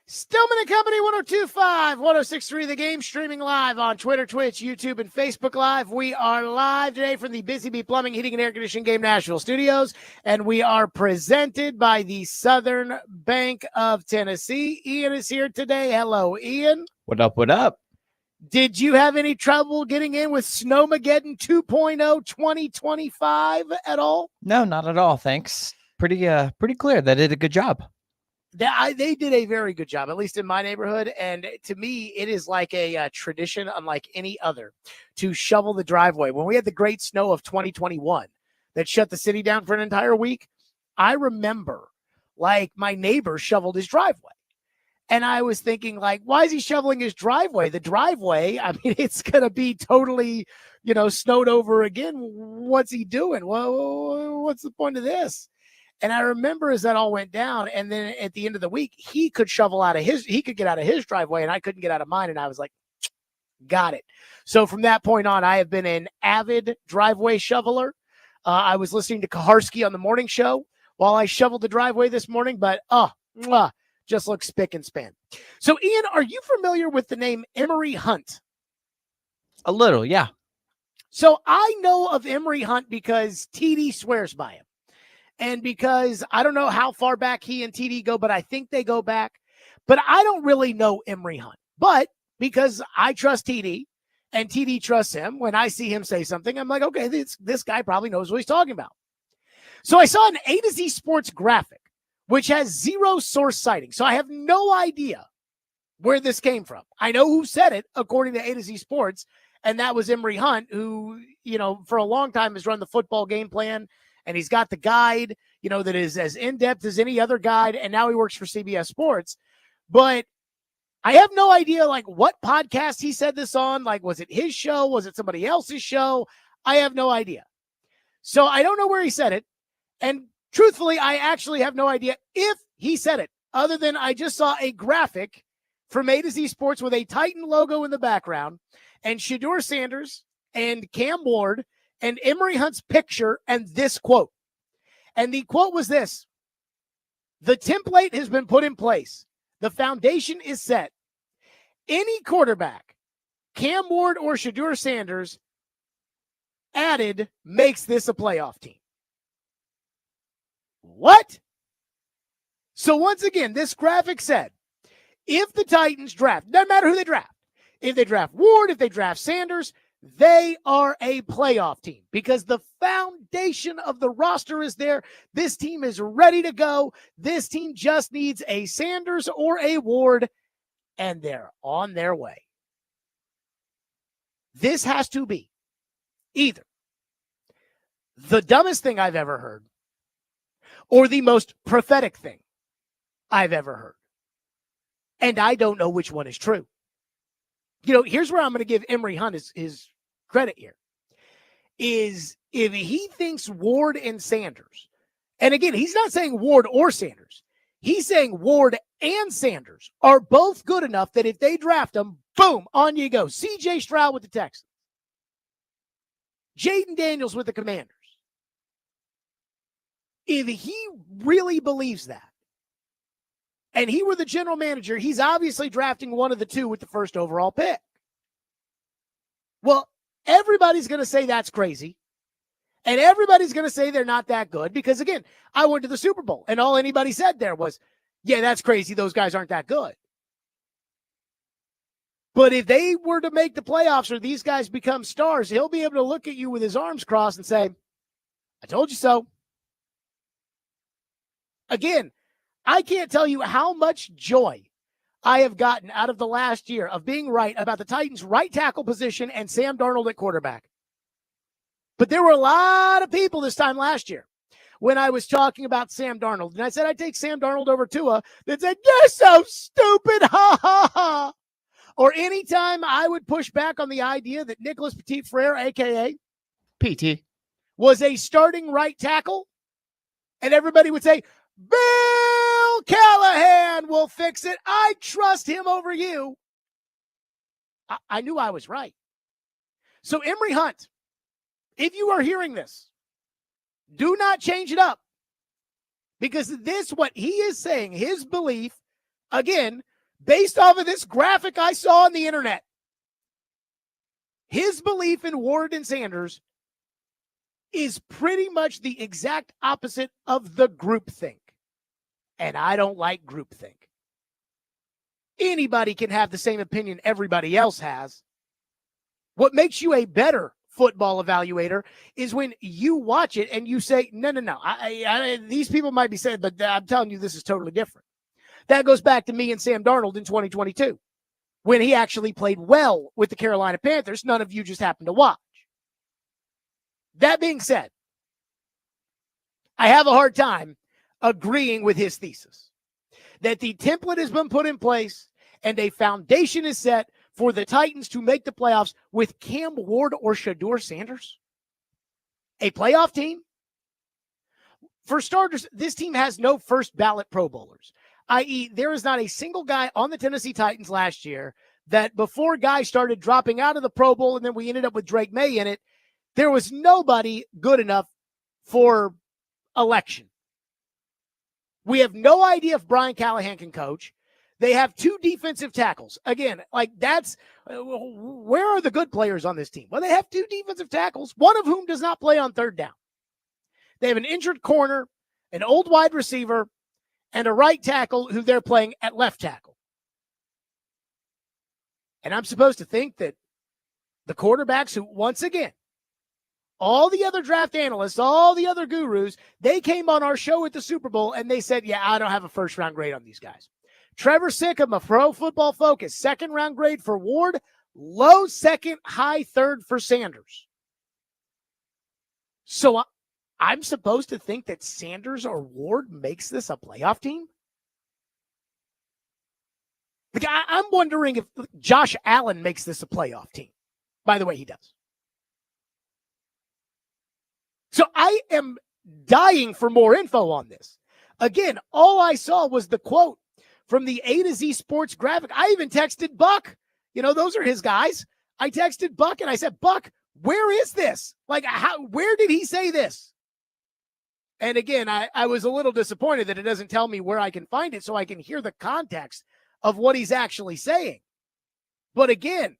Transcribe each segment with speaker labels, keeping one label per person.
Speaker 1: Stillman and Company, 102.5, 106.3 The Game, streaming live on Twitter, Twitch, YouTube, and Facebook Live. We are live today from the Busy Bee Plumbing, Heating, and Air Conditioning Game Nashville studios, and we are presented by the Southern Bank of Tennessee. Ian is here today. Hello, Ian.
Speaker 2: What up, what up?
Speaker 1: Did you have any trouble getting in with Snowmageddon 2.0 2025 at all?
Speaker 2: No, not at all, thanks. Pretty clear. They did a good job.
Speaker 1: They did a very good job, at least in my neighborhood. And to me, it is like a tradition unlike any other to shovel the driveway. When we had the great snow of 2021 that shut the city down for an entire week, I remember like my neighbor shoveled his driveway. And I was thinking, like, why is he shoveling his driveway? The driveway, I mean, it's going to be totally, snowed over again. What's he doing? Well, what's the point of this? And I remember as that all went down, and then at the end of the week, he could get out of his driveway, and I couldn't get out of mine. And I was like, got it. So from that point on, I have been an avid driveway shoveler. I was listening to Kaharski on the morning show while I shoveled the driveway this morning, but just looks spick and span. So Ian, are you familiar with the name Emory Hunt?
Speaker 2: A little, yeah.
Speaker 1: So I know of Emory Hunt because TD swears by him. And because I don't know how far back he and TD go, but I think they go back. But I don't really know Emory Hunt. But because I trust TD and TD trusts him, when I see him say something, I'm like, okay, this guy probably knows what he's talking about. So I saw an A to Z Sports graphic, which has zero source citing. So I have no idea where this came from. I know who said it, according to A to Z Sports, and that was Emory Hunt, who, for a long time has run the football game plan. And he's got the guide, that is as in-depth as any other guide. And now he works for CBS Sports. But I have no idea, like, what podcast he said this on. Like, was it his show? Was it somebody else's show? I have no idea. So I don't know where he said it. And truthfully, I actually have no idea if he said it, other than I just saw a graphic from A to Z Sports with a Titan logo in the background and Shedeur Sanders and Cam Ward and Emory Hunt's picture and this quote. And the quote was this: "The template has been put in place. The foundation is set. Any quarterback, Cam Ward or Shedeur Sanders, added makes this a playoff team." What? So once again, this graphic said, if the Titans draft, doesn't matter who they draft, if they draft Ward, if they draft Sanders, they are a playoff team because the foundation of the roster is there. This team is ready to go. This team just needs a Sanders or a Ward, and they're on their way. This has to be either the dumbest thing I've ever heard or the most prophetic thing I've ever heard. And I don't know which one is true. Here's where I'm going to give Emory Hunt his credit here, is if he thinks Ward and Sanders, and again, he's not saying Ward or Sanders, he's saying Ward and Sanders are both good enough that if they draft them, boom, on you go. C.J. Stroud with the Texans, Jaden Daniels with the Commanders. If he really believes that, and he were the general manager, he's obviously drafting one of the two with the first overall pick. Well, everybody's going to say that's crazy. And everybody's going to say they're not that good because, again, I went to the Super Bowl and all anybody said there was, yeah, that's crazy. Those guys aren't that good. But if they were to make the playoffs or these guys become stars, he'll be able to look at you with his arms crossed and say, I told you so. Again, I can't tell you how much joy I have gotten out of the last year of being right about the Titans' right tackle position and Sam Darnold at quarterback. But there were a lot of people this time last year when I was talking about Sam Darnold, and I said I'd take Sam Darnold over Tua, that said, you're so stupid, ha, ha, ha. Or anytime I would push back on the idea that Nicholas Petit-Frere, a.k.a.
Speaker 2: PT,
Speaker 1: was a starting right tackle, and everybody would say, Bill Callahan will fix it. I trust him over you. I knew I was right. So Emory Hunt, if you are hearing this, do not change it up. Because this, what he is saying, his belief, again, based off of this graphic I saw on the internet, his belief in Ward and Sanders is pretty much the exact opposite of the groupthink. And I don't like groupthink. Anybody can have the same opinion everybody else has. What makes you a better football evaluator is when you watch it and you say, no. These people might be saying, but I'm telling you, this is totally different. That goes back to me and Sam Darnold in 2022, when he actually played well with the Carolina Panthers. None of you just happened to watch. That being said, I have a hard time agreeing with his thesis that the template has been put in place and a foundation is set for the Titans to make the playoffs with Cam Ward or Shedeur Sanders. A playoff team? For starters, this team has no first ballot Pro Bowlers, i.e., there is not a single guy on the Tennessee Titans last year that before guys started dropping out of the Pro Bowl and then we ended up with Drake May in it, there was nobody good enough for election. We have no idea if Brian Callahan can coach. They have 2 defensive tackles. Again, like that's where are the good players on this team? Well, they have 2 defensive tackles, one of whom does not play on third down. They have an injured corner, an old wide receiver, and a right tackle who they're playing at left tackle. And I'm supposed to think that the quarterbacks who, once again, all the other draft analysts, all the other gurus, they came on our show at the Super Bowl and they said, yeah, I don't have a first-round grade on these guys. Trevor Sikkema, a Pro Football Focus, second-round grade for Ward, low second, high third for Sanders. So I'm supposed to think that Sanders or Ward makes this a playoff team? Like, I'm wondering if Josh Allen makes this a playoff team. By the way, he does. So I am dying for more info on this. Again, all I saw was the quote from the A to Z Sports graphic. I even texted Buck. You know, those are his guys. I texted Buck and I said, Buck, where is this? Like, where did he say this? And again, I was a little disappointed that it doesn't tell me where I can find it so I can hear the context of what he's actually saying. But again,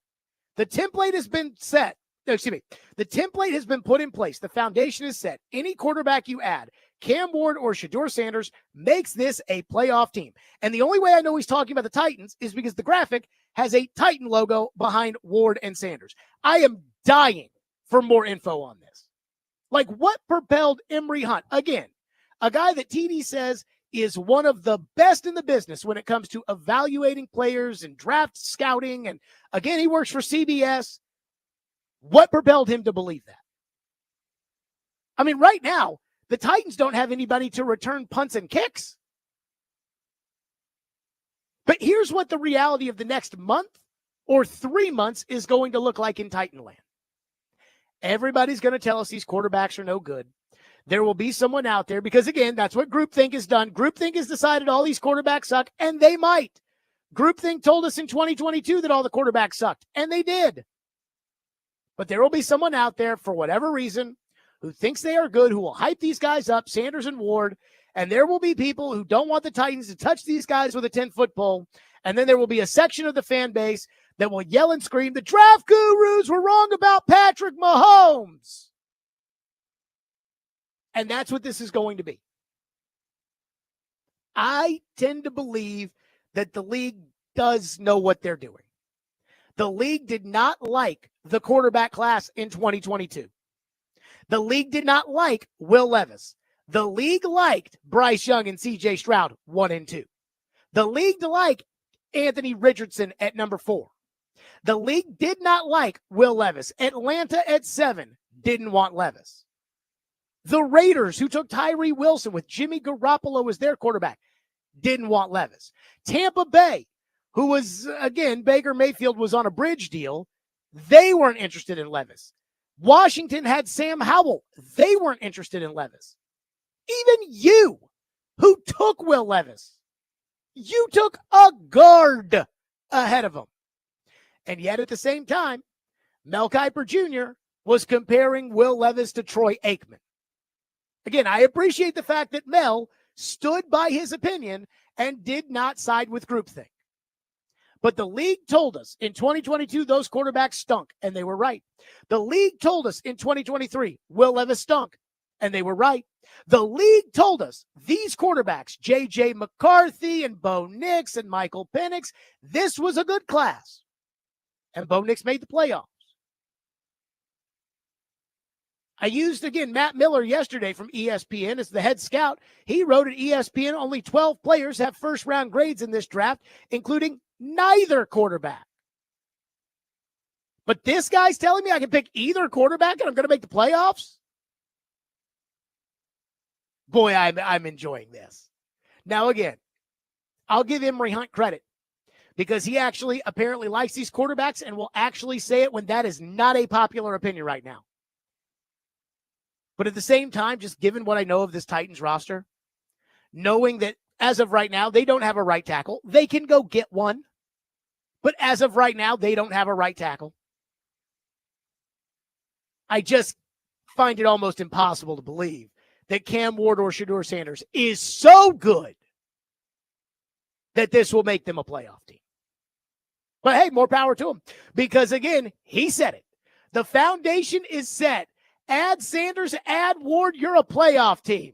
Speaker 1: the template has been set. The template has been put in place. The foundation is set. Any quarterback you add, Cam Ward or Shedeur Sanders, makes this a playoff team. And the only way I know he's talking about the Titans is because the graphic has a Titan logo behind Ward and Sanders. I am dying for more info on this. Like, what propelled Emory Hunt? Again, a guy that TD says is one of the best in the business when it comes to evaluating players and draft scouting. And again, he works for CBS. What propelled him to believe that? I mean, right now, the Titans don't have anybody to return punts and kicks. But here's what the reality of the next month or 3 months is going to look like in Titanland. Everybody's going to tell us these quarterbacks are no good. There will be someone out there because, again, that's what groupthink has done. Groupthink has decided all these quarterbacks suck, and they might. Groupthink told us in 2022 that all the quarterbacks sucked, and they did. But there will be someone out there, for whatever reason, who thinks they are good, who will hype these guys up, Sanders and Ward, and there will be people who don't want the Titans to touch these guys with a 10-foot pole, and then there will be a section of the fan base that will yell and scream, the draft gurus were wrong about Patrick Mahomes. And that's what this is going to be. I tend to believe that the league does know what they're doing. The league did not like the quarterback class in 2022. The league did not like Will Levis. The league liked Bryce Young and C.J. Stroud 1 and 2. The league liked Anthony Richardson at number 4. The league did not like Will Levis. Atlanta at 7 didn't want Levis. The Raiders, who took Tyree Wilson with Jimmy Garoppolo as their quarterback, didn't want Levis. Tampa Bay, who was, again, Baker Mayfield was on a bridge deal, they weren't interested in Levis. Washington had Sam Howell. They weren't interested in Levis. Even you, who took Will Levis, you took a guard ahead of him. And yet at the same time, Mel Kiper Jr. was comparing Will Levis to Troy Aikman. Again, I appreciate the fact that Mel stood by his opinion and did not side with groupthink. But the league told us in 2022 those quarterbacks stunk, and they were right. The league told us in 2023 Will Levis stunk, and they were right. The league told us these quarterbacks, J.J. McCarthy and Bo Nix and Michael Penix, this was a good class. And Bo Nix made the playoffs. I used, again, Matt Miller yesterday from ESPN as the head scout. He wrote at ESPN only 12 players have first-round grades in this draft, including neither quarterback. But this guy's telling me I can pick either quarterback and I'm going to make the playoffs? Boy, I'm enjoying this. Now, again, I'll give Emory Hunt credit because he actually apparently likes these quarterbacks and will actually say it when that is not a popular opinion right now. But at the same time, just given what I know of this Titans roster, knowing that as of right now, they don't have a right tackle. They can go get one. But as of right now, they don't have a right tackle. I just find it almost impossible to believe that Cam Ward or Shedeur Sanders is so good that this will make them a playoff team. But hey, more power to him. Because again, he said it. The foundation is set. Add Sanders, add Ward, you're a playoff team.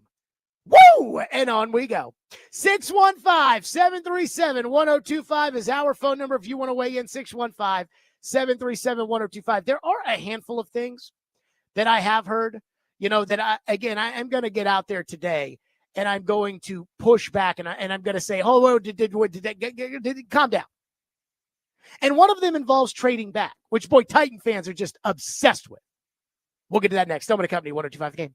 Speaker 1: Woo! And on we go. 615-737-1025 is our phone number if you want to weigh in. 615-737-1025. There are a handful of things that I have heard, that I am going to get out there today and I'm going to push back and I'm going to say, oh, did calm down. And one of them involves trading back, which, boy, Titan fans are just obsessed with. We'll get to that next. Stillman & Company, 102.5 The Game.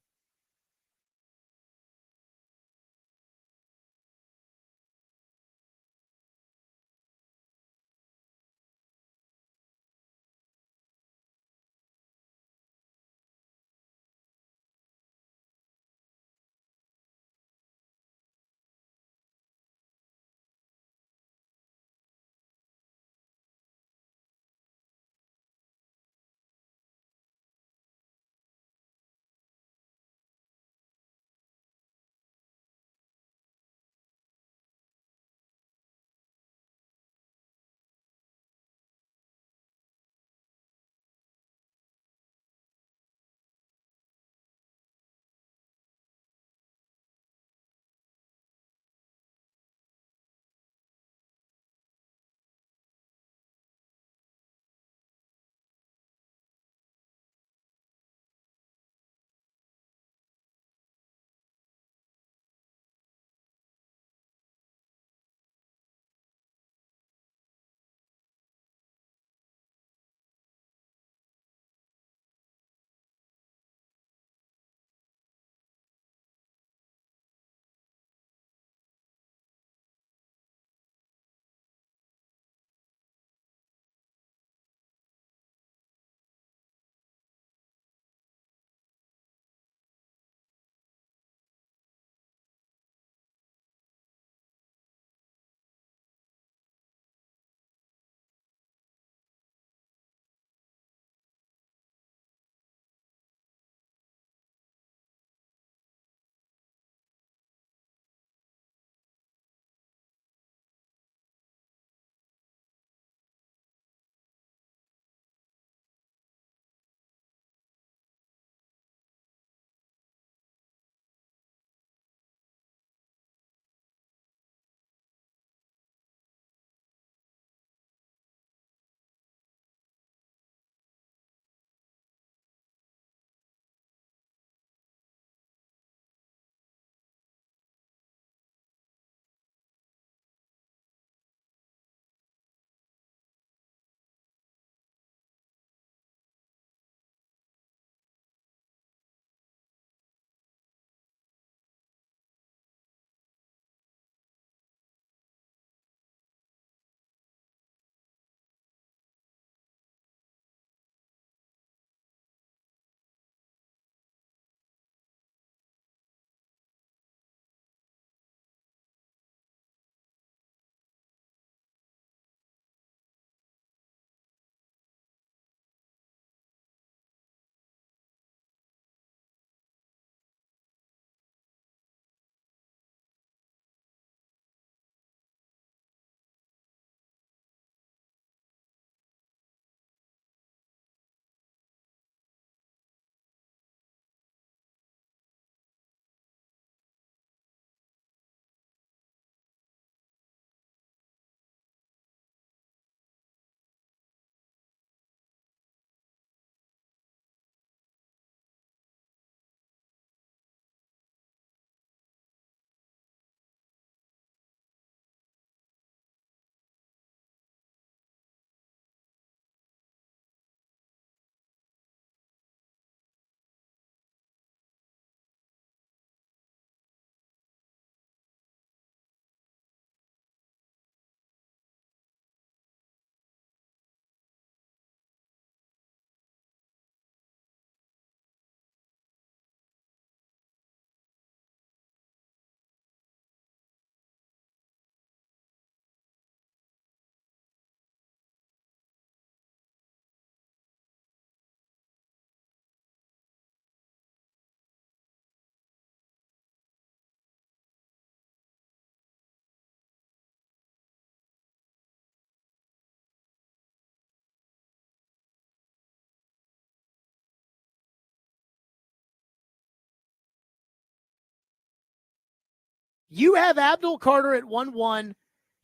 Speaker 1: You have Abdul Carter at 1-1.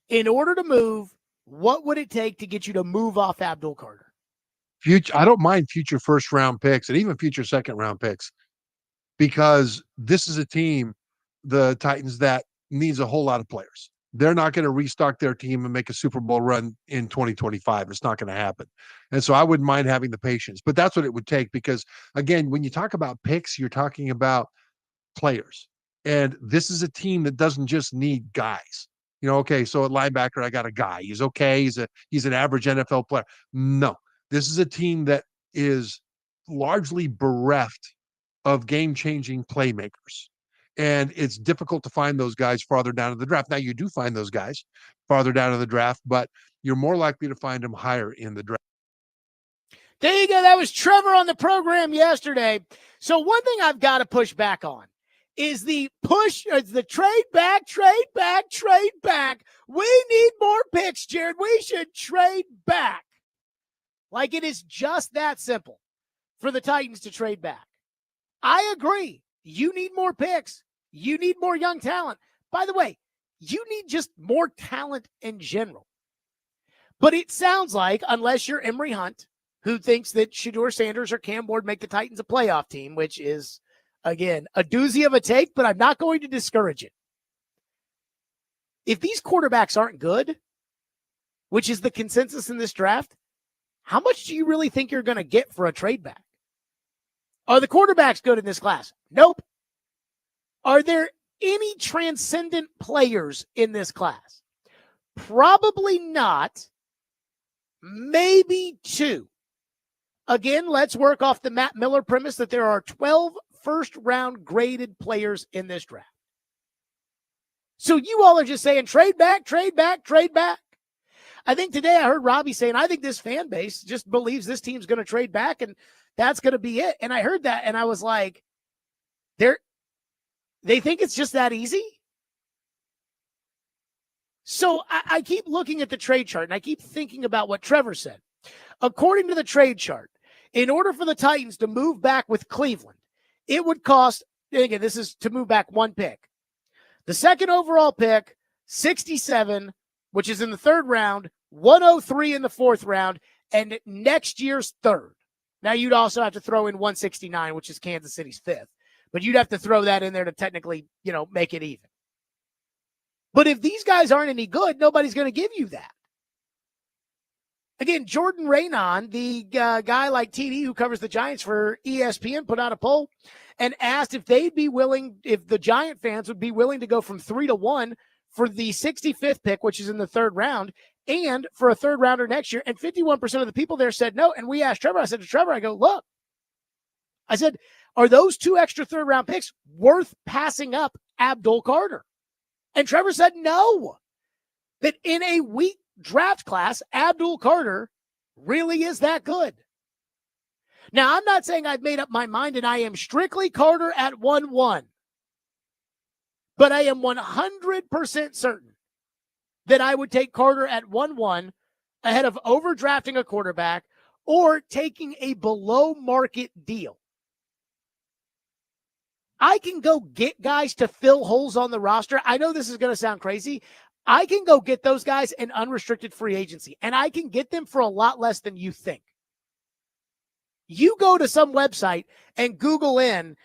Speaker 1: In order to move, what would it take to get you to move off Abdul Carter?
Speaker 3: I don't mind future first round picks and even future second round picks, because this is a team, the Titans, that needs a whole lot of players. They're not going to restock their team and make a Super Bowl run in 2025. It's not going to happen. And so I wouldn't mind having the patience, but that's what it would take, because again, when you talk about picks, you're talking about players. And this is a team that doesn't just need guys. Okay, so at linebacker, I got a guy. He's okay. He's an average NFL player. No, this is a team that is largely bereft of game-changing playmakers. And it's difficult to find those guys farther down in the draft. Now, you do find those guys farther down in the draft, but you're more likely to find them higher in the draft.
Speaker 1: There you go. That was Trevor on the program yesterday. So one thing I've got to push back on is the trade back. We need more picks, Jared. We should trade back. Like, it is just that simple for the Titans to trade back. I agree. You need more picks. You need more young talent. By the way, you need just more talent in general. But it sounds like, unless you're Emory Hunt, who thinks that Shedeur Sanders or Cam Ward make the Titans a playoff team, which is, again, a doozy of a take, but I'm not going to discourage it. If these quarterbacks aren't good, which is the consensus in this draft, how much do you really think you're going to get for a trade back? Are the quarterbacks good in this class? Nope. Are there any transcendent players in this class? Probably not. Maybe two. Again, let's work off the Matt Miller premise that there are 12 first-round graded players in this draft. So you all are just saying, trade back. I think today I heard Robbie saying, I think this fan base just believes this team's going to trade back, and that's going to be it. And I heard that, and I was like, they think it's just that easy? So I keep looking at the trade chart, and I keep thinking about what Trevor said. According to the trade chart, in order for the Titans to move back with Cleveland, it would cost, again, this is to move back one pick. The second overall pick, 67, which is in the third round, 103 in the fourth round, and next year's third. Now, you'd also have to throw in 169, which is Kansas City's fifth. But you'd have to throw that in there to technically, make it even. But if these guys aren't any good, nobody's going to give you that. Again, Jordan Raynon, the guy like TD who covers the Giants for ESPN, put out a poll and asked if the Giant fans would be willing to go from 3-1 for the 65th pick, which is in the third round, and for a third rounder next year. And 51% of the people there said no. And we asked Trevor, I said to Trevor, I go, look, I said, are those two extra third round picks worth passing up Abdul Carter? And Trevor said no. That in a weak draft class, Abdul Carter really is that good. Now, I'm not saying I've made up my mind and I am strictly Carter at 1-1. But I am 100% certain that I would take Carter at 1-1 ahead of overdrafting a quarterback or taking a below market deal. I can go get guys to fill holes on the roster. I know this is going to sound crazy. I can go get those guys in unrestricted free agency, and I can get them for a lot less than you think. You go to some website and Google in,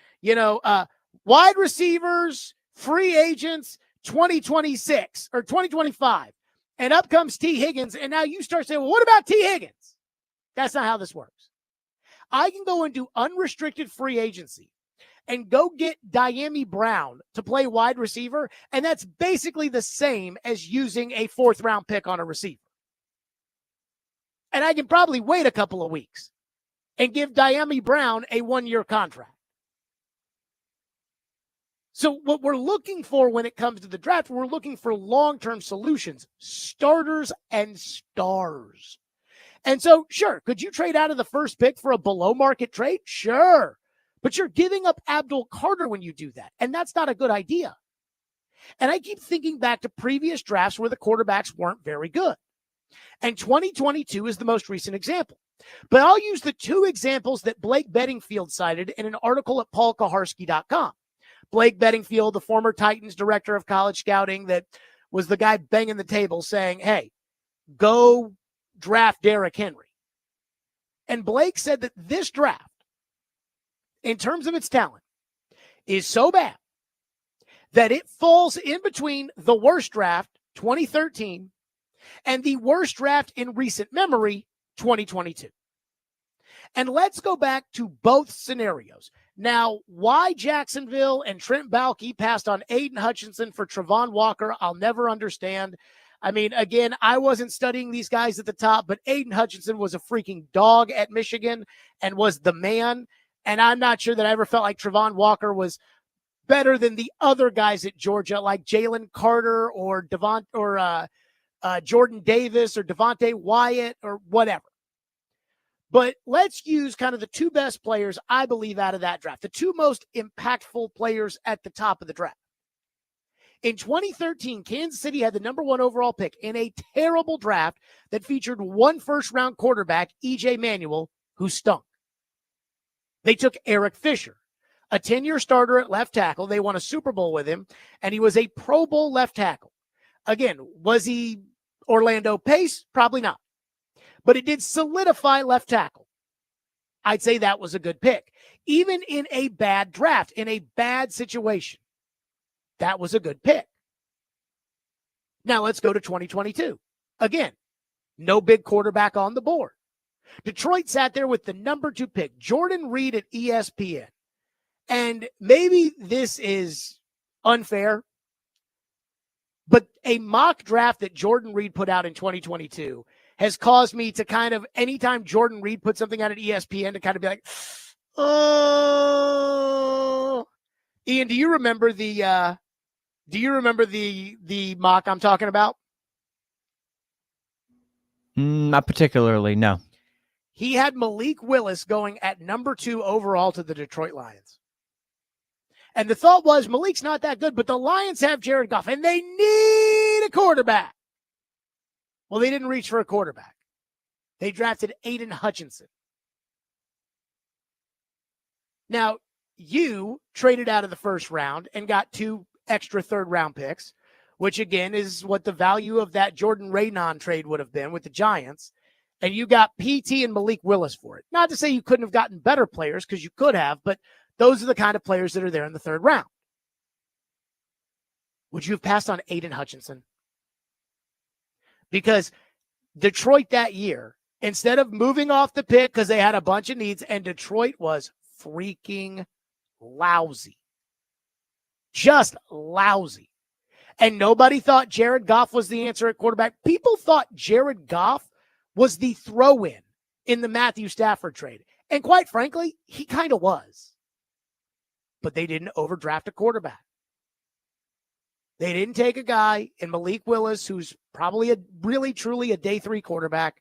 Speaker 1: wide receivers, free agents, 2026 or 2025, and up comes T. Higgins, and now you start saying, well, what about T. Higgins? That's not how this works. I can go and do unrestricted free agency and go get Diami Brown to play wide receiver, and that's basically the same as using a fourth-round pick on a receiver. And I can probably wait a couple of weeks and give Diami Brown a one-year contract. So what we're looking for when it comes to the draft, we're looking for long-term solutions, starters and stars. And so, sure, could you trade out of the first pick for a below-market trade? Sure. But you're giving up Abdul Carter when you do that, and that's not a good idea. And I keep thinking back to previous drafts where the quarterbacks weren't very good. And 2022 is the most recent example. But I'll use the two examples that Blake Bedingfield cited in an article at paulkaharski.com. Blake Bedingfield, the former Titans director of college scouting, that was the guy banging the table saying, hey, go draft Derrick Henry. And Blake said that this draft, in terms of its talent, is so bad that it falls in between the worst draft, 2013, and the worst draft in recent memory, 2022. And let's go back to both scenarios. Now, why Jacksonville and Trent Baalke passed on Aiden Hutchinson for Travon Walker, I'll never understand. I mean, again, I wasn't studying these guys at the top, but Aiden Hutchinson was a freaking dog at Michigan and was the man. And I'm not sure that I ever felt like Travon Walker was better than the other guys at Georgia, like Jalen Carter or Jordan Davis or Devontae Wyatt or whatever. But let's use kind of the two best players, I believe, out of that draft, the two most impactful players at the top of the draft. In 2013, Kansas City had the number 1 overall pick in a terrible draft that featured one first-round quarterback, E.J. Manuel, who stunk. They took Eric Fisher, a 10-year starter at left tackle. They won a Super Bowl with him, and he was a Pro Bowl left tackle. Again, was he Orlando Pace? Probably not. But it did solidify left tackle. I'd say that was a good pick. Even in a bad draft, in a bad situation, that was a good pick. Now let's go to 2022. Again, no big quarterback on the board. Detroit sat there with the number 2 pick, Jordan Reed at ESPN. And maybe this is unfair, but a mock draft that Jordan Reed put out in 2022 has caused me to kind of, anytime Jordan Reed put something out at ESPN, to kind of be like, oh. Ian, do you remember the mock I'm talking about?
Speaker 2: Not particularly, no.
Speaker 1: He had Malik Willis going at number 2 overall to the Detroit Lions. And the thought was, Malik's not that good, but the Lions have Jared Goff, and they need a quarterback. Well, they didn't reach for a quarterback. They drafted Aiden Hutchinson. Now, you traded out of the first round and got 2 extra third-round picks, which, again, is what the value of that Jordan Raynon trade would have been with the Giants. And you got PT and Malik Willis for it. Not to say you couldn't have gotten better players, because you could have, but those are the kind of players that are there in the third round. Would you have passed on Aiden Hutchinson? Because Detroit that year, instead of moving off the pick because they had a bunch of needs, and Detroit was freaking lousy. Just lousy. And nobody thought Jared Goff was the answer at quarterback. People thought Jared Goff was the throw-in in the Matthew Stafford trade. And quite frankly, he kind of was. But they didn't overdraft a quarterback. They didn't take a guy in Malik Willis, who's probably truly a day 3 quarterback.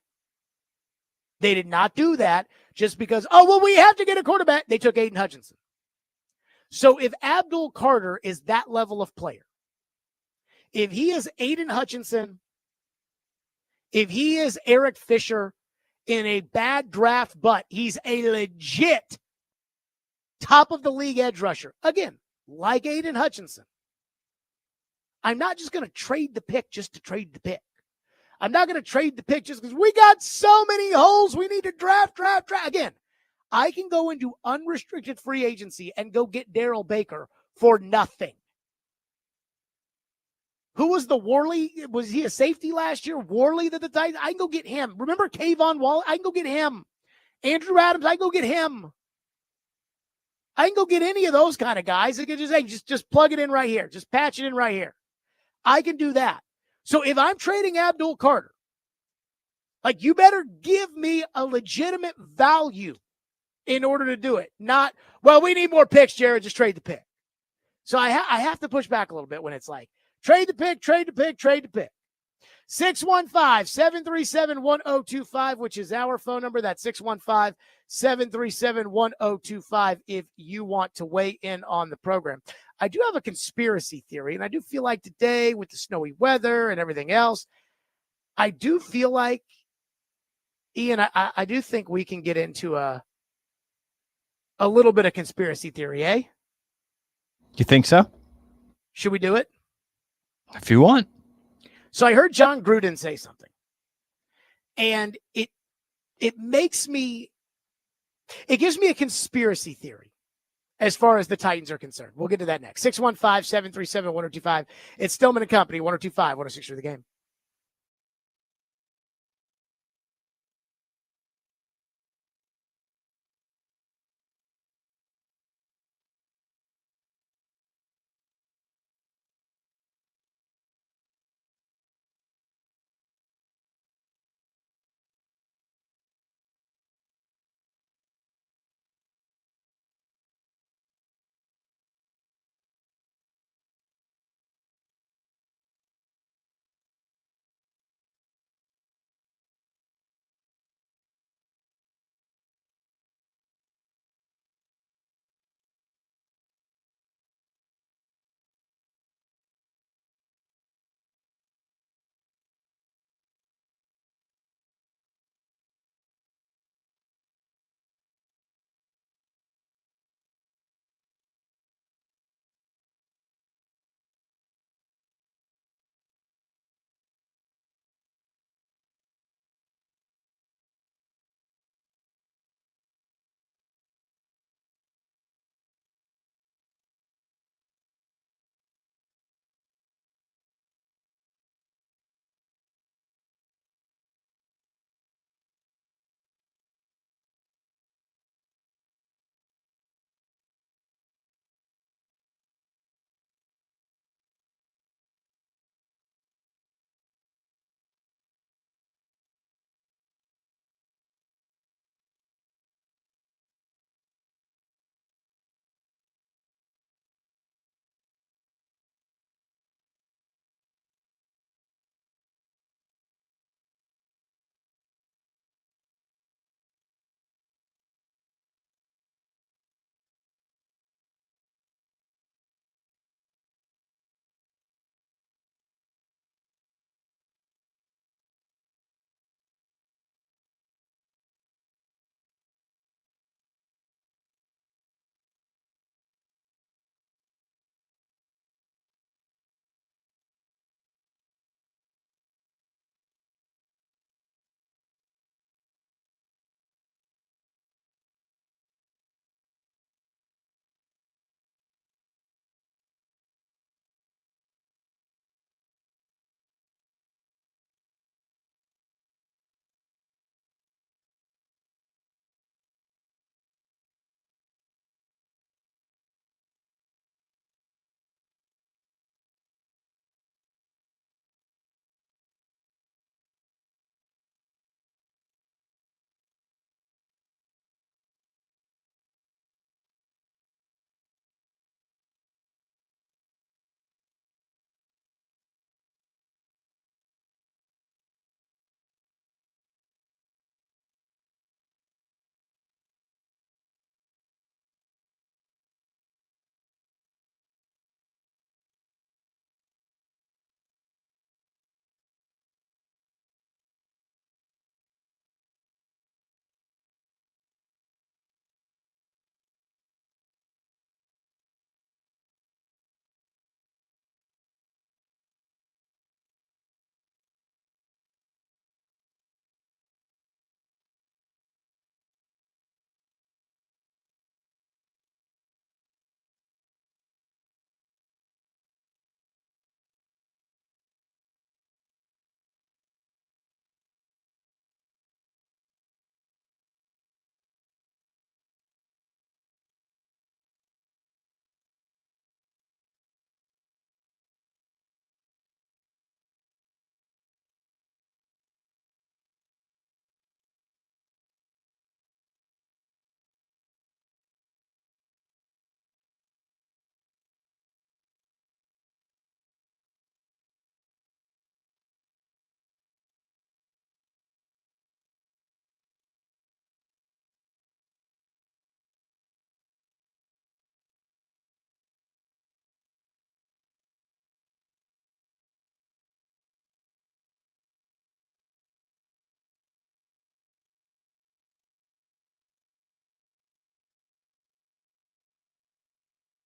Speaker 1: They did not do that just because, we have to get a quarterback. They took Aiden Hutchinson. So if Abdul Carter is that level of player, if he is Aiden Hutchinson, if he is Eric Fisher in a bad draft, but he's a legit top of the league edge rusher, again, like Aiden Hutchinson, I'm not just going to trade the pick just to trade the pick. I'm not going to trade the pick just because we got so many holes we need to draft. Again, I can go into unrestricted free agency and go get Darrell Baker for nothing. Who was the Worley? Was he a safety last year? Worley that the Titans? I can go get him. Remember Kayvon Wall? I can go get him. Andrew Adams, I can go get him. I can go get any of those kind of guys. I can just plug it in right here. Just patch it in right here. I can do that. So if I'm trading Abdul Carter, like, you better give me a legitimate value in order to do it. Not, we need more picks, Jared, just trade the pick. So I have to push back a little bit when it's like, trade the pick, trade the pick, trade the pick. 615-737-1025, which is our phone number. That's 615-737-1025 if you want to weigh in on the program. I do have a conspiracy theory, and I do feel like today with the snowy weather and everything else, I do feel like, Ian, I do think we can get into a little bit of conspiracy theory, eh?
Speaker 2: You think so?
Speaker 1: Should we do it?
Speaker 2: If you want.
Speaker 1: So I heard John Gruden say something, and it gives me a conspiracy theory as far as the Titans are concerned. We'll get to that next. 615-737-1025. It's Stillman and Company, 1025, 106 for the game.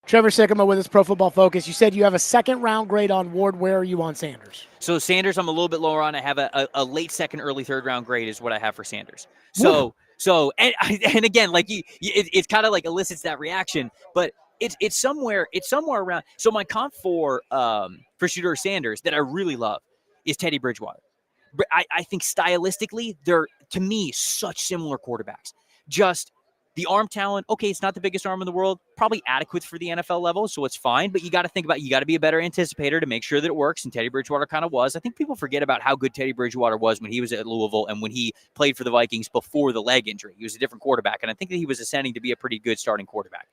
Speaker 1: Trevor Sycamore with his Pro Football Focus. You said you have a second round grade on Ward. Where are you on Sanders?
Speaker 4: So Sanders, I'm a little bit lower on. I have a late second, early third round grade is what I have for Sanders. So and again, like it's kind of like elicits that reaction, but it's somewhere around. So my comp for Shedeur Sanders that I really love is Teddy Bridgewater. I think stylistically they're, to me, such similar quarterbacks. Just the arm talent, okay, it's not the biggest arm in the world, probably adequate for the NFL level, so it's fine, but you got to think about, you got to be a better anticipator to make sure that it works, and Teddy Bridgewater kind of was. I think people forget about how good Teddy Bridgewater was when he was at Louisville and when he played for the Vikings before the leg injury. He was a different quarterback, and I think that he was ascending to be a pretty good starting quarterback.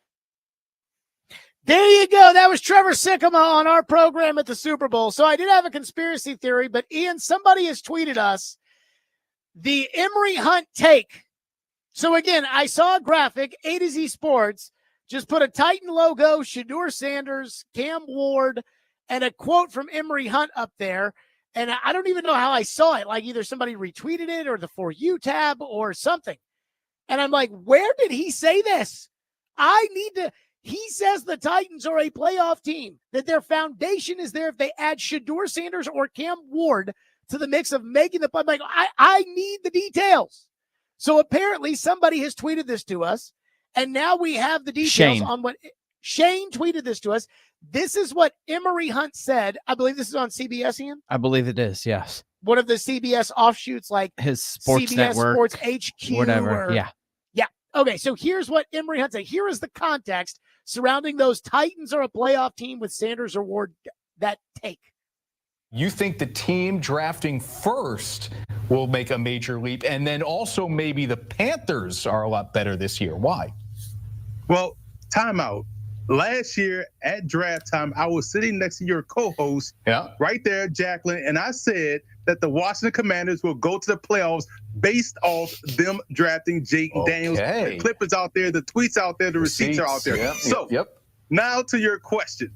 Speaker 1: There you go. That was Trevor Sycamore on our program at the Super Bowl. So I did have a conspiracy theory, but Ian, somebody has tweeted us the Emory Hunt take. So again, I saw a graphic, A to Z Sports, just put a Titan logo, Shedeur Sanders, Cam Ward, and a quote from Emory Hunt up there. And I don't even know how I saw it. Like either somebody retweeted it or the For You tab or something. And I'm like, where did he say this? He says the Titans are a playoff team, that their foundation is there if they add Shedeur Sanders or Cam Ward to the mix of making the play. I'm like, I need the details. So apparently somebody has tweeted this to us, and now we have the details on what Shane tweeted this to us. This is what Emory Hunt said. I believe this is on CBS, Ian?
Speaker 2: I believe it is, yes.
Speaker 1: One of the CBS offshoots, like
Speaker 2: his sports
Speaker 1: CBS
Speaker 2: network,
Speaker 1: Sports HQ.
Speaker 2: whatever, yeah.
Speaker 1: Okay, so here's what Emory Hunt said. Here is the context surrounding those Titans are a playoff team with Sanders or Ward, that take.
Speaker 5: You think the team drafting first will make a major leap, and then also maybe the Panthers are a lot better this year. Why?
Speaker 6: Well, timeout. Last year at draft time, I was sitting next to your co-host right there, Jacqueline, and I said that the Washington Commanders will go to the playoffs based off them drafting Jayden Daniels. The clip is out there, the tweets out there, the receipts are out there. Now to your question.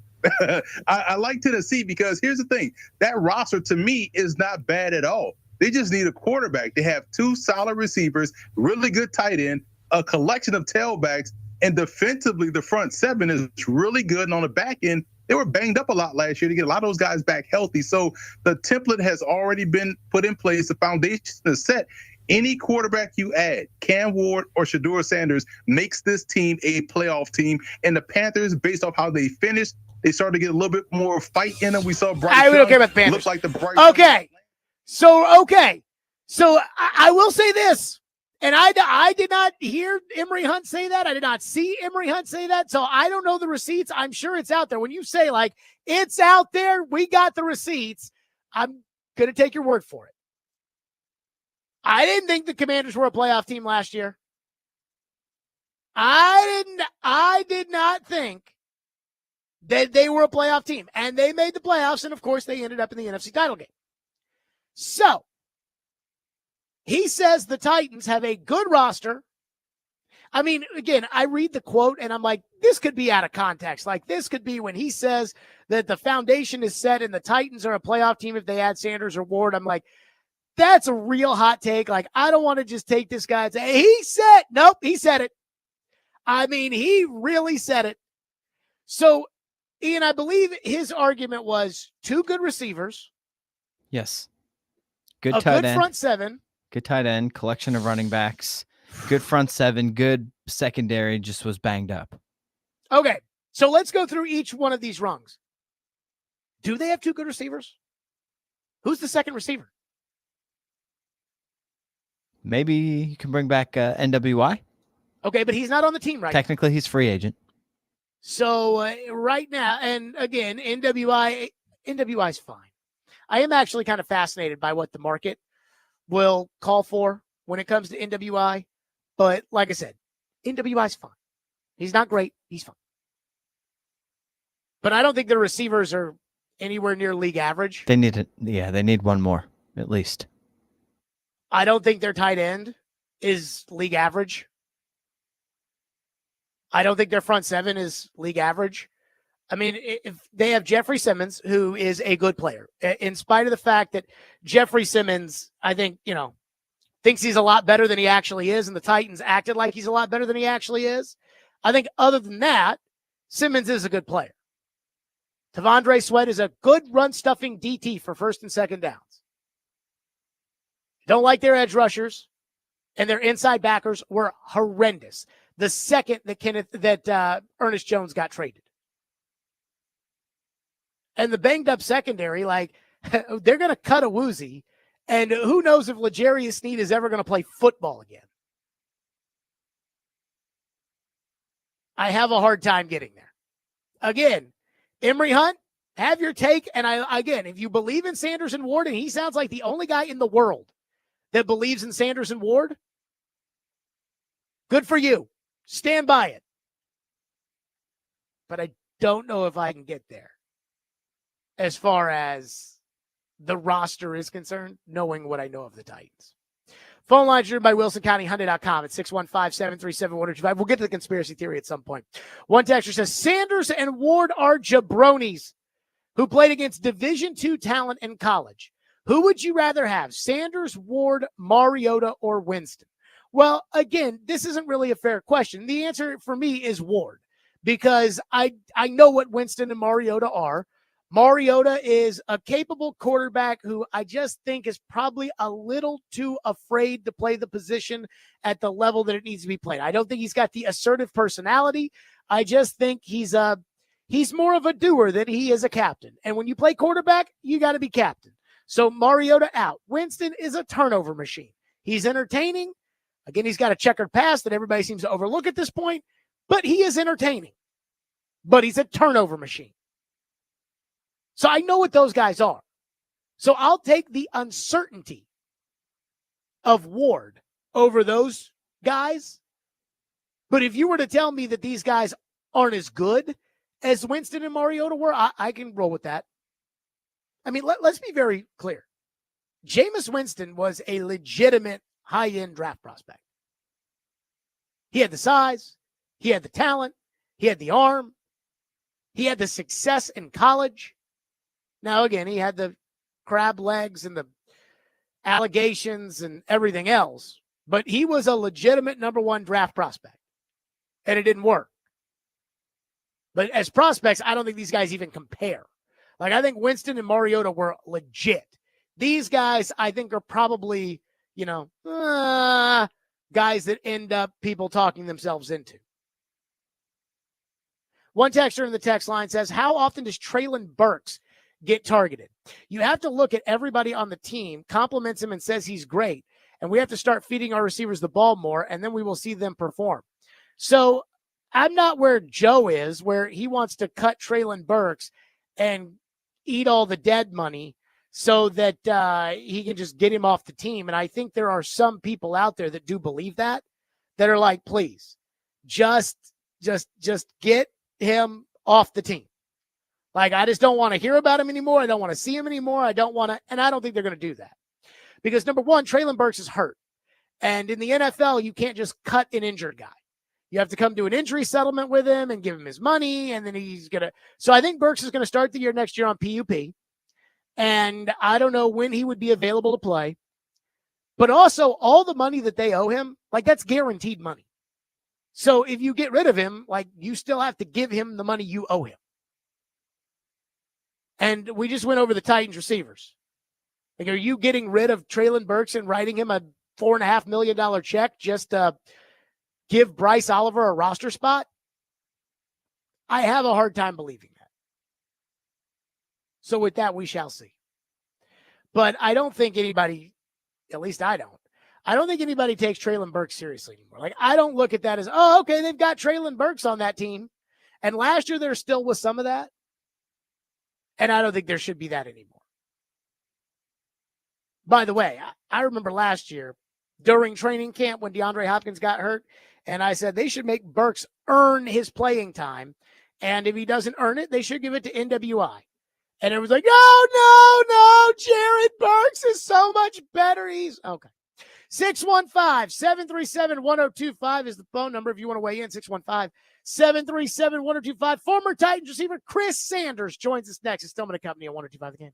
Speaker 6: I like Tennessee because here's the thing. That roster, to me, is not bad at all. They just need a quarterback. They have two solid receivers, really good tight end, a collection of tailbacks, and defensively, the front seven is really good. And on the back end, they were banged up a lot last year to get a lot of those guys back healthy. So the template has already been put in place. The foundation is set. Any quarterback you add, Cam Ward or Shedeur Sanders, makes this team a playoff team. And the Panthers, based off how they finished, they started to get a little bit more fight in them. We saw Bryce
Speaker 1: Young. We don't care about the Panthers.
Speaker 6: Looks like the Bryce
Speaker 1: Okay. So I will say this. And I did not hear Emory Hunt say that. I did not see Emory Hunt say that. So I don't know the receipts. I'm sure it's out there. When you say, like, it's out there, we got the receipts, I'm going to take your word for it. I didn't think the Commanders were a playoff team last year. I did not think that they were a playoff team. And they made the playoffs, and, of course, they ended up in the NFC title game. So he says the Titans have a good roster. I mean, again, I read the quote and I'm like, this could be out of context. Like, this could be when he says that the foundation is set and the Titans are a playoff team if they add Sanders or Ward. I'm like, that's a real hot take. Like, I don't want to just take this guy and say, hey, he said it. I mean, he really said it. So, Ian, I believe his argument was two good receivers.
Speaker 2: Yes. Good
Speaker 1: a
Speaker 2: tight
Speaker 1: good
Speaker 2: end.
Speaker 1: Front seven.
Speaker 2: Good tight end, collection of running backs, good front seven, good secondary, just was banged up.
Speaker 1: Okay, so let's go through each one of these rungs. Do they have two good receivers? Who's the second receiver?
Speaker 2: Maybe you can bring back NWI.
Speaker 1: Okay, but he's not on the team right
Speaker 2: Technically, he's free agent.
Speaker 1: So right now, and again, NWI's fine. I am actually kind of fascinated by what the market will call for when it comes to NWI. But like I said, NWI's fine. He's not great. He's fine. But I don't think the receivers are anywhere near league average.
Speaker 2: They need one more, at least.
Speaker 1: I don't think their tight end is league average. I don't think their front seven is league average. I mean, if they have Jeffrey Simmons, who is a good player, in spite of the fact that Jeffrey Simmons, I think, thinks he's a lot better than he actually is, and the Titans acted like he's a lot better than he actually is. I think other than that, Simmons is a good player. Tavondre Sweat is a good run-stuffing DT for first and second downs. Don't like their edge rushers, and their inside backers were horrendous the second that Ernest Jones got traded. And the banged-up secondary, like, they're going to cut a woozy, and who knows if L'Jarius Sneed is ever going to play football again. I have a hard time getting there. Again, Emory Hunt, have your take. And again, if you believe in Sanders and Ward, and he sounds like the only guy in the world that believes in Sanders and Ward, good for you. Stand by it. But I don't know if I can get there as far as the roster is concerned, knowing what I know of the Titans. Phone lines driven by WilsonCountyHyundai.com at 615-737-1025. We'll get to the conspiracy theory at some point. One texter says, Sanders and Ward are jabronis who played against Division II talent in college. Who would you rather have, Sanders, Ward, Mariota, or Winston? Well, again, this isn't really a fair question. The answer for me is Ward, because I know what Winston and Mariota are. Mariota is a capable quarterback who I just think is probably a little too afraid to play the position at the level that it needs to be played. I don't think he's got the assertive personality. I just think he's more of a doer than he is a captain. And when you play quarterback, you got to be captain. So Mariota out. Winston is a turnover machine. He's entertaining. Again, he's got a checkered past that everybody seems to overlook at this point, but he is entertaining. But he's a turnover machine. So I know what those guys are. So I'll take the uncertainty of Ward over those guys. But if you were to tell me that these guys aren't as good as Winston and Mariota were, I can roll with that. I mean, let's be very clear. Jameis Winston was a legitimate high-end draft prospect. He had the size. He had the talent. He had the arm. He had the success in college. Now, again, he had the crab legs and the allegations and everything else, but he was a legitimate number one draft prospect, and it didn't work. But as prospects, I don't think these guys even compare. Like, I think Winston and Mariota were legit. These guys, I think, are probably, guys that end up people talking themselves into. One texter in the text line says, how often does Treylon Burks get targeted? You have to look at everybody on the team, compliments him and says he's great, and we have to start feeding our receivers the ball more, and then we will see them perform. So I'm not where Joe is, where he wants to cut Treylon Burks and eat all the dead money so that he can just get him off the team. And I think there are some people out there that do believe that are like, please, just get him off the team. Like, I just don't want to hear about him anymore. I don't want to see him anymore. I don't think they're going to do that. Because, number one, Treylon Burks is hurt. And in the NFL, you can't just cut an injured guy. You have to come to an injury settlement with him and give him his money, and then he's going to – so I think Burks is going to start the year next year on PUP. And I don't know when he would be available to play. But also, all the money that they owe him, like, that's guaranteed money. So if you get rid of him, like, you still have to give him the money you owe him. And we just went over the Titans receivers. Like, are you getting rid of Treylon Burks and writing him a $4.5 million check just to give Bryce Oliver a roster spot? I have a hard time believing that. So with that, we shall see. But I don't think anybody, at least I don't think anybody takes Treylon Burks seriously anymore. Like, I don't look at that as, oh, okay, they've got Treylon Burks on that team. And last year there still was some of that. And I don't think there should be that anymore. By the way, I remember last year during training camp when DeAndre Hopkins got hurt, and I said they should make Burks earn his playing time. And if he doesn't earn it, they should give it to NWI. And it was like, no, Jared Burks is so much better. He's okay. 615-737-1025 is the phone number if you want to weigh in. 615-737-1025. Former Titans receiver Chris Sanders joins us next. It's Stillman & Company on 1025 The Game.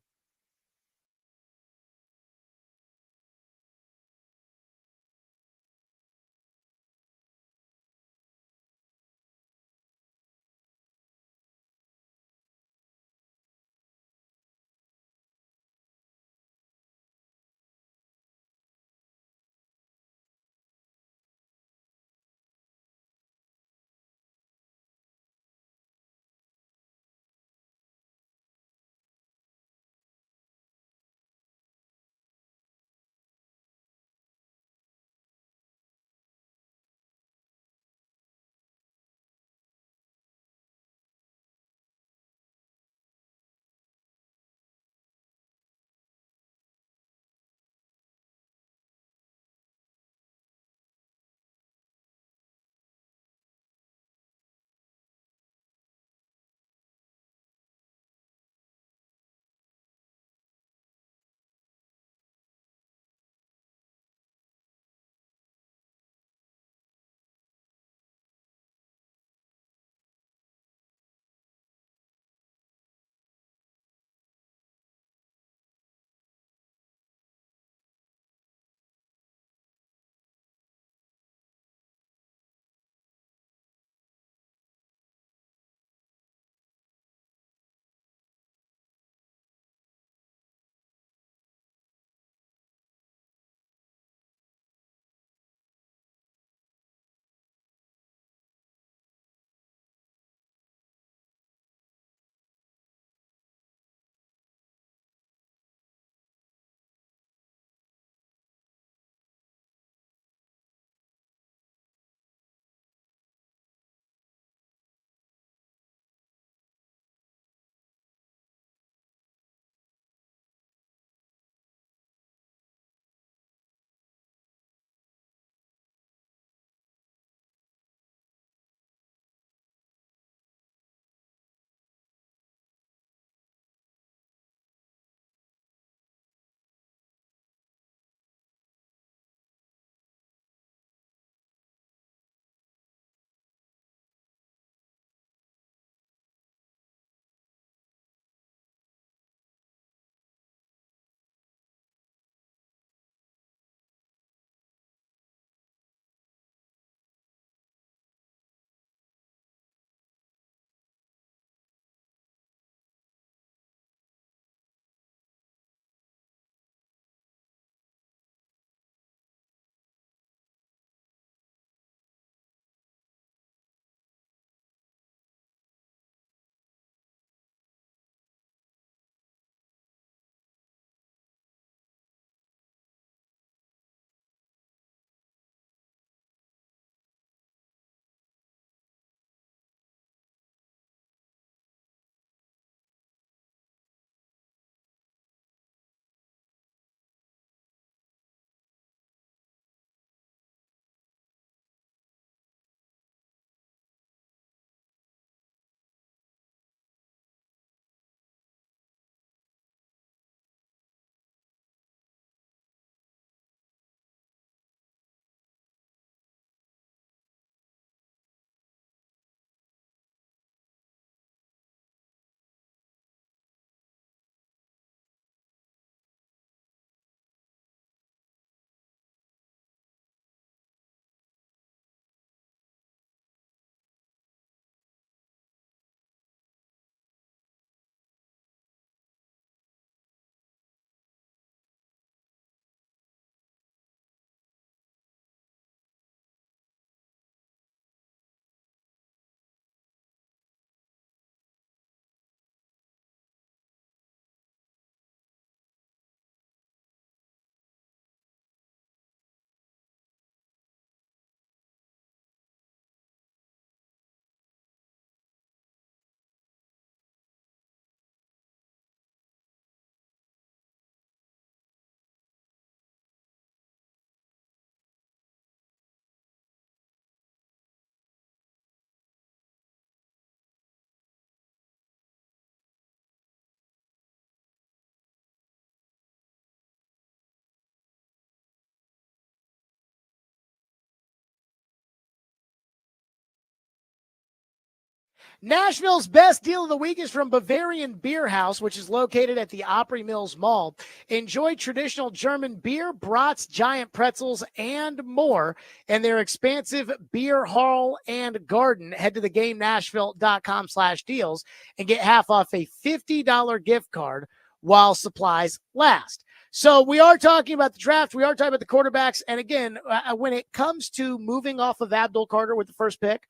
Speaker 1: Nashville's best deal of the week is from Bavarian Beer House, which is located at the Opry Mills Mall. Enjoy traditional German beer, brats, giant pretzels, and more in their expansive beer hall and garden. Head to theGameNashville.com/deals and get half off a $50 gift card while supplies last. So we are talking about the draft. We are talking about the quarterbacks. And again, when it comes to moving off of Abdul Carter with the first pick,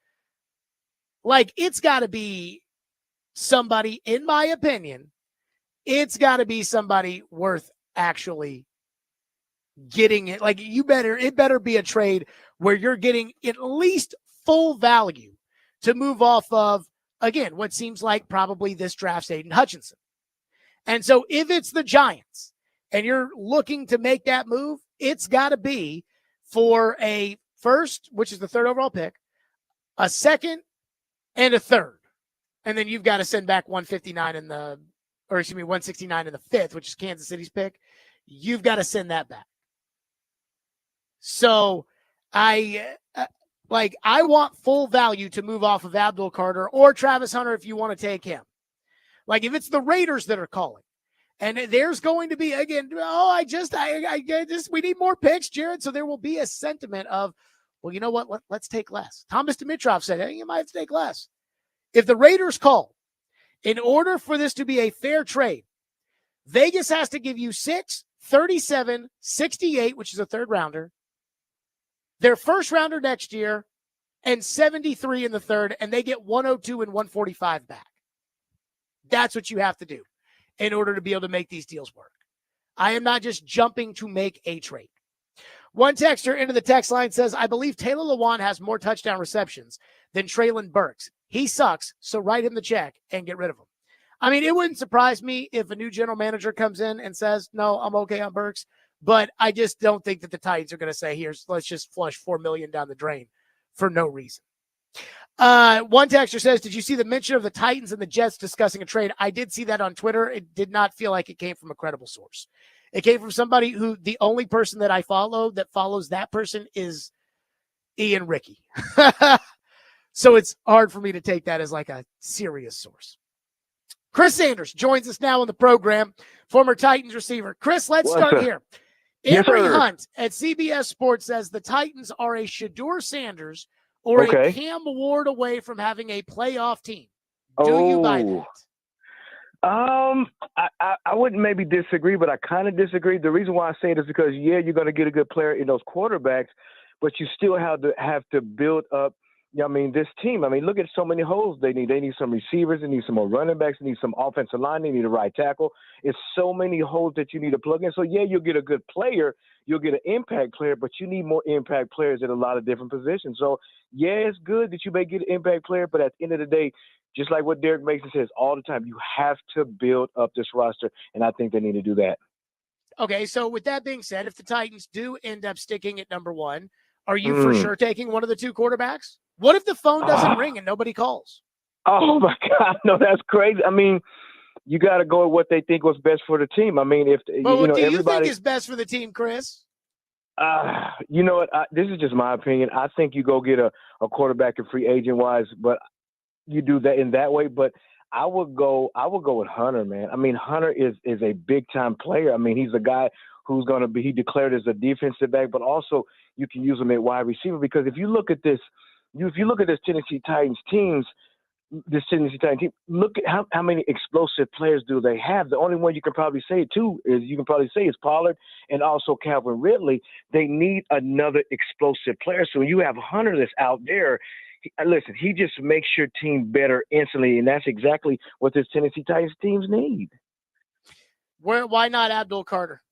Speaker 1: like, it's got to be somebody, in my opinion, it's got to be somebody worth actually getting it. Like, it better be a trade where you're getting at least full value to move off of, again, what seems like probably this draft's Aiden Hutchinson. And so if it's the Giants and you're looking to make that move, it's got to be for a first, which is the third overall pick, a second, and a third. And then you've got to send back 169 169 in the fifth, which is Kansas City's pick. You've got to send that back. So I want full value to move off of Abdul Carter or Travis Hunter if you want to take him. Like, if it's the Raiders that are calling, and there's going to be, again, we need more picks, Jared. So there will be a sentiment of, well, you know what? Let's take less. Thomas Dimitrov said, hey, you might have to take less. If the Raiders call, in order for this to be a fair trade, Vegas has to give you 6, 37, 68, which is a third rounder, their first rounder next year, and 73 in the third, and they get 102 and 145 back. That's what you have to do in order to be able to make these deals work. I am not just jumping to make a trade. One texter into the text line says, I believe Taylor Lewan has more touchdown receptions than Treylon Burks. He sucks, so write him the check and get rid of him. I mean, it wouldn't surprise me if a new general manager comes in and says, no, I'm okay on Burks, but I just don't think that the Titans are going to say, let's just flush $4 million down the drain for no reason. One texter says, did you see the mention of the Titans and the Jets discussing a trade? I did see that on Twitter. It did not feel like it came from a credible source. It came from somebody who the only person that I follow that follows that person is Ian Rickey. So it's hard for me to take that as like a serious source. Chris Sanders joins us now on the program, former Titans receiver. Chris, let's start here. Emory Hunt at CBS Sports says the Titans are a Shedeur Sanders or a Cam Ward away from having a playoff team. Do you buy that?
Speaker 7: I wouldn't maybe disagree, but I kind of disagree. The reason why I say it is because, yeah, you're going to get a good player in those quarterbacks, but you still have to build up. I mean, this team, look at so many holes they need. They need some receivers. They need some more running backs. They need some offensive line. They need a right tackle. It's so many holes that you need to plug in. So, yeah, you'll get a good player. You'll get an impact player, but you need more impact players at a lot of different positions. So, yeah, it's good that you may get an impact player, but at the end of the day, just like what Derek Mason says all the time, you have to build up this roster, and I think they need to do that.
Speaker 1: Okay, so with that being said, if the Titans do end up sticking at number one, are you for sure taking one of the two quarterbacks? What if the phone doesn't ring and nobody calls?
Speaker 7: Oh, my God. No, that's crazy. I mean, you got to go with what they think was best for the team. I mean, if
Speaker 1: what do you think is best for the team, Chris?
Speaker 7: You know what? This is just my opinion. I think you go get a quarterback and free agent wise, but you do that in that way. But I would go with Hunter, man. I mean, Hunter is a big time player. I mean, he's a guy who's going to be, he declared as a defensive back, but also you can use him at wide receiver, because if you look at this Tennessee Titans team, look at how many explosive players do they have. The only one you can probably say is Pollard and also Calvin Ridley. They need another explosive player. So when you have Hunter that's out there, he just makes your team better instantly, and that's exactly what this Tennessee Titans teams need.
Speaker 1: Why not Abdul Carter?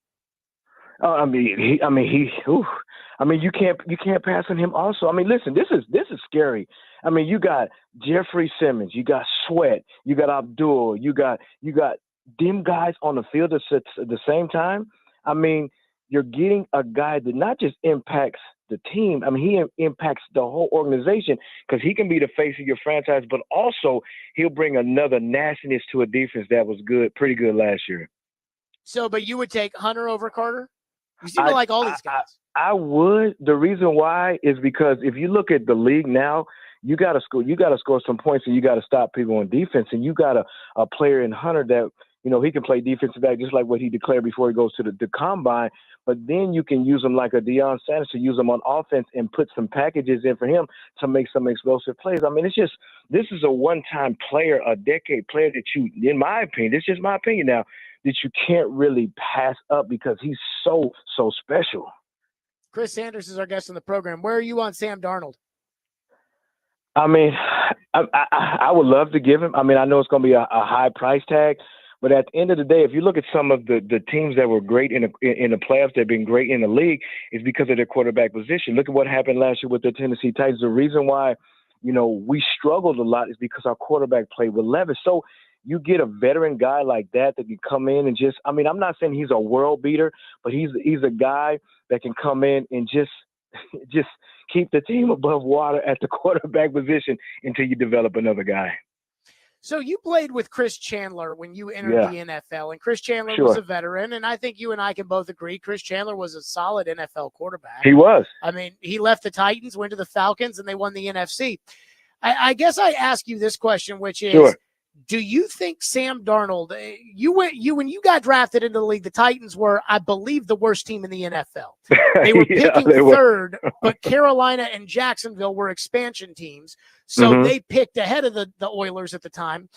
Speaker 7: You can't pass on him also. I mean, listen, this is scary. I mean, you got Jeffrey Simmons, you got Sweat, you got Abdul, you got them guys on the field at the same time. I mean, you're getting a guy that not just impacts the team. I mean, he impacts the whole organization, because he can be the face of your franchise, but also he'll bring another nastiness to a defense that was pretty good last year.
Speaker 1: So, but you would take Hunter over Carter? You seem to like all these guys.
Speaker 7: I would. The reason why is because if you look at the league now, you got to score. You got to score some points, and you got to stop people on defense. And you got a player in Hunter that, you know, he can play defensive back just like what he declared before he goes to the combine. But then you can use him like a Deion Sanders to use him on offense and put some packages in for him to make some explosive plays. I mean, this is a one-time player, a decade player that you, in my opinion, it's just my opinion now, that you can't really pass up because he's so special.
Speaker 1: Chris Sanders is our guest on the program. Where are you on Sam Darnold?
Speaker 7: I mean, I would love to give him. I mean, I know it's going to be a high price tag, but at the end of the day, if you look at some of the teams that were great in the playoffs, they've been great in the league, is because of their quarterback position. Look at what happened last year with the Tennessee Titans. The reason why, you know, we struggled a lot is because our quarterback played with Levis. So you get a veteran guy like that can come in and just, I mean, I'm not saying he's a world beater, but he's a guy that can come in and just keep the team above water at the quarterback position until you develop another guy.
Speaker 1: So you played with Chris Chandler when you entered the NFL, and Chris Chandler was a veteran, and I think you and I can both agree Chris Chandler was a solid NFL quarterback.
Speaker 7: He was.
Speaker 1: I mean, he left the Titans, went to the Falcons, and they won the NFC. I guess I ask you this question, which is, do you think Sam Darnold, when you got drafted into the league, the Titans were, I believe, the worst team in the NFL. They were picking third, but Carolina and Jacksonville were expansion teams, so they picked ahead of the Oilers at the time.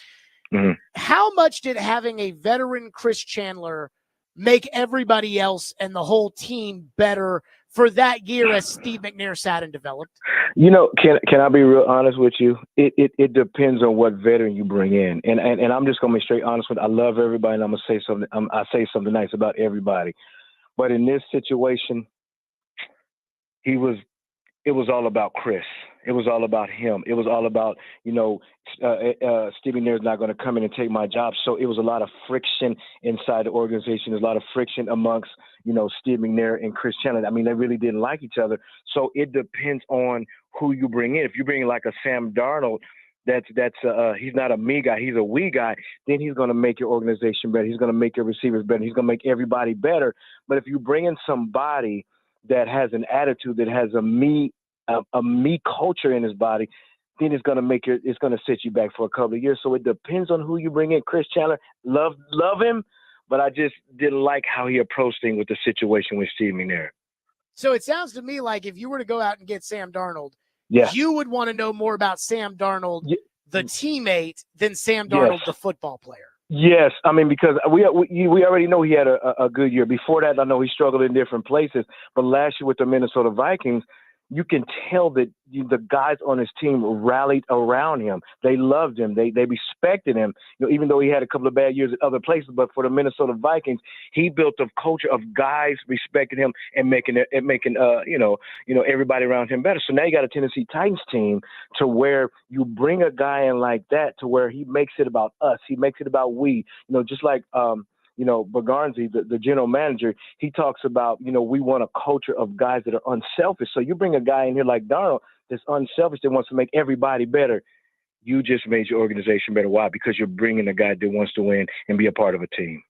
Speaker 1: How much did having a veteran Chris Chandler make everybody else and the whole team better for that year as Steve McNair sat and developed?
Speaker 7: You know, can I be real honest with you? It depends on what veteran you bring in, and I'm just gonna be straight honest with you. I love everybody, and I'm gonna say something. I say something nice about everybody, but in this situation, it was all about Chris. It was all about him. It was all about, you know, Steve McNair is not going to come in and take my job. So it was a lot of friction inside the organization. There's a lot of friction amongst, you know, Steve McNair and Chris Chandler. I mean, they really didn't like each other. So it depends on who you bring in. If you bring in like a Sam Darnold, he's not a me guy, he's a we guy, then he's going to make your organization better. He's going to make your receivers better. He's going to make everybody better. But if you bring in somebody that has an attitude, that has a me culture in his body, then it's going to set you back for a couple of years. So it depends on who you bring in. Chris Chandler, love him, but I just didn't like how he approached things with the situation with Steve McNair.
Speaker 1: So it sounds to me like if you were to go out and get Sam Darnold, you would want to know more about Sam Darnold, the teammate, than Sam Darnold, the football player.
Speaker 7: Yes, I mean, because we already know he had a good year. Before that, I know he struggled in different places, but last year with the Minnesota Vikings, you can tell that the guys on his team rallied around him. They loved him. They respected him. You know, even though he had a couple of bad years at other places, but for the Minnesota Vikings, he built a culture of guys respecting him and making everybody around him better. So now you got a Tennessee Titans team to where you bring a guy in like that to where he makes it about us. He makes it about we. You know, just like Bagarnzi, the general manager, he talks about, you know, we want a culture of guys that are unselfish. So you bring a guy in here like Darnold that's unselfish, that wants to make everybody better. You just made your organization better. Why? Because you're bringing a guy that wants to win and be a part of a team.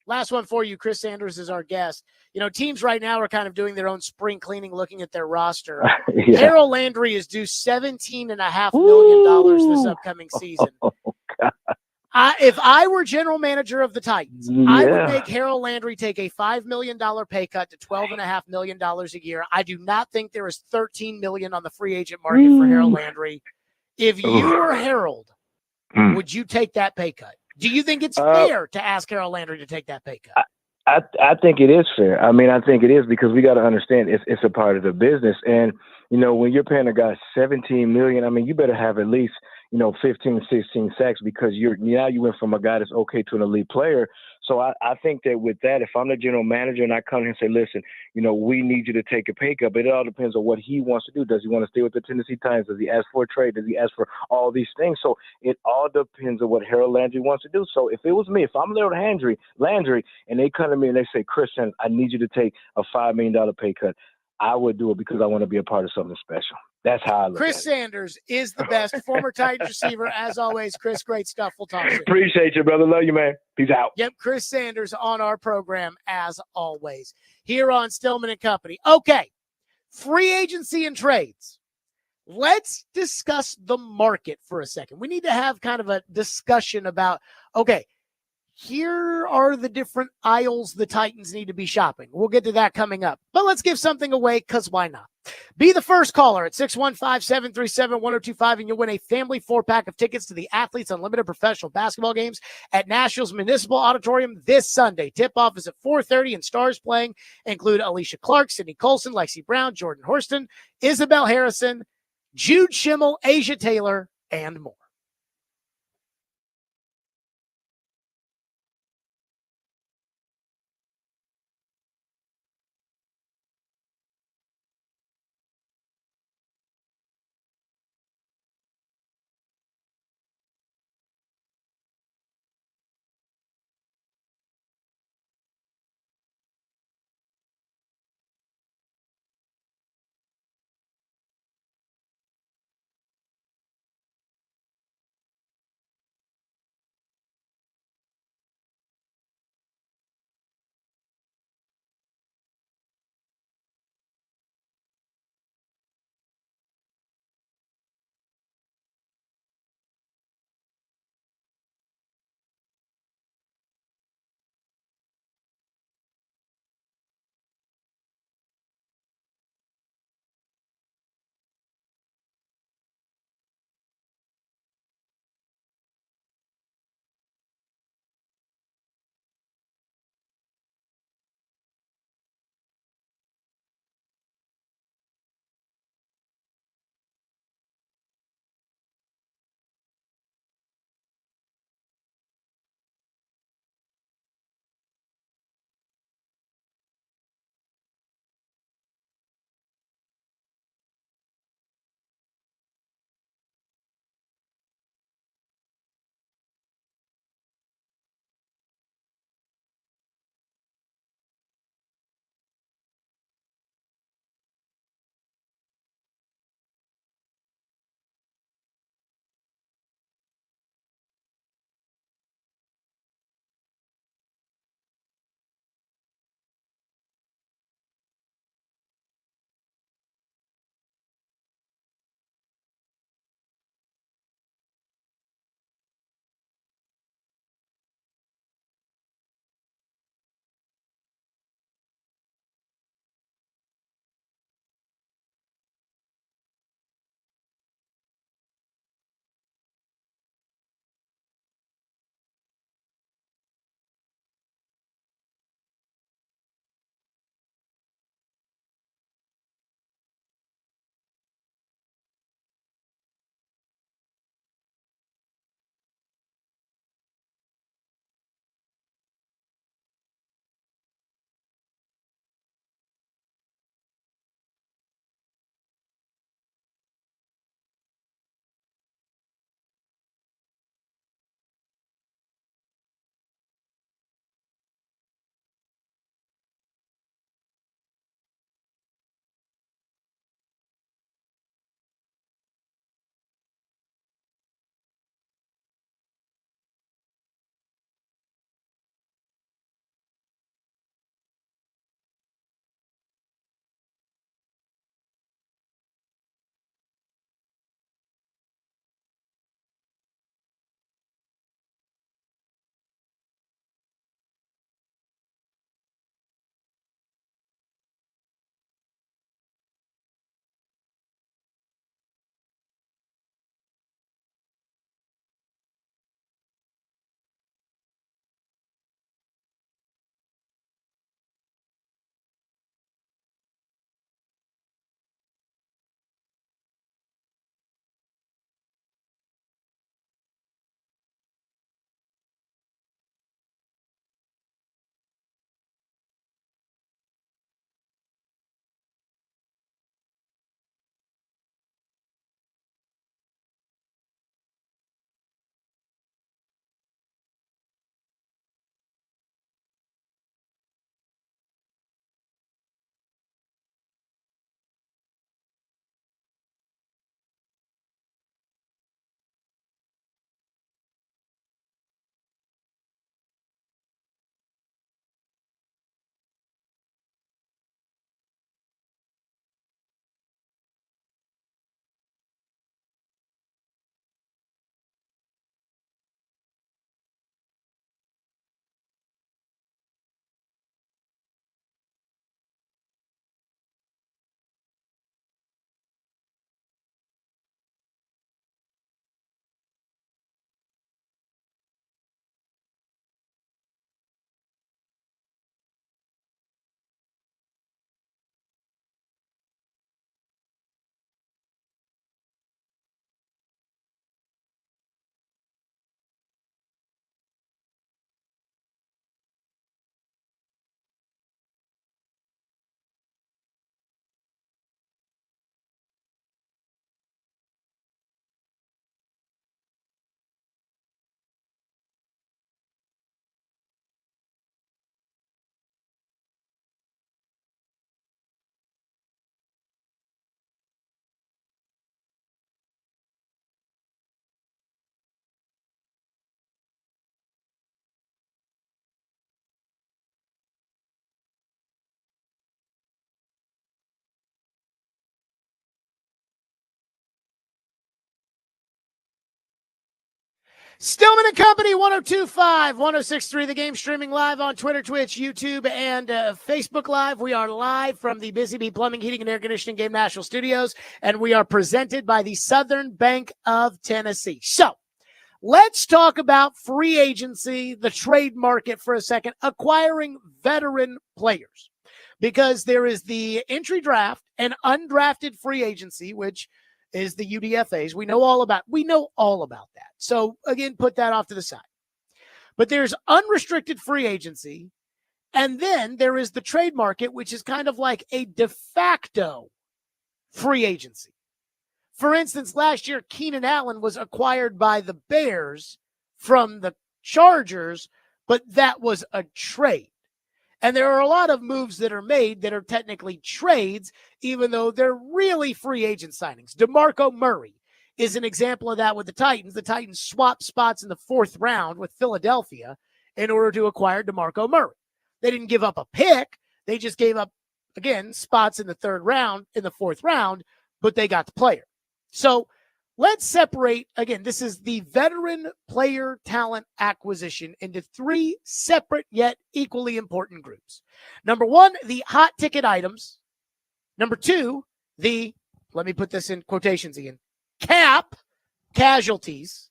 Speaker 1: Last one for you. Chris Sanders is our guest. You know, teams right now are kind of doing their own spring cleaning, looking at their roster. Harold Landry is due $17.5 million this upcoming season. If I were general manager of the Titans, I would make Harold Landry take a $5 million pay cut to $12.5 million a year. I do not think there is $13 million on the free agent market for Harold Landry. If you were Harold, would you take that pay cut? Do you think it's fair to ask Harold Landry to take that pay cut?
Speaker 7: I think it is fair. I mean, I think it is, because we got to understand it's a part of the business. And, you know, when you're paying a guy $17 million, I mean, you better have at least, 15, 16 sacks, because you went from a guy that's okay to an elite player. So I think that with that, if I'm the general manager and I come here and say, listen, we need you to take a pay cut, but it all depends on what he wants to do. Does he want to stay with the Tennessee Titans? Does he ask for a trade? Does he ask for all these things? So it all depends on what Harold Landry wants to do. So if it was me, if I'm Harold Landry, and they come to me and they say, Christian, I need you to take a $5 million pay cut, I would do it because I want to be a part of something special. That's how I look
Speaker 1: Chris
Speaker 7: at it.
Speaker 1: Sanders is the best, former Titans receiver. As always, Chris, great stuff. We'll talk soon.
Speaker 7: Appreciate you, brother. Love you, man. Peace out.
Speaker 1: Yep, Chris Sanders on our program, as always, here on Stillman & Company. Okay, free agency and trades. let's discuss the market for a second. We need to have kind of a discussion about, okay, here are the different aisles the Titans need to be shopping. We'll get to that coming up. But let's give something away, because why not? Be the first caller at 615-737-1025, and you'll win a family 4-pack of tickets to the Athletes Unlimited professional basketball games at Nashville's Municipal Auditorium this Sunday. Tip-off is at 4:30, and stars playing include Alicia Clark, Sydney Colson, Lexi Brown, Jordan Horston, Isabel Harrison, Jude Schimmel, Asia Taylor, and more. Stillman and Company, 102.5, 106.3, The Game, streaming live on Twitter, Twitch, YouTube, and Facebook Live. We are live from the Busy Bee Plumbing, Heating, and Air Conditioning Game National Studios, and we are presented by the Southern Bank of Tennessee. So, let's talk about free agency, the trade market for a second, acquiring veteran players, because there is the entry draft and undrafted free agency, which is the UDFAs. We know all about that. So again, put that off to the side. But there's unrestricted free agency, and then there is the trade market, which is kind of like a de facto free agency. For instance, last year, Keenan Allen was acquired by the Bears from the Chargers, but that was a trade. And there are a lot of moves that are made that are technically trades, even though they're really free agent signings. DeMarco Murray is an example of that with the Titans. The Titans swapped spots in the 4th round with Philadelphia in order to acquire DeMarco Murray. They didn't give up a pick. They just gave up, again, spots in the 3rd round, in the 4th round, but they got the player. So let's separate, again, this is the veteran player talent acquisition into 3 separate yet equally important groups. Number 1, the hot ticket items. Number 2, the, let me put this in quotations again, cap casualties.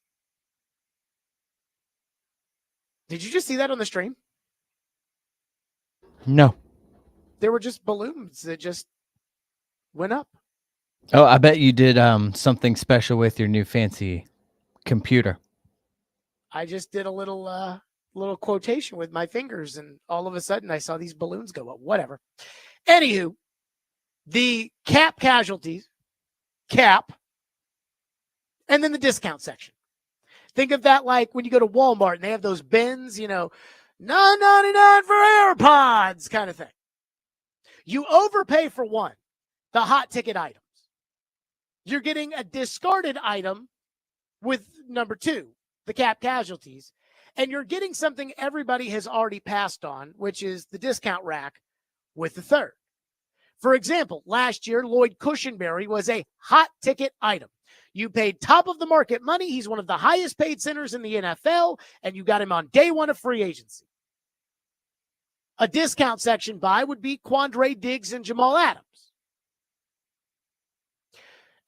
Speaker 1: Did you just see that on the stream?
Speaker 2: No.
Speaker 1: There were just balloons that just went up.
Speaker 2: Oh, I bet you did something special with your new fancy computer.
Speaker 1: I just did a little quotation with my fingers, and all of a sudden I saw these balloons go up. Whatever. Anywho, the cap casualties, cap, and then the discount section. Think of that like when you go to Walmart and they have those bins, $9.99 for AirPods kind of thing. You overpay for one, the hot ticket items. You're getting a discarded item with number 2, the cap casualties, and you're getting something everybody has already passed on, which is the discount rack with the 3rd. For example, last year, Lloyd Cushenberry was a hot ticket item. You paid top of the market money. He's one of the highest paid centers in the NFL, and you got him on day 1 of free agency. A discount section buy would be Quandre Diggs and Jamal Adams.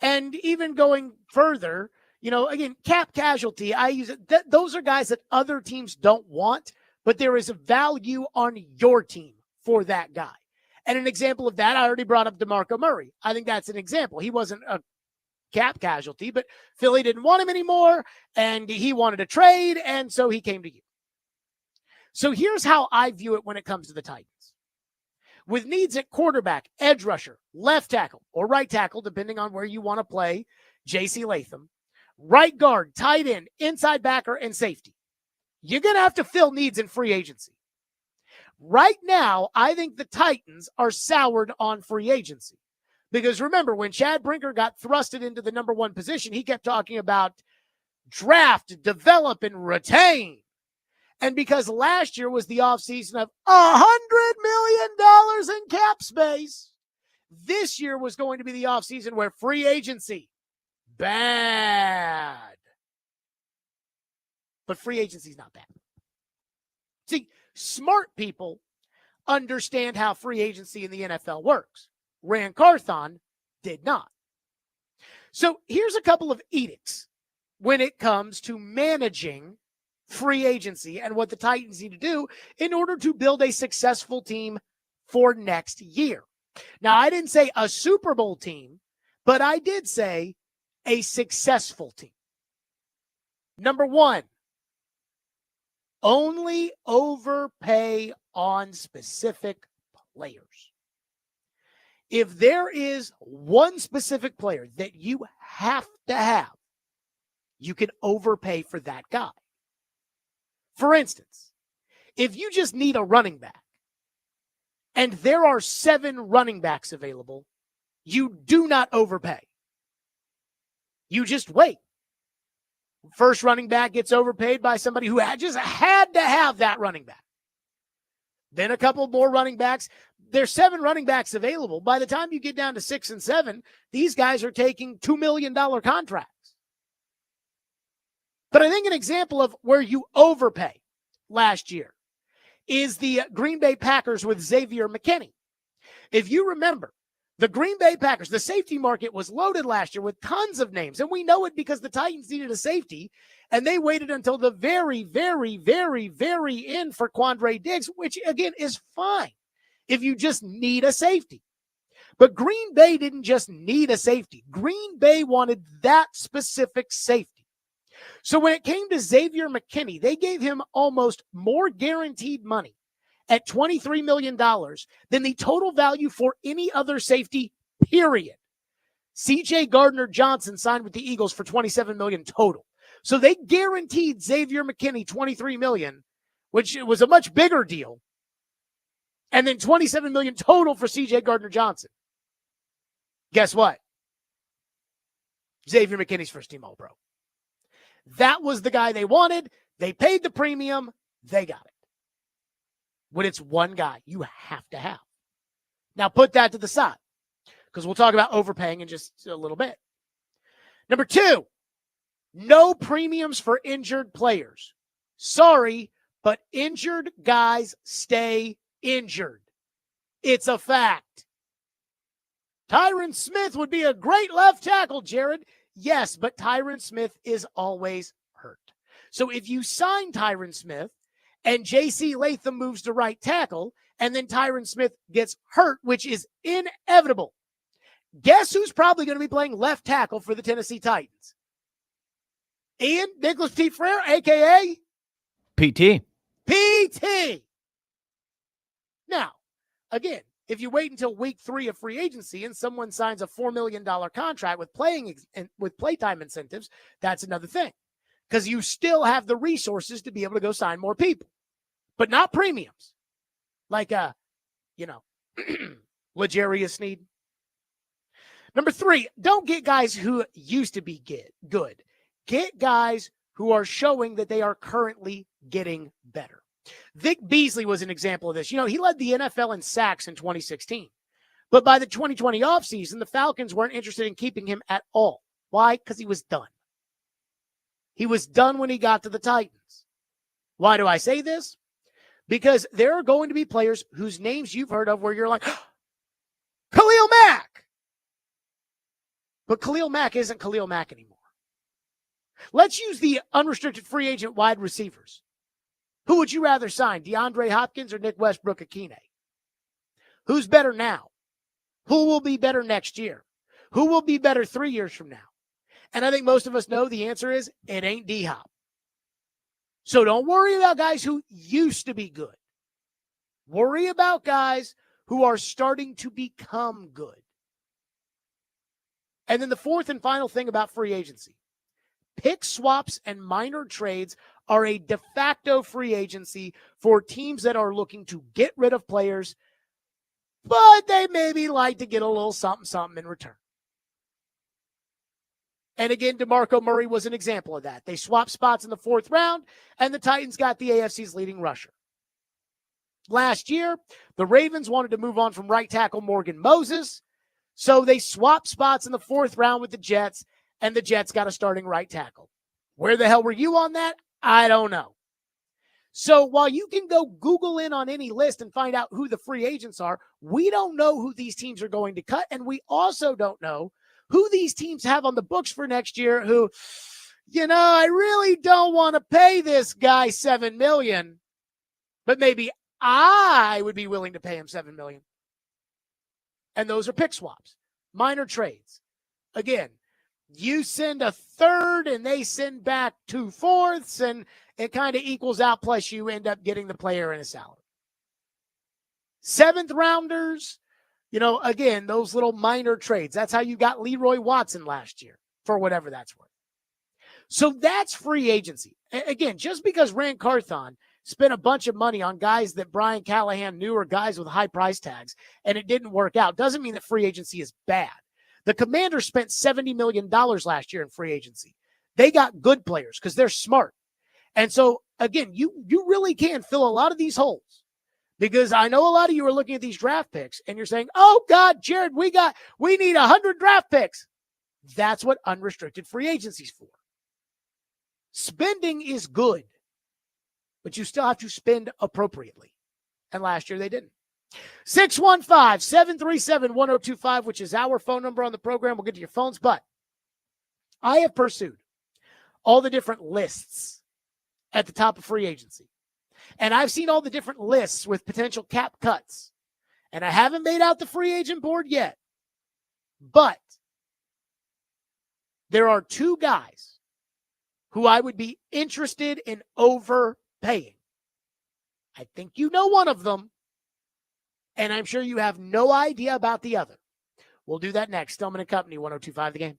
Speaker 1: And even going further, again, cap casualty, I use it. Those are guys that other teams don't want, but there is a value on your team for that guy. And an example of that, I already brought up DeMarco Murray. I think that's an example. He wasn't a cap casualty, but Philly didn't want him anymore, and he wanted a trade, and so he came to you. So here's how I view it when it comes to the Titans. With needs at quarterback, edge rusher, left tackle, or right tackle, depending on where you want to play J.C. Latham, right guard, tight end, inside backer, and safety. You're going to have to fill needs in free agency. Right now, I think the Titans are soured on free agency. Because remember, when Chad Brinker got thrusted into the number 1 position, he kept talking about draft, develop, and retain. And because last year was the offseason of $100 million in cap space, this year was going to be the offseason where free agency, bad. But free agency is not bad. See, smart people understand how free agency in the NFL works. Rand Carthon did not. So here's a couple of edicts when it comes to managing free agency and what the Titans need to do in order to build a successful team for next year. Now, I didn't say a Super Bowl team, but I did say a successful team. Number 1, only overpay on specific players. If there is one specific player that you have to have, you can overpay for that guy. For instance, if you just need a running back and there are 7 running backs available, you do not overpay. You just wait. First running back gets overpaid by somebody who just had to have that running back. Then a couple more running backs. There's 7 running backs available. By the time you get down to 6 and 7, these guys are taking $2 million contracts. But I think an example of where you overpay last year is the Green Bay Packers with Xavier McKinney. If you remember, the Green Bay Packers, the safety market was loaded last year with tons of names. And we know it because the Titans needed a safety, and they waited until the very, very, very, very end for Quandre Diggs, which, again, is fine if you just need a safety. But Green Bay didn't just need a safety. Green Bay wanted that specific safety. So when it came to Xavier McKinney, they gave him almost more guaranteed money at $23 million than the total value for any other safety, period. C.J. Gardner-Johnson signed with the Eagles for $27 million total. So they guaranteed Xavier McKinney $23 million, which was a much bigger deal, and then $27 million total for C.J. Gardner-Johnson. Guess what? Xavier McKinney's first-team All-Pro. That was the guy they wanted. They paid the premium. They got it. When it's one guy you have to have. Now put that to the side, because we'll talk about overpaying in just a little bit. Number 2, no premiums for injured players. Sorry, but injured guys stay injured. It's a fact. Tyron Smith would be a great left tackle, Jared. Yes, but Tyron Smith is always hurt. So if you sign Tyron Smith, and J.C. Latham moves to right tackle, and then Tyron Smith gets hurt, which is inevitable. Guess who's probably going to be playing left tackle for the Tennessee Titans? Ian Nicholas T. Frere, a.k.a.
Speaker 2: PT.
Speaker 1: PT. Now, again, if you wait until week 3 of free agency and someone signs a $4 million contract with playtime incentives, that's another thing, because you still have the resources to be able to go sign more people. But not premiums. Like, L'Jarius Sneed. Number 3, don't get guys who used to be good. Get guys who are showing that they are currently getting better. Vic Beasley was an example of this. He led the NFL in sacks in 2016. But by the 2020 offseason, the Falcons weren't interested in keeping him at all. Why? Because he was done. He was done when he got to the Titans. Why do I say this? Because there are going to be players whose names you've heard of where you're like, Khalil Mack. But Khalil Mack isn't Khalil Mack anymore. Let's use the unrestricted free agent wide receivers. Who would you rather sign, DeAndre Hopkins or Nick Westbrook-Akine? Who's better now? Who will be better next year? Who will be better 3 years from now? And I think most of us know the answer is it ain't D-Hop. So don't worry about guys who used to be good. Worry about guys who are starting to become good. And then the fourth and final thing about free agency. Pick swaps and minor trades are a de facto free agency for teams that are looking to get rid of players, but they maybe like to get a little something in return. And again, DeMarco Murray was an example of that. They swapped spots in the 4th round, and the Titans got the AFC's leading rusher. Last year, the Ravens wanted to move on from right tackle Morgan Moses, so they swapped spots in the 4th round with the Jets, and the Jets got a starting right tackle. Where the hell were you on that? I don't know. So while you can go Google in on any list and find out who the free agents are, we don't know who these teams are going to cut, and we also don't know who these teams have on the books for next year who, I really don't want to pay this guy $7 million, but maybe I would be willing to pay him $7 million. And those are pick swaps, minor trades. Again, you send a third and they send back 2/4, and it kind of equals out, plus you end up getting the player in a salary. 7th rounders, again, those little minor trades. That's how you got Leroy Watson last year, for whatever that's worth. So that's free agency. Again, just because Rand Carthon spent a bunch of money on guys that Brian Callahan knew are guys with high price tags, and it didn't work out, doesn't mean that free agency is bad. The Commanders spent $70 million last year in free agency. They got good players because they're smart. And so, again, you really can fill a lot of these holes. Because I know a lot of you are looking at these draft picks and you're saying, oh, God, Jared, we need 100 draft picks. That's what unrestricted free agency is for. Spending is good, but you still have to spend appropriately. And last year they didn't. 615-737-1025, which is our phone number on the program. We'll get to your phones, but I have pursued all the different lists at the top of free agency. And I've seen all the different lists with potential cap cuts. And I haven't made out the free agent board yet. But there are two guys who I would be interested in overpaying. I think you know one of them, and I'm sure you have no idea about the other. We'll do that next. Stillman and Company, 102.5 The Game.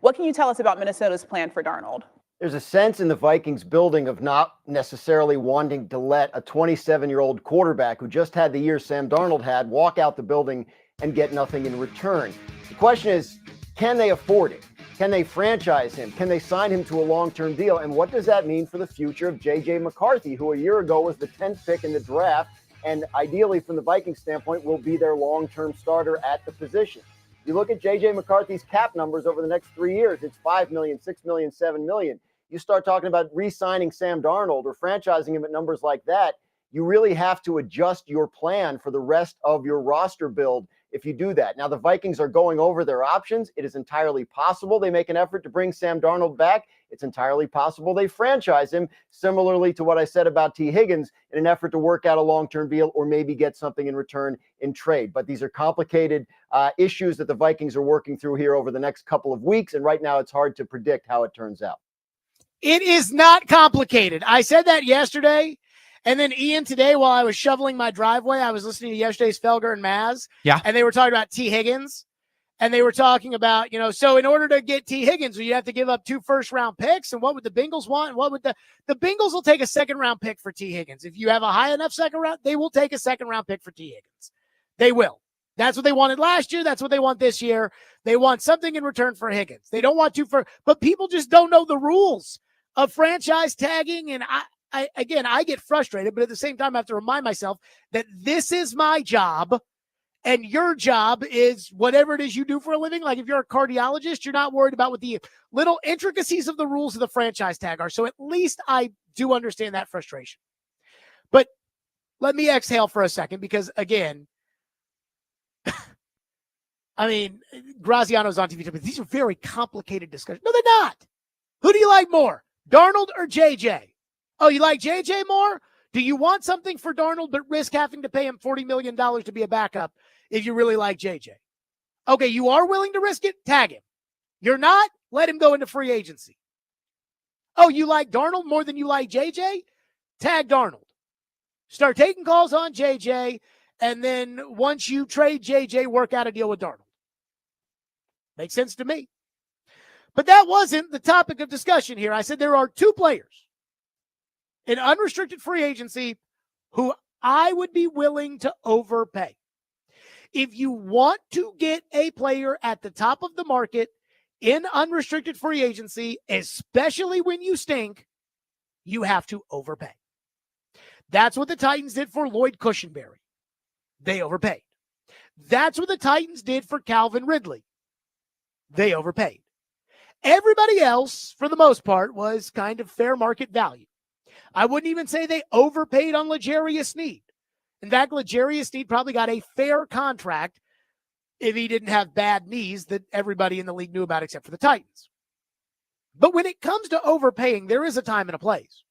Speaker 8: What can you tell us about Minnesota's plan for Darnold?
Speaker 9: There's a sense in the Vikings building of not necessarily wanting to let a 27-year-old quarterback who just had the year Sam Darnold had walk out the building and get nothing in return. The question is, can they afford it? Can they franchise him? Can they sign him to a long-term deal? And what does that mean for the future of J.J. McCarthy, who a year ago was the 10th pick in the draft, and ideally from the Vikings standpoint will be their long-term starter at the position? You look at J.J. McCarthy's cap numbers over the next 3 years, it's $5 million, $6 million, $7 million. You start talking about re-signing Sam Darnold or franchising him at numbers like that, you really have to adjust your plan for the rest of your roster build if you do that. Now, the Vikings are going over their options. It is entirely possible they make an effort to bring Sam Darnold back. It's entirely possible they franchise him, similarly to what I said about T. Higgins, in an effort to work out a long-term deal or maybe get something in return in trade. But these are complicated issues that the Vikings are working through here over the next couple of weeks, and right now it's hard to predict how it turns out.
Speaker 1: It is not complicated. I said that yesterday. And then Ian, today, while I was shoveling my driveway, I was listening to yesterday's Felger and Maz.
Speaker 2: Yeah.
Speaker 1: And they were talking about T. Higgins. And they were talking about, so in order to get T. Higgins, you have to give up 2 first-round picks. And what would the Bengals want? And what would the Bengals will take a second-round pick for T. Higgins. If you have a high enough second round, they will take a second-round pick for T. Higgins. They will. That's what they wanted last year. That's what they want this year. They want something in return for Higgins. They don't want but people just don't know the rules of franchise tagging. And I get frustrated, but at the same time, I have to remind myself that this is my job and your job is whatever it is you do for a living. Like if you're a cardiologist, you're not worried about what the little intricacies of the rules of the franchise tag are. So at least I do understand that frustration. But let me exhale for a second because, again, I mean, Graziano's on TV, but these are very complicated discussions. No, they're not. Who do you like more, Darnold or JJ? Oh, you like JJ more? Do you want something for Darnold but risk having to pay him $40 million to be a backup if you really like JJ? Okay, you are willing to risk it? Tag him. You're not? Let him go into free agency. Oh, you like Darnold more than you like JJ? Tag Darnold. Start taking calls on JJ, and then once you trade JJ, work out a deal with Darnold. Makes sense to me. But that wasn't the topic of discussion here. I said there are 2 players in unrestricted free agency who I would be willing to overpay. If you want to get a player at the top of the market in unrestricted free agency, especially when you stink, you have to overpay. That's what the Titans did for Lloyd Cushenberry. They overpaid. That's what the Titans did for Calvin Ridley. They overpaid. Everybody else, for the most part, was kind of fair market value. I wouldn't even say they overpaid on L'Jarius Sneed. In fact, L'Jarius Sneed probably got a fair contract if he didn't have bad knees that everybody in the league knew about except for the Titans. But when it comes to overpaying, there is a time and a place.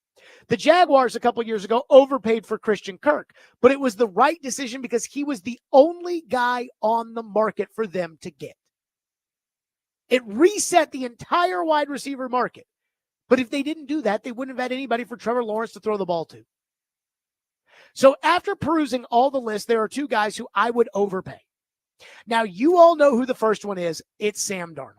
Speaker 1: The Jaguars a couple years ago overpaid for Christian Kirk, but it was the right decision because he was the only guy on the market for them to get. It reset the entire wide receiver market. But if they didn't do that, they wouldn't have had anybody for Trevor Lawrence to throw the ball to. So after perusing all the lists, there are 2 guys who I would overpay. Now, you all know who the first one is. It's Sam Darnold.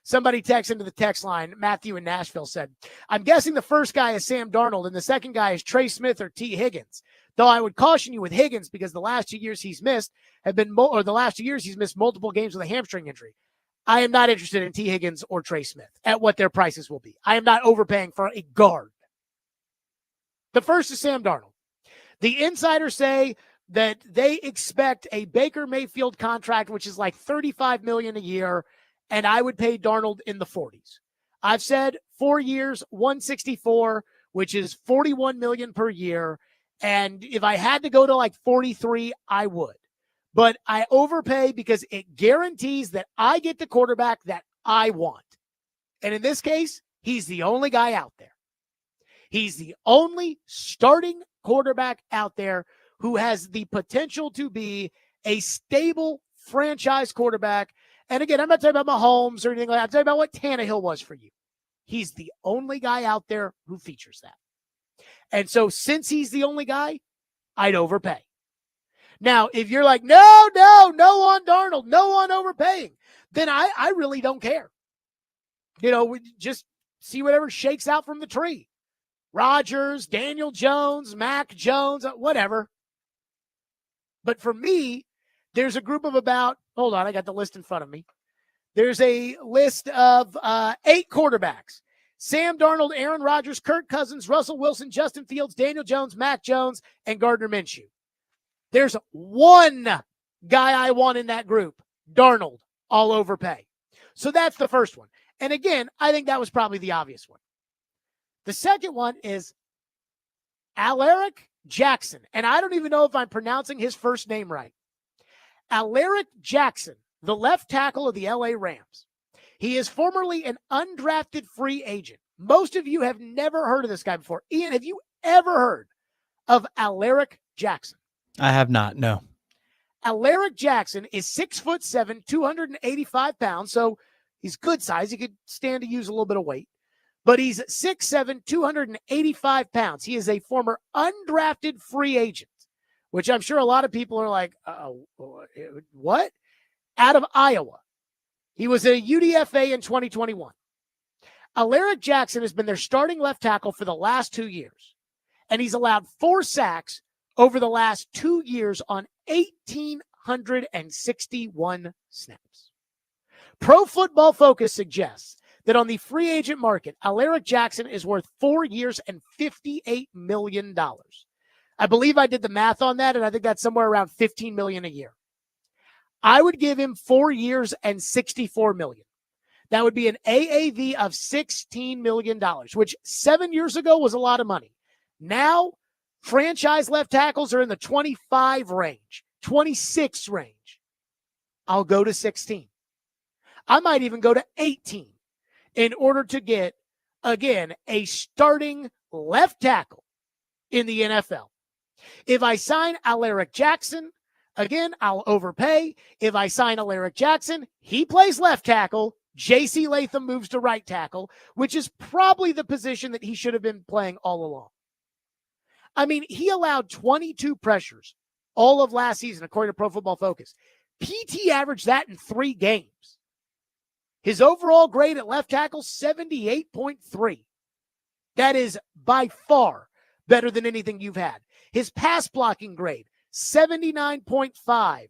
Speaker 1: Somebody texted into the text line, Matthew in Nashville said, I'm guessing the first guy is Sam Darnold and the second guy is Trey Smith or T. Higgins. Though I would caution you with Higgins because the last 2 years he's missed he's missed multiple games with a hamstring injury. I am not interested in T. Higgins or Trey Smith at what their prices will be. I am not overpaying for a guard. The first is Sam Darnold. The insiders say that they expect a Baker Mayfield contract, which is like $35 million a year, and I would pay Darnold in the 40s. I've said 4 years, 164, which is $41 million per year. And if I had to go to like 43, I would. But I overpay because it guarantees that I get the quarterback that I want. And in this case, he's the only guy out there. He's the only starting quarterback out there who has the potential to be a stable franchise quarterback. And again, I'm not talking about Mahomes or anything like that. I'm talking about what Tannehill was for you. He's the only guy out there who features that. And so since he's the only guy, I'd overpay. Now, if you're like, no on Darnold, no on overpaying, then I really don't care. We just see whatever shakes out from the tree. Rodgers, Daniel Jones, Mac Jones, whatever. But for me, there's a group of hold on, I got the list in front of me. There's a list of 8 quarterbacks. Sam Darnold, Aaron Rodgers, Kirk Cousins, Russell Wilson, Justin Fields, Daniel Jones, Mac Jones, and Gardner Minshew. There's one guy I want in that group, Darnold. I'll overpay. So that's the first one. And again, I think that was probably the obvious one. The second one is Alaric Jackson. And I don't even know if I'm pronouncing his first name right. Alaric Jackson, the left tackle of the LA Rams. He is formerly an undrafted free agent. Most of you have never heard of this guy before. Ian, have you ever heard of Alaric Jackson?
Speaker 2: I have not, no.
Speaker 1: Alaric Jackson is 6'7", 285 pounds, so he's good size. He could stand to use a little bit of weight. But he's 6'7", 285 pounds. He is a former undrafted free agent, which I'm sure a lot of people are like, what? Out of Iowa. He was a UDFA in 2021. Alaric Jackson has been their starting left tackle for the last 2 years, and he's allowed 4 sacks over the last 2 years on 1,861 snaps. Pro Football Focus suggests that on the free agent market, Alaric Jackson is worth 4 years and $58 million. I believe I did the math on that, and I think that's somewhere around $15 million a year. I would give him 4 years and $64 million. That would be an AAV of $16 million, which 7 years ago was a lot of money. Now, franchise left tackles are in the 25 range, 26 range. I'll go to 16. I might even go to 18 in order to get, again, a starting left tackle in the NFL. If I sign Alaric Jackson, again, I'll overpay. If I sign Alaric Jackson, he plays left tackle. J.C. Latham moves to right tackle, which is probably the position that he should have been playing all along. I mean, he allowed 22 pressures all of last season, according to Pro Football Focus. PT averaged that in 3 games. His overall grade at left tackle, 78.3. That is by far better than anything you've had. His pass blocking grade, 79.5.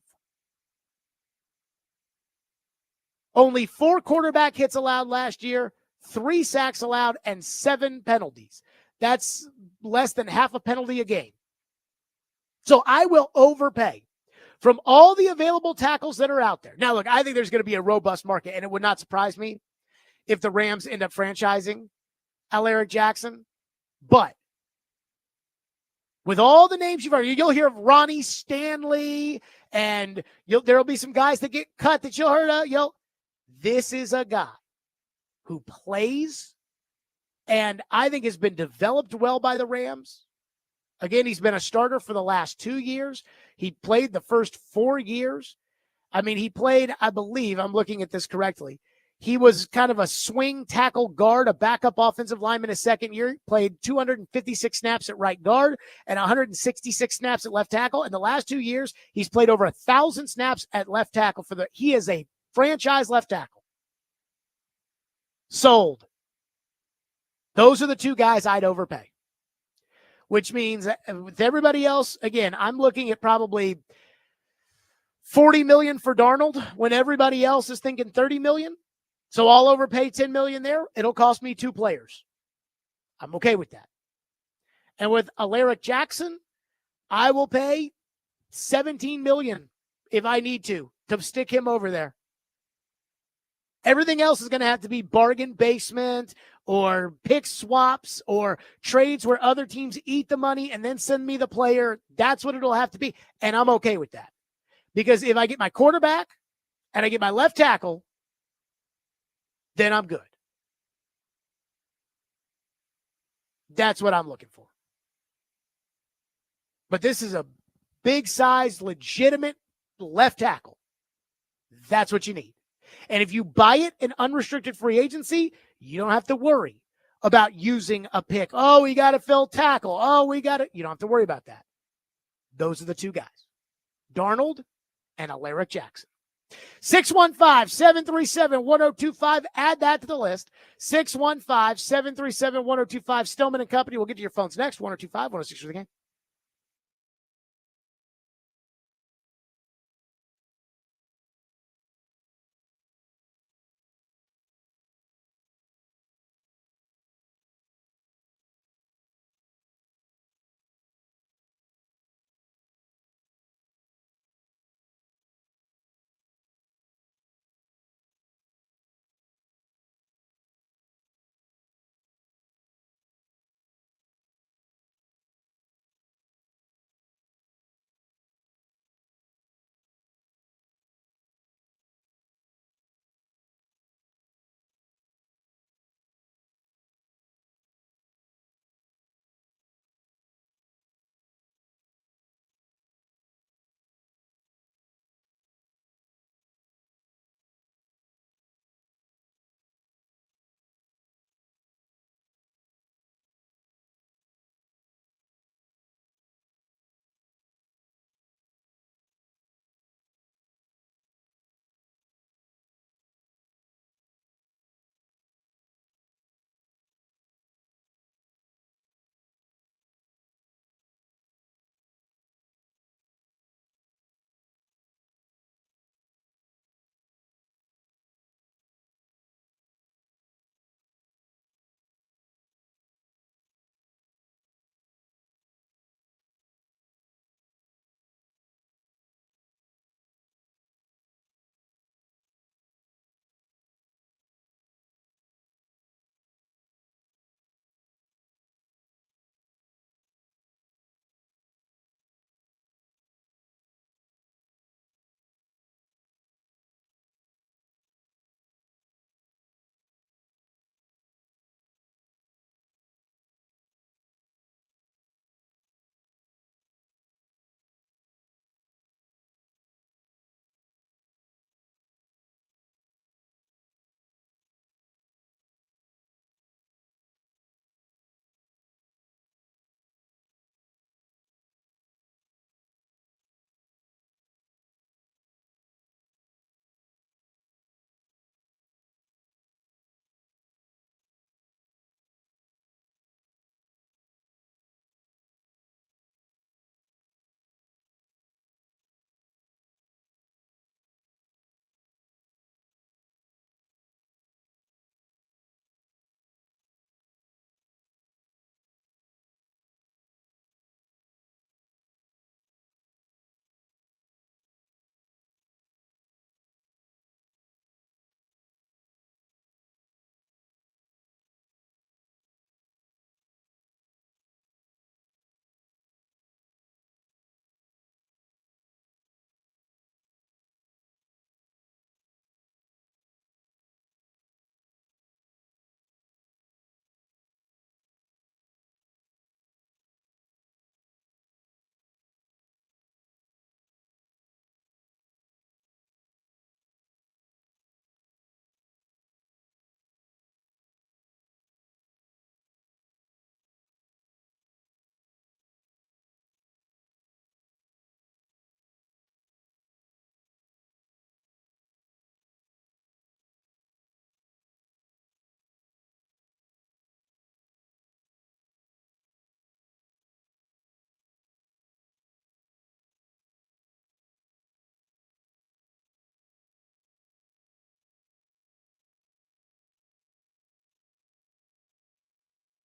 Speaker 1: Only 4 quarterback hits allowed last year, 3 sacks allowed, and 7 penalties. That's less than half a penalty a game. So I will overpay from all the available tackles that are out there. Now, look, I think there's going to be a robust market, and it would not surprise me if the Rams end up franchising Alaric Jackson. But with all the names you've heard, you'll hear of Ronnie Stanley, and there'll be some guys that get cut that you'll heard of. This is a guy who plays and I think has been developed well by the Rams. Again, he's been a starter for the last 2 years. He played the first 4 years. I mean, he played, I believe, I'm looking at this correctly. He was kind of a swing tackle guard, a backup offensive lineman his second year. He played 256 snaps at right guard and 166 snaps at left tackle. In the last 2 years, he's played over 1,000 snaps at left tackle he is a franchise left tackle. Sold. Those are the 2 guys I'd overpay. Which means that with everybody else, again, I'm looking at probably $40 million for Darnold when everybody else is thinking $30 million. So I'll overpay $10 million there. It'll cost me 2 players. I'm okay with that. And with Alaric Jackson, I will pay $17 million if I need to stick him over there. Everything else is going to have to be bargain basement or pick swaps or trades where other teams eat the money and then send me the player. That's what it'll have to be. And I'm okay with that. Because if I get my quarterback and I get my left tackle, then I'm good. That's what I'm looking for. But this is a big-sized, legitimate left tackle. That's what you need. And if you buy it in unrestricted free agency, you don't have to worry about using a pick. Oh, we got to fill tackle. Oh, we got to. You don't have to worry about that. Those are the 2 guys, Darnold and Alaric Jackson. 615-737-1025. Add that to the list. 615-737-1025. Stillman and Company. We'll get to your phones next. 1025, 106 for the game.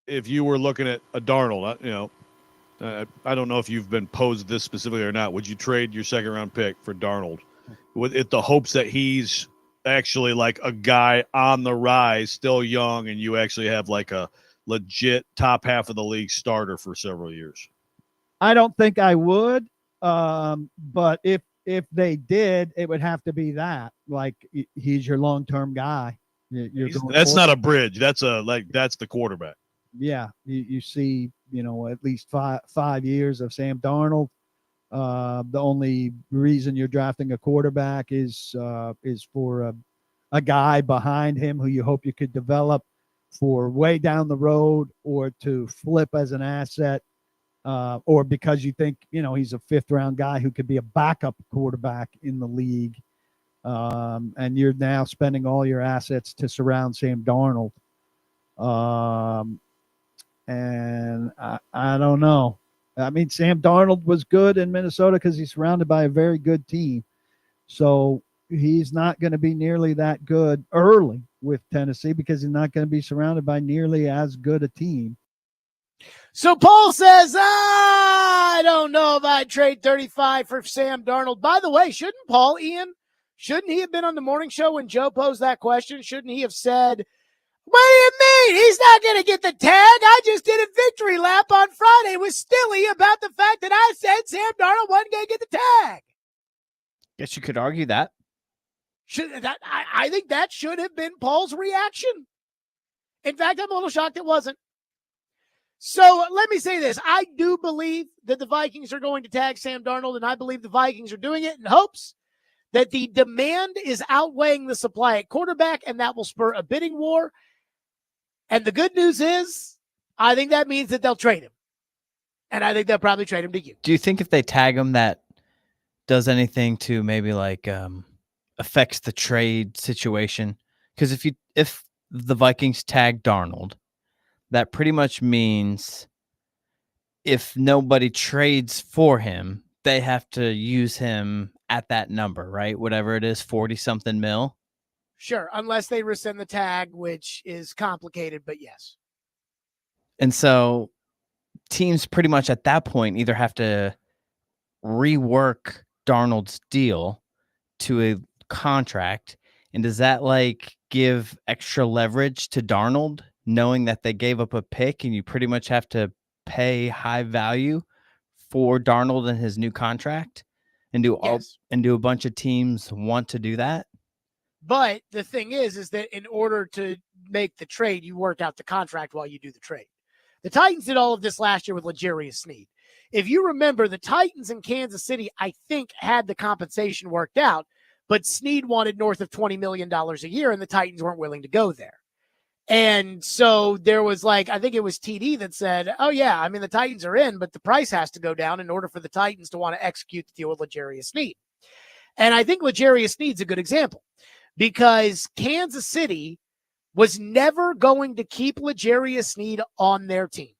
Speaker 10: If you were looking at a Darnold, I don't know if you've been posed this specifically or not. Would you trade your second round pick for Darnold with it, the hopes that he's actually like a guy on the rise, still young, and you actually have like a legit top half of the league starter for several years?
Speaker 11: I don't think I would. But if they did, it would have to be that. Like he's your long term guy.
Speaker 10: That's not a bridge. That's the quarterback.
Speaker 11: Yeah, you see, at least 5 years of Sam Darnold. The only reason you're drafting a quarterback is for a guy behind him who you hope you could develop for way down the road, or to flip as an asset, or because you think he's a 5th round guy who could be a backup quarterback in the league. And you're now spending all your assets to surround Sam Darnold. And I don't know. I mean, Sam Darnold was good in Minnesota because he's surrounded by a very good team. So he's not going to be nearly that good early with Tennessee because he's not going to be surrounded by nearly as good a team.
Speaker 1: So Paul says, I don't know if I'd trade 35 for Sam Darnold. By the way, shouldn't Paul, Ian, shouldn't he have been on the morning show when Joe posed that question? Shouldn't he have said, what do you mean? He's not going to get the tag. I just did a victory lap on Friday with Stilly about the fact that I said Sam Darnold wasn't going to get the tag.
Speaker 2: Guess you could argue that.
Speaker 1: I think that should have been Paul's reaction. In fact, I'm a little shocked it wasn't. So let me say this. I do believe that the Vikings are going to tag Sam Darnold, and I believe the Vikings are doing it in hopes that the demand is outweighing the supply at quarterback, and that will spur a bidding war. And the good news is, I think that means that they'll trade him. And I think they'll probably trade him to you.
Speaker 2: Do you think if they tag him that does anything to maybe like affects the trade situation? Because if the Vikings tag Darnold, that pretty much means if nobody trades for him, they have to use him at that number, right? Whatever it is, 40-something mil.
Speaker 1: Sure, unless they rescind the tag, which is complicated, but yes.
Speaker 2: And so teams pretty much at that point either have to rework Darnold's deal to a contract. And does that like give extra leverage to Darnold, knowing that they gave up a pick and you pretty much have to pay high value for Darnold and his new contract? And do a bunch of teams want to do that?
Speaker 1: But the thing is that in order to make the trade, you work out the contract while you do the trade. The Titans did all of this last year with L'Jarius Sneed. If you remember, the Titans in Kansas City, I think, had the compensation worked out, but Sneed wanted north of $20 million a year, and the Titans weren't willing to go there. And so there was like, I think it was TD that said, oh, yeah, I mean, the Titans are in, but the price has to go down in order for the Titans to want to execute the deal with L'Jarius Sneed. And I think L'Jarius Sneed's a good example because Kansas City was never going to keep L'Jarius Sneed on their team.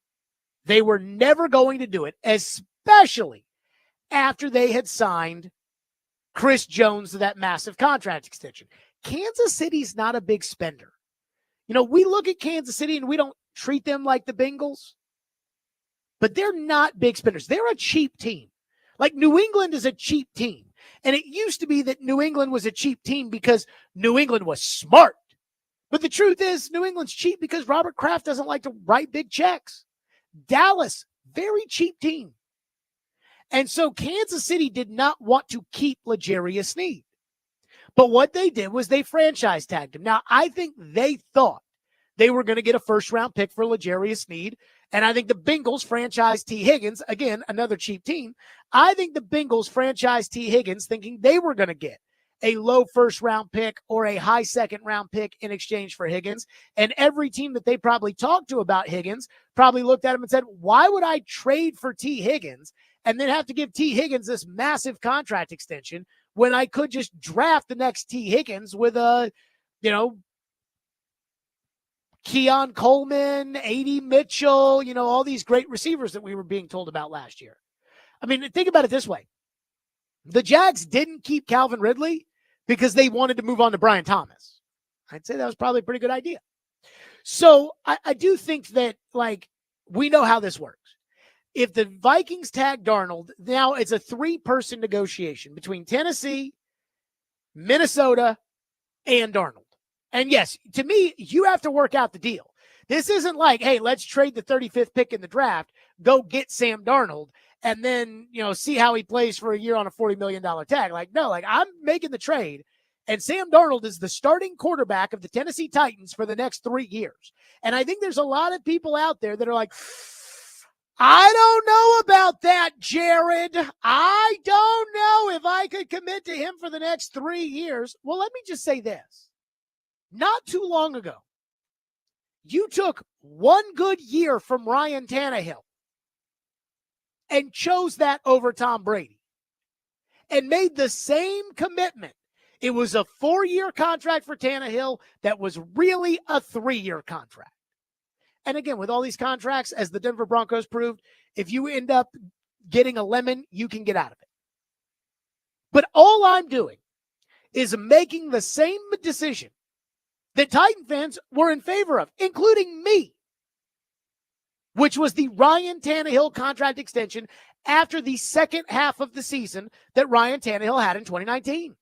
Speaker 1: They were never going to do it, especially after they had signed Chris Jones to that massive contract extension. Kansas City's not a big spender. You know, we look at Kansas City and we don't treat them like the Bengals, but they're not big spenders. They're a cheap team. Like New England is a cheap team. And it used to be that New England was a cheap team because New England was smart. But the truth is New England's cheap because Robert Kraft doesn't like to write big checks. Dallas, very cheap team. And so Kansas City did not want to keep L'Jarius Sneed. But what they did was they franchise tagged him. Now, I think they thought they were going to get a first-round pick for L'Jarius Sneed, and I think the Bengals franchised T. Higgins, again, another cheap team. I think the Bengals franchised T. Higgins thinking they were going to get a low first-round pick or a high second-round pick in exchange for Higgins, and every team that they probably talked to about Higgins probably looked at him and said, why would I trade for T. Higgins and then have to give T. Higgins this massive contract extension when I could just draft the next T. Higgins with a, Keon Coleman, A.D. Mitchell, all these great receivers that we were being told about last year. I mean, think about it this way. The Jags didn't keep Calvin Ridley because they wanted to move on to Brian Thomas. I'd say that was probably a pretty good idea. So I do think that, we know how this works. If the Vikings tag Darnold, now it's a 3-person negotiation between Tennessee, Minnesota, and Darnold. And yes, to me, you have to work out the deal. This isn't like, hey, let's trade the 35th pick in the draft, go get Sam Darnold, and then, see how he plays for a year on a $40 million tag. I'm making the trade, and Sam Darnold is the starting quarterback of the Tennessee Titans for the next 3 years. And I think there's a lot of people out there that are like, I don't know about that, Jared. I don't know if I could commit to him for the next 3 years. Well, let me just say this. Not too long ago, you took one good year from Ryan Tannehill and chose that over Tom Brady and made the same commitment It was a 4-year contract for Tannehill that was really a 3-year contract. And again, with all these contracts, as the Denver Broncos proved, if you end up getting a lemon, you can get out of it. But all I'm doing is making the same decision that Titan fans were in favor of, including me, which was the Ryan Tannehill contract extension after the second half of the season that Ryan Tannehill had in 2019.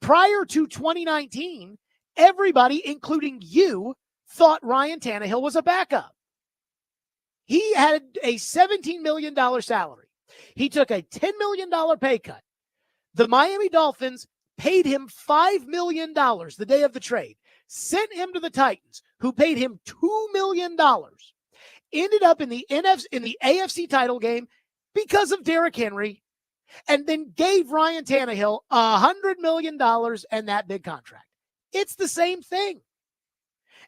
Speaker 1: Prior to 2019, everybody, including you, thought Ryan Tannehill was a backup. He had a $17 million salary. He took a $10 million pay cut. The Miami Dolphins paid him $5 million the day of the trade, sent him to the Titans, who paid him $2 million, ended up in the AFC title game because of Derrick Henry, and then gave Ryan Tannehill $100 million and that big contract. It's the same thing.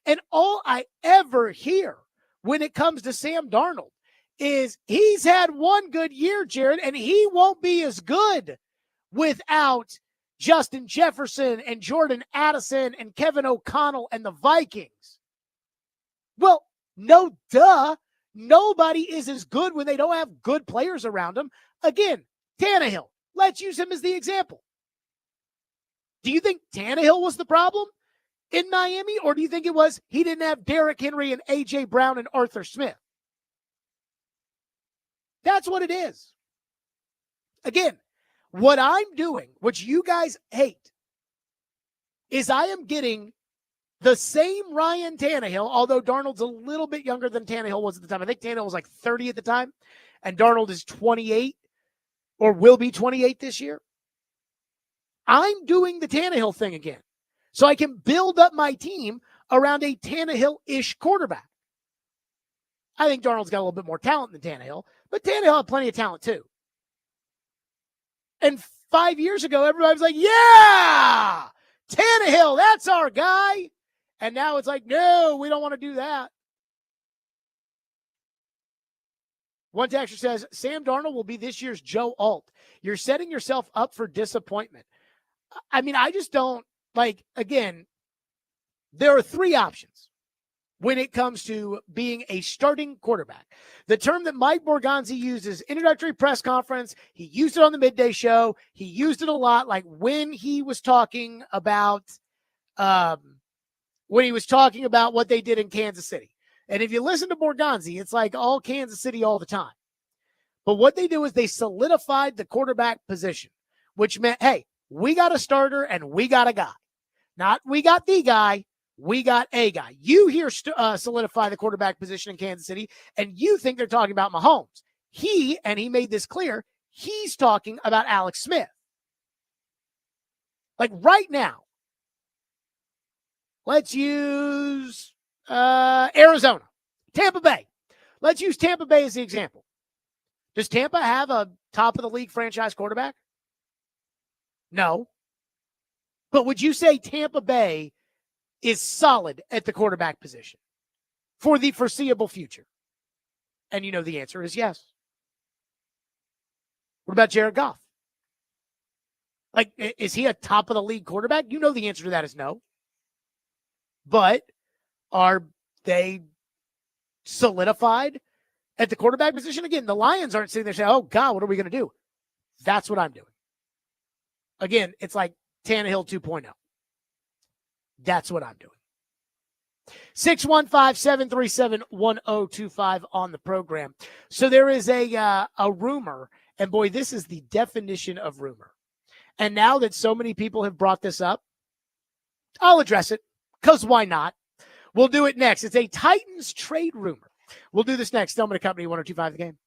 Speaker 1: And all I ever hear when it comes to Sam Darnold is he's had one good year, Jared, and he won't be as good without Justin Jefferson and Jordan Addison and Kevin O'Connell and the Vikings. Well, no duh. Nobody is as good when they don't have good players around them. Again, Tannehill, let's use him as the example. Do you think Tannehill was the problem in Miami, or do you think it was he didn't have Derrick Henry and A.J. Brown and Arthur Smith? That's what it is. Again, what I'm doing, which you guys hate, is I am getting the same Ryan Tannehill, although Darnold's a little bit younger than Tannehill was at the time. I think Tannehill was like 30 at the time, and Darnold is 28 or will be 28 this year. I'm doing the Tannehill thing again, so I can build up my team around a Tannehill-ish quarterback. I think Darnold's got a little bit more talent than Tannehill, but Tannehill had plenty of talent too. And 5 years ago, everybody was like, yeah, Tannehill, that's our guy. And now it's like, no, we don't want to do that. One texter says, Sam Darnold will be this year's Joe Alt. You're setting yourself up for disappointment. I mean, I just don't, again, there are 3 options when it comes to being a starting quarterback. The term that Mike Borgonzi used is introductory press conference. He used it on the midday show. He used it a lot, like when he was talking about what they did in Kansas City. And if you listen to Borgonzi, it's like all Kansas City all the time. But what they do is they solidified the quarterback position, which meant, hey, we got a starter and we got a guy. Not we got the guy, we got a guy. You hear solidify the quarterback position in Kansas City, and you think they're talking about Mahomes. He made this clear, he's talking about Alex Smith. Like right now, let's use Arizona, Tampa Bay. Let's use Tampa Bay as the example. Does Tampa have a top-of-the-league franchise quarterback? No. But would you say Tampa Bay is solid at the quarterback position for the foreseeable future? And you know the answer is yes. What about Jared Goff? Like, is he a top-of-the-league quarterback? You know the answer to that is no. But are they solidified at the quarterback position? Again, the Lions aren't sitting there saying, oh, God, what are we going to do? That's what I'm doing. Again, it's like Tannehill 2.0. That's what I'm doing. 615-737-1025 on the program. So there is a rumor, and boy, this is the definition of rumor. And now that so many people have brought this up, I'll address it, because why not? We'll do it next. It's a Titans trade rumor. We'll do this next. Stillman & Company, 102.5 The Game.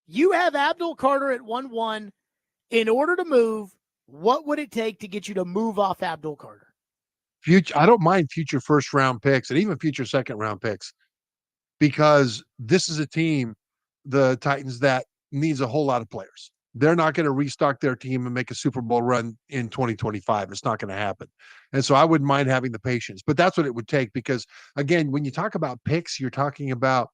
Speaker 1: You have Abdul Carter at 1-1. In order to move, what would it take to get you to move off Abdul Carter?
Speaker 3: I don't mind future first round picks and even future second round picks, because this is a team, the Titans, that needs a whole lot of players. They're not going to restock their team and make a Super Bowl run in 2025. It's not going to happen. And so I wouldn't mind having the patience, but that's what it would take, because again, when you talk about picks, you're talking about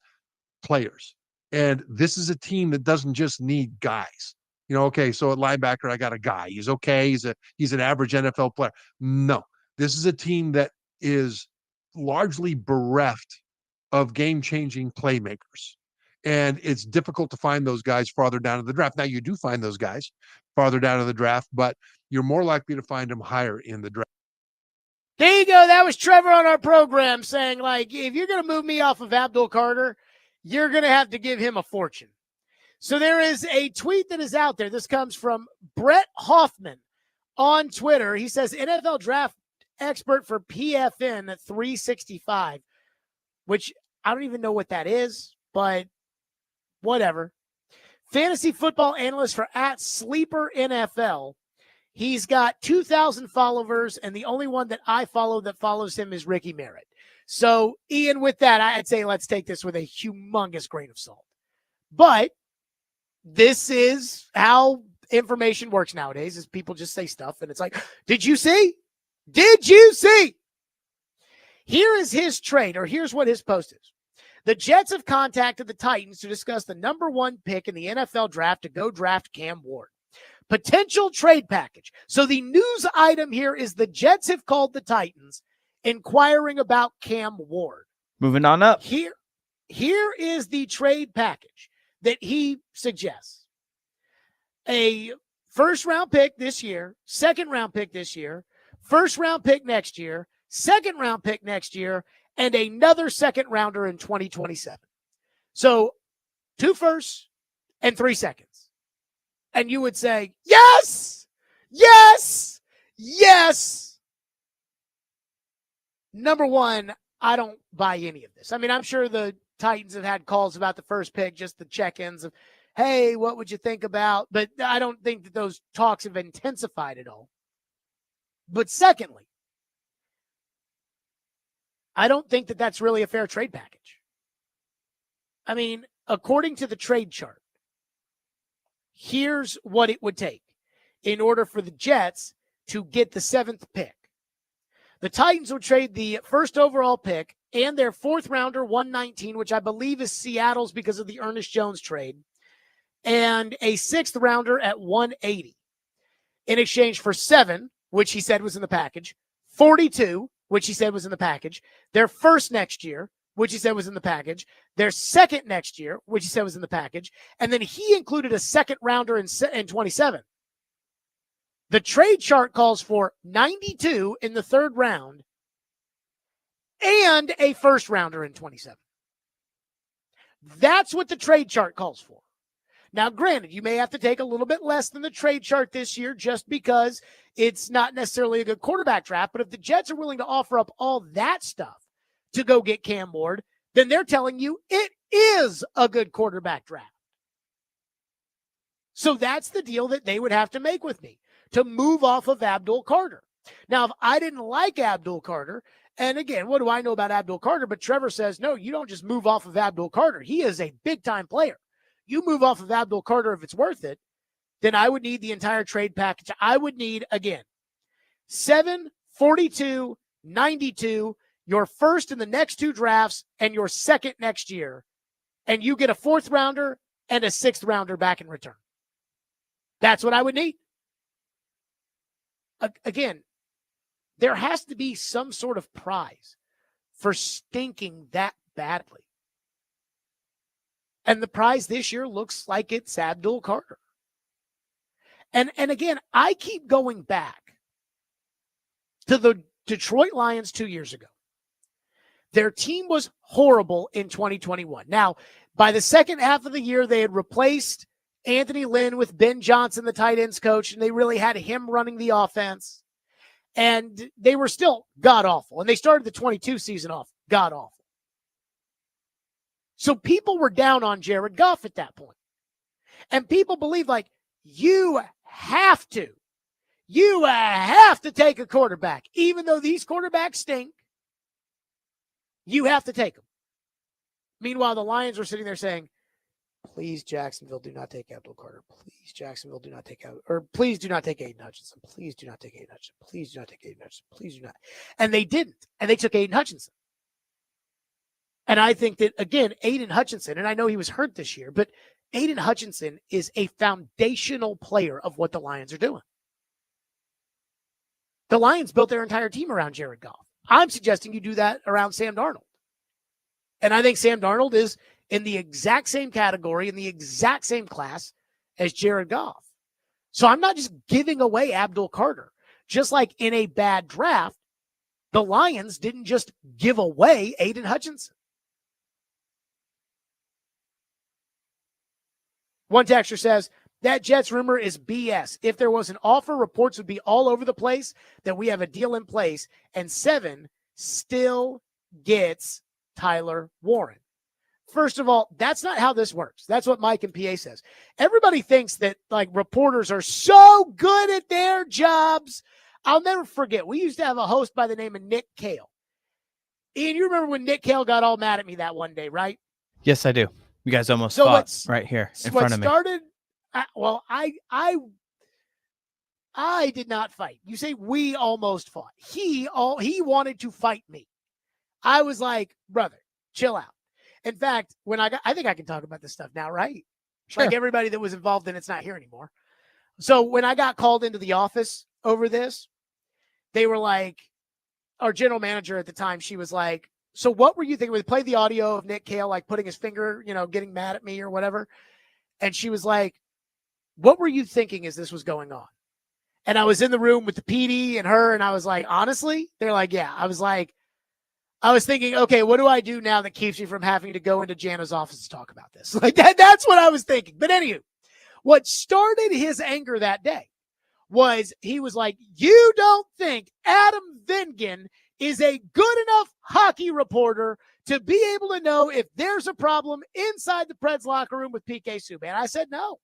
Speaker 3: players. And this is a team that doesn't just need guys. Okay, so at linebacker, I got a guy. He's okay. He's an average NFL player. No, this is a team that is largely bereft of game-changing playmakers. And it's difficult to find those guys farther down in the draft. Now, you do find those guys farther down in the draft, but you're more likely to find them higher in the draft.
Speaker 1: There you go. That was Trevor on our program saying, like, if you're going to move me off of Abdul Carter, you're going to have to give him a fortune. So there is a tweet that is out there. This comes from Brett Hoffman on Twitter. He says, NFL draft expert for PFN at 365, which I don't even know what that is, but whatever. Fantasy football analyst for @SleeperNFL. He's got 2,000 followers, and the only one that I follow that follows him is Ricky Merritt. So, Ian, with that, I'd say let's take this with a humongous grain of salt. But this is how information works nowadays, is people just say stuff, and it's like, did you see? Did you see? Here is his trade, or here's what his post is. The Jets have contacted the Titans to discuss the number 1 pick in the NFL draft to go draft Cam Ward. Potential trade package. So the news item here is the Jets have called the Titans inquiring about Cam Ward.
Speaker 2: Moving on up.
Speaker 1: Here is the trade package that he suggests. A first-round pick this year, second-round pick this year, first-round pick next year, second-round pick next year, and another second-rounder in 2027. So 2 firsts and 3 seconds. And you would say, yes, yes, yes. Number one, I don't buy any of this. I mean, I'm sure the Titans have had calls about the first pick, just the check-ins of, hey, what would you think about? But I don't think that those talks have intensified at all. But secondly, I don't think that that's really a fair trade package. I mean, according to the trade chart, here's what it would take in order for the Jets to get the 7th pick. The Titans would trade the first overall pick and their 4th rounder, 119, which I believe is Seattle's because of the Ernest Jones trade, and a 6th rounder at 180 in exchange for 7, which he said was in the package, 42, which he said was in the package, their first next year, which he said was in the package, their second next year, which he said was in the package, and then he included a 2nd rounder in 27. The trade chart calls for 92 in the 3rd round and a 1st rounder in 27. That's what the trade chart calls for. Now, granted, you may have to take a little bit less than the trade chart this year just because it's not necessarily a good quarterback draft. But if the Jets are willing to offer up all that stuff to go get Cam Ward, then they're telling you it is a good quarterback draft. So that's the deal that they would have to make with me to move off of Abdul Carter. Now, if I didn't like Abdul Carter, and again, what do I know about Abdul Carter? But Trevor says, no, you don't just move off of Abdul Carter. He is a big-time player. You move off of Abdul Carter if it's worth it, then I would need the entire trade package. I would need, again, 7, 42, 92, your first in the next 2 drafts, and your second next year. And you get a 4th rounder and a 6th rounder back in return. That's what I would need. Again, there has to be some sort of prize for stinking that badly. And the prize this year looks like it's Abdul Carter. And again, I keep going back to the Detroit Lions 2 years ago. Their team was horrible in 2021. Now, by the second half of the year, they had replaced Anthony Lynn with Ben Johnson, the tight ends coach, and they really had him running the offense. And they were still god-awful. And they started the 22 season off god-awful. So people were down on Jared Goff at that point. And people believe like you have to take a quarterback. Even though these quarterbacks stink, you have to take them. Meanwhile, the Lions were sitting there saying, please, Jacksonville, do not take Abdul Carter. Please, Jacksonville, do not take please do not take Aiden Hutchinson. Please do not take Aiden Hutchinson. Please do not take Aiden Hutchinson. Please do not. And they didn't. And they took Aiden Hutchinson. And I think that, again, Aiden Hutchinson, and I know he was hurt this year, but Aiden Hutchinson is a foundational player of what the Lions are doing. The Lions built their entire team around Jared Goff. I'm suggesting you do that around Sam Darnold. And I think Sam Darnold is in the exact same category, in the exact same class as Jared Goff. So I'm not just giving away Abdul Carter. Just like in a bad draft, the Lions didn't just give away Aiden Hutchinson. One texter says, that Jets rumor is BS. If there was an offer, reports would be all over the place that we have a deal in place, and 7 still gets Tyler Warren. First of all, that's not how this works. That's what Mike and PA says. Everybody thinks that like reporters are so good at their jobs. I'll never forget. We used to have a host by the name of Nick Kale. Ian, you remember when Nick Kale got all mad at me that one day, right?
Speaker 2: Yes, I do. You guys almost fought right here in front of me.
Speaker 1: I did not fight. You say we almost fought. He wanted to fight me. I was like, brother, chill out. In fact, I think I can talk about this stuff now, right?
Speaker 2: Sure.
Speaker 1: Like everybody that was involved in it's not here anymore. So when I got called into the office over this, they were like, our general manager at the time, she was like, so what were you thinking? We played the audio of Nick Kale, like putting his finger, getting mad at me or whatever. And she was like, what were you thinking as this was going on? And I was in the room with the PD and her, and I was like, honestly, they're like, yeah. I was thinking, okay, what do I do now that keeps me from having to go into Jana's office to talk about this? Like that's what I was thinking. But anywho, what started his anger that day was he was like, you don't think Adam Vingan is a good enough hockey reporter to be able to know if there's a problem inside the Preds locker room with PK Subban? I said no.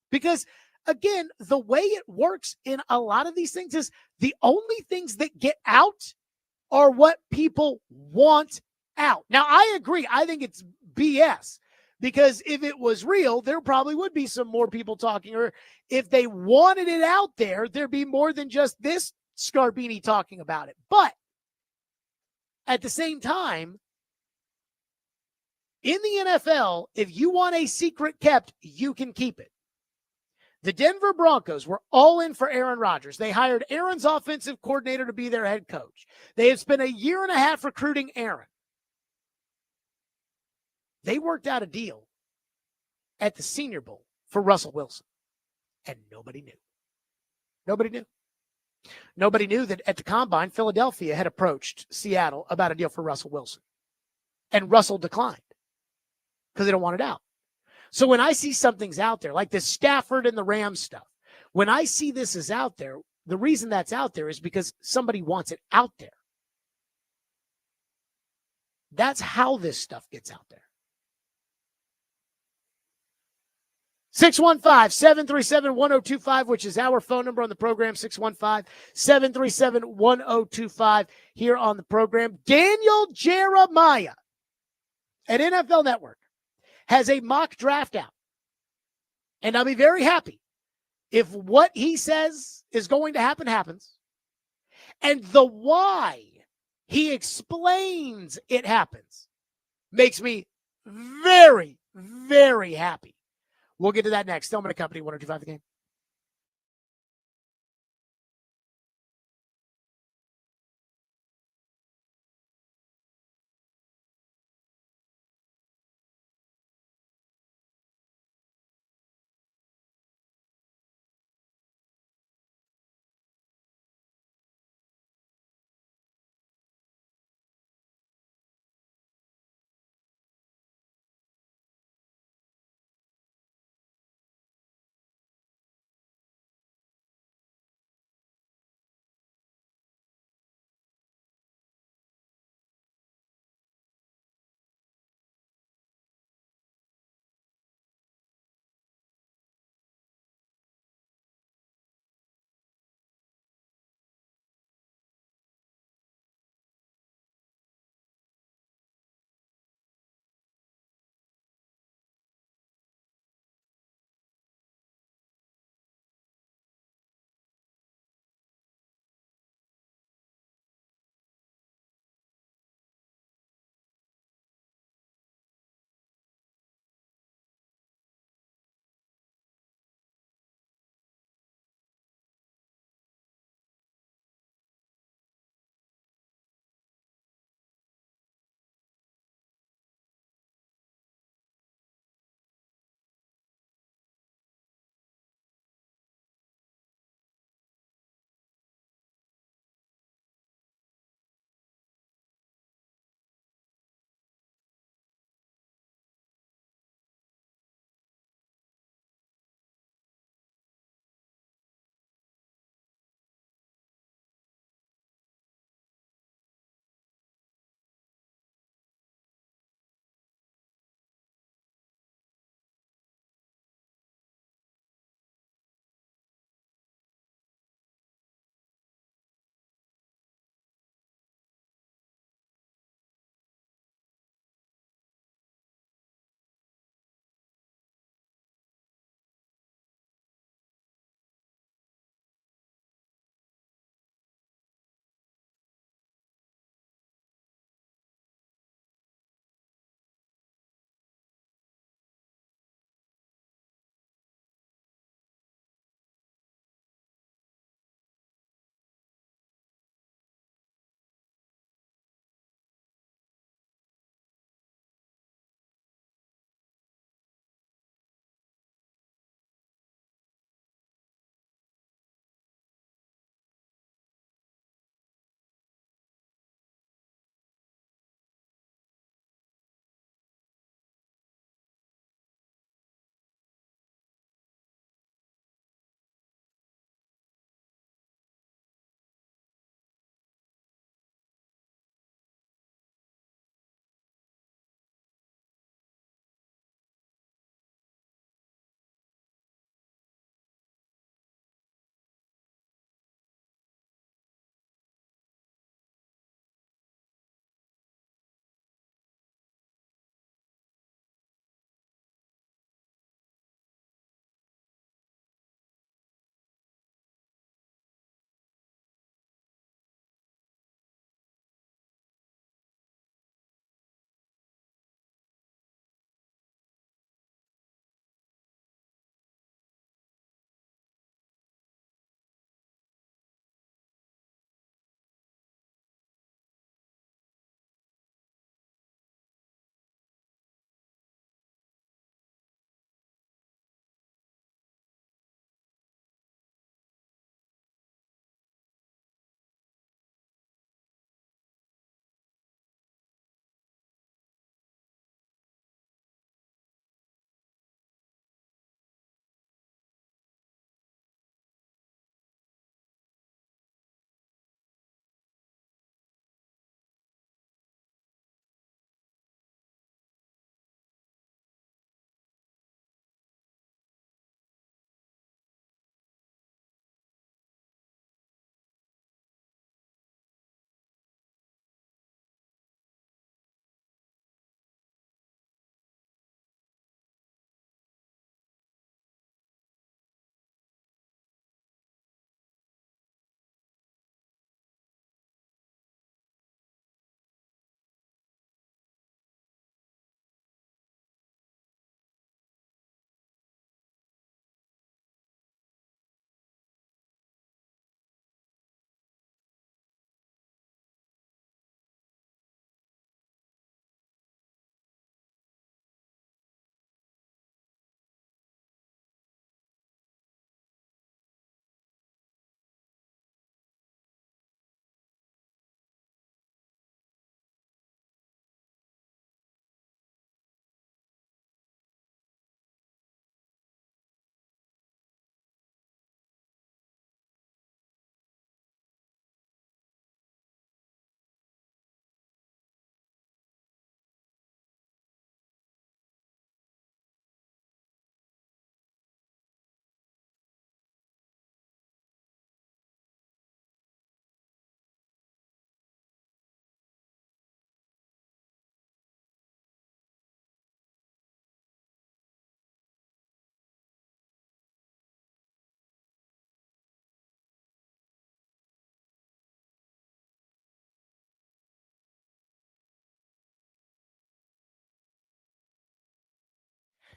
Speaker 1: Because again, the way it works in a lot of these things is the only things that get out are what people want out. Now, I agree. I think it's BS because if it was real, there probably would be some more people talking. Or if they wanted it out there, there'd be more than just this Scarbini talking about it. But at the same time, in the NFL, if you want a secret kept, you can keep it. The Denver Broncos were all in for Aaron Rodgers. They hired Aaron's offensive coordinator to be their head coach. They have spent a year and a half recruiting Aaron. They worked out a deal at the Senior Bowl for Russell Wilson, and nobody knew. Nobody knew. Nobody knew that at the Combine, Philadelphia had approached Seattle about a deal for Russell Wilson, and Russell declined because they don't want it out. So when I see something's out there, like the Stafford and the Rams stuff, when I see this is out there, the reason that's out there is because somebody wants it out there. That's how this stuff gets out there. 615-737-1025, which is our phone number on the program, 615-737-1025 here on the program. Daniel Jeremiah at NFL Network has a mock draft out. And I'll be very happy if what he says is going to happen happens. And the why he explains it happens makes me very, very happy. We'll get to that next. Stillman & Company, 102.5 The Game.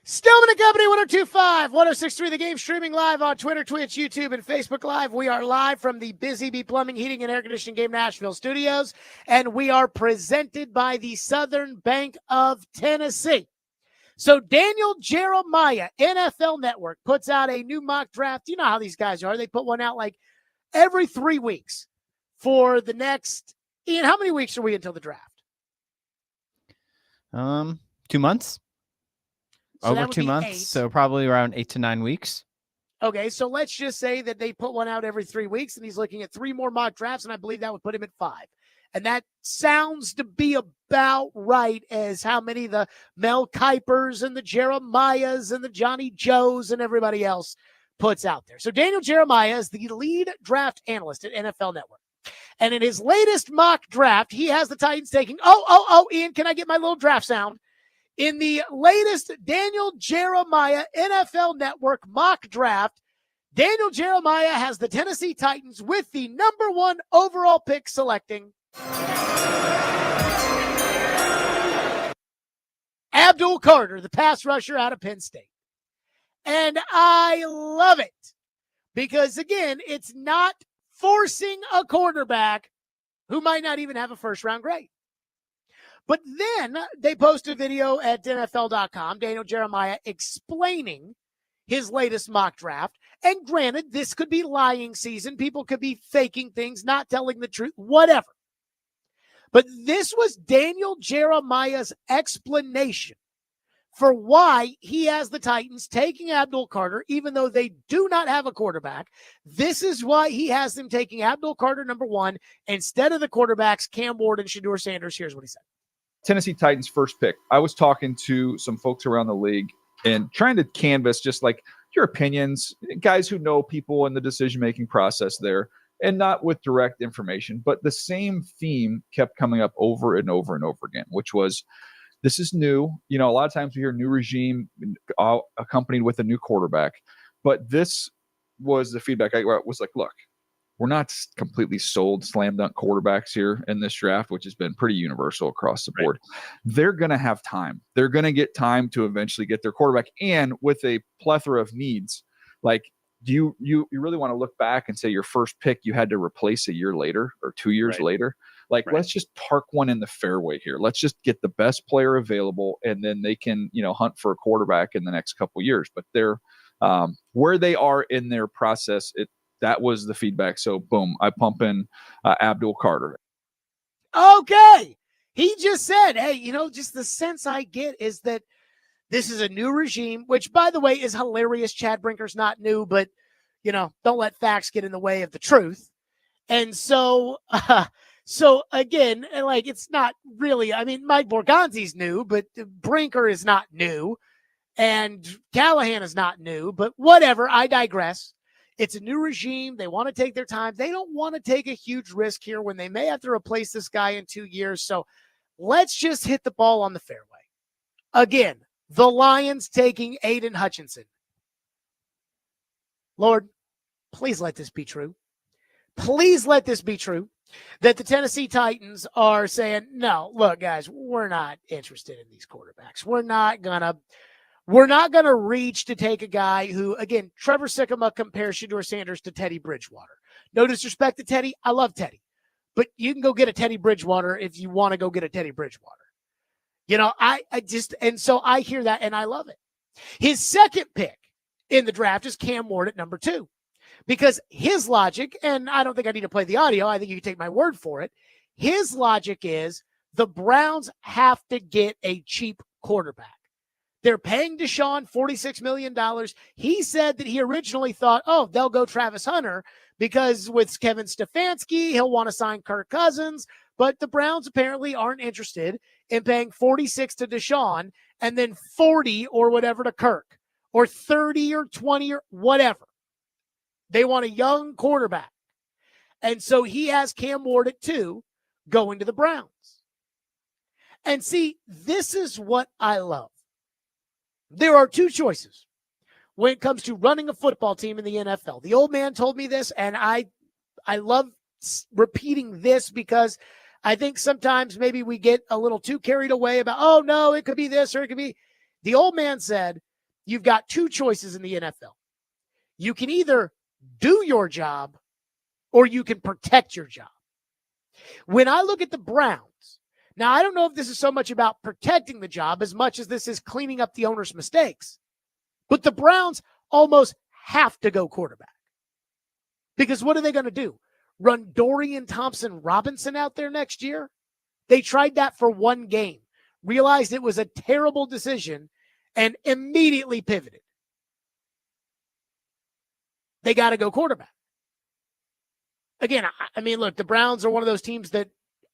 Speaker 1: Stillman and Company, 1025, 1063 The Game, streaming live on Twitter, Twitch, YouTube, and Facebook Live. We are live from the Busy Bee Plumbing, Heating, and Air Conditioning Game Nashville studios, and we are presented by the Southern Bank of Tennessee. So Daniel Jeremiah, NFL Network, puts out a new mock draft. You know how these guys are. They put one out like every 3 weeks for the next, Ian, how many weeks are we until the draft?
Speaker 2: 2 months.
Speaker 1: So
Speaker 2: Over 2 months,
Speaker 1: 8.
Speaker 2: so probably around 8 to 9 weeks.
Speaker 1: Okay, so let's just say that they put one out every 3 weeks, and he's looking at 3 more mock drafts, and I believe that would put him at 5. And that sounds to be about right as how many the Mel Kipers and the Jeremiahs and the Johnny Joes and everybody else puts out there. So Daniel Jeremiah is the lead draft analyst at NFL Network. And in his latest mock draft, he has the Titans taking, Ian, can I get my little draft sound? In the latest Daniel Jeremiah NFL Network mock draft, Daniel Jeremiah has the Tennessee Titans with the number 1 overall pick, selecting Abdul Carter, the pass rusher out of Penn State. And I love it because, again, it's not forcing a quarterback who might not even have a first-round grade. But then they post a video at NFL.com, Daniel Jeremiah, explaining his latest mock draft. And granted, this could be lying season. People could be faking things, not telling the truth, whatever. But this was Daniel Jeremiah's explanation for why he has the Titans taking Abdul Carter, even though they do not have a quarterback. This is why he has them taking Abdul Carter, number 1, instead of the quarterbacks, Cam Ward and Shedeur Sanders. Here's what he said.
Speaker 12: Tennessee Titans first pick. I was talking to some folks around the league and trying to canvas just like your opinions, guys who know people in the decision-making process there, and not with direct information, but the same theme kept coming up over and over and over again, which was, this is new. You know, a lot of times we hear new regime accompanied with a new quarterback, but this was the feedback I was like, look, we're not completely sold slam dunk quarterbacks here in this draft, which has been pretty universal across the board. Right. They're going to have time. They're going to get time to eventually get their quarterback. And with a plethora of needs, like, do you really want to look back and say your first pick you had to replace a year later or 2 years later? Like, let's just park one in the fairway here. Let's just get the best player available, and then they can, hunt for a quarterback in the next couple of years. But they're where they are in their process. That was the feedback. So, boom, I pump in Abdul Carter.
Speaker 1: Okay. He just said, hey, just the sense I get is that this is a new regime, which, by the way, is hilarious. Chad Brinker's not new, but, don't let facts get in the way of the truth. And so, again, like, it's not really, Mike Borgonzi's new, but Brinker is not new, and Callahan is not new, but whatever, I digress. It's a new regime. They want to take their time. They don't want to take a huge risk here when they may have to replace this guy in 2 years. So let's just hit the ball on the fairway. Again, the Lions taking Aiden Hutchinson. Lord, please let this be true. Please let this be true, that the Tennessee Titans are saying, no, look, guys, we're not interested in these quarterbacks. We're not going to reach to take a guy who, again, Trevor Sikkema compares Shedeur Sanders to Teddy Bridgewater. No disrespect to Teddy. I love Teddy. But you can go get a Teddy Bridgewater if you want to go get a Teddy Bridgewater. So I hear that and I love it. His second pick in the draft is Cam Ward at number 2. Because his logic, and I don't think I need to play the audio, I think you can take my word for it. His logic is the Browns have to get a cheap quarterback. They're paying Deshaun $46 million. He said that he originally thought, they'll go Travis Hunter because with Kevin Stefanski, he'll want to sign Kirk Cousins. But the Browns apparently aren't interested in paying $46 to Deshaun and then $40 or whatever to Kirk, or $30 or $20 or whatever. They want a young quarterback. And so he has Cam Ward at 2 going to the Browns. And see, this is what I love. There are 2 choices when it comes to running a football team in the NFL. The old man told me this, and I love repeating this because I think sometimes maybe we get a little too carried away about, oh, no, it could be this or it could be. The old man said, you've got two choices in the NFL. You can either do your job or you can protect your job. When I look at the Browns, now I don't know if this is so much about protecting the job as much as this is cleaning up the owner's mistakes. But the Browns almost have to go quarterback. Because what are they going to do? Run Dorian Thompson-Robinson out there next year? They tried that for one game, realized it was a terrible decision, and immediately pivoted. They got to go quarterback. Again, I mean, look, the Browns are one of those teams that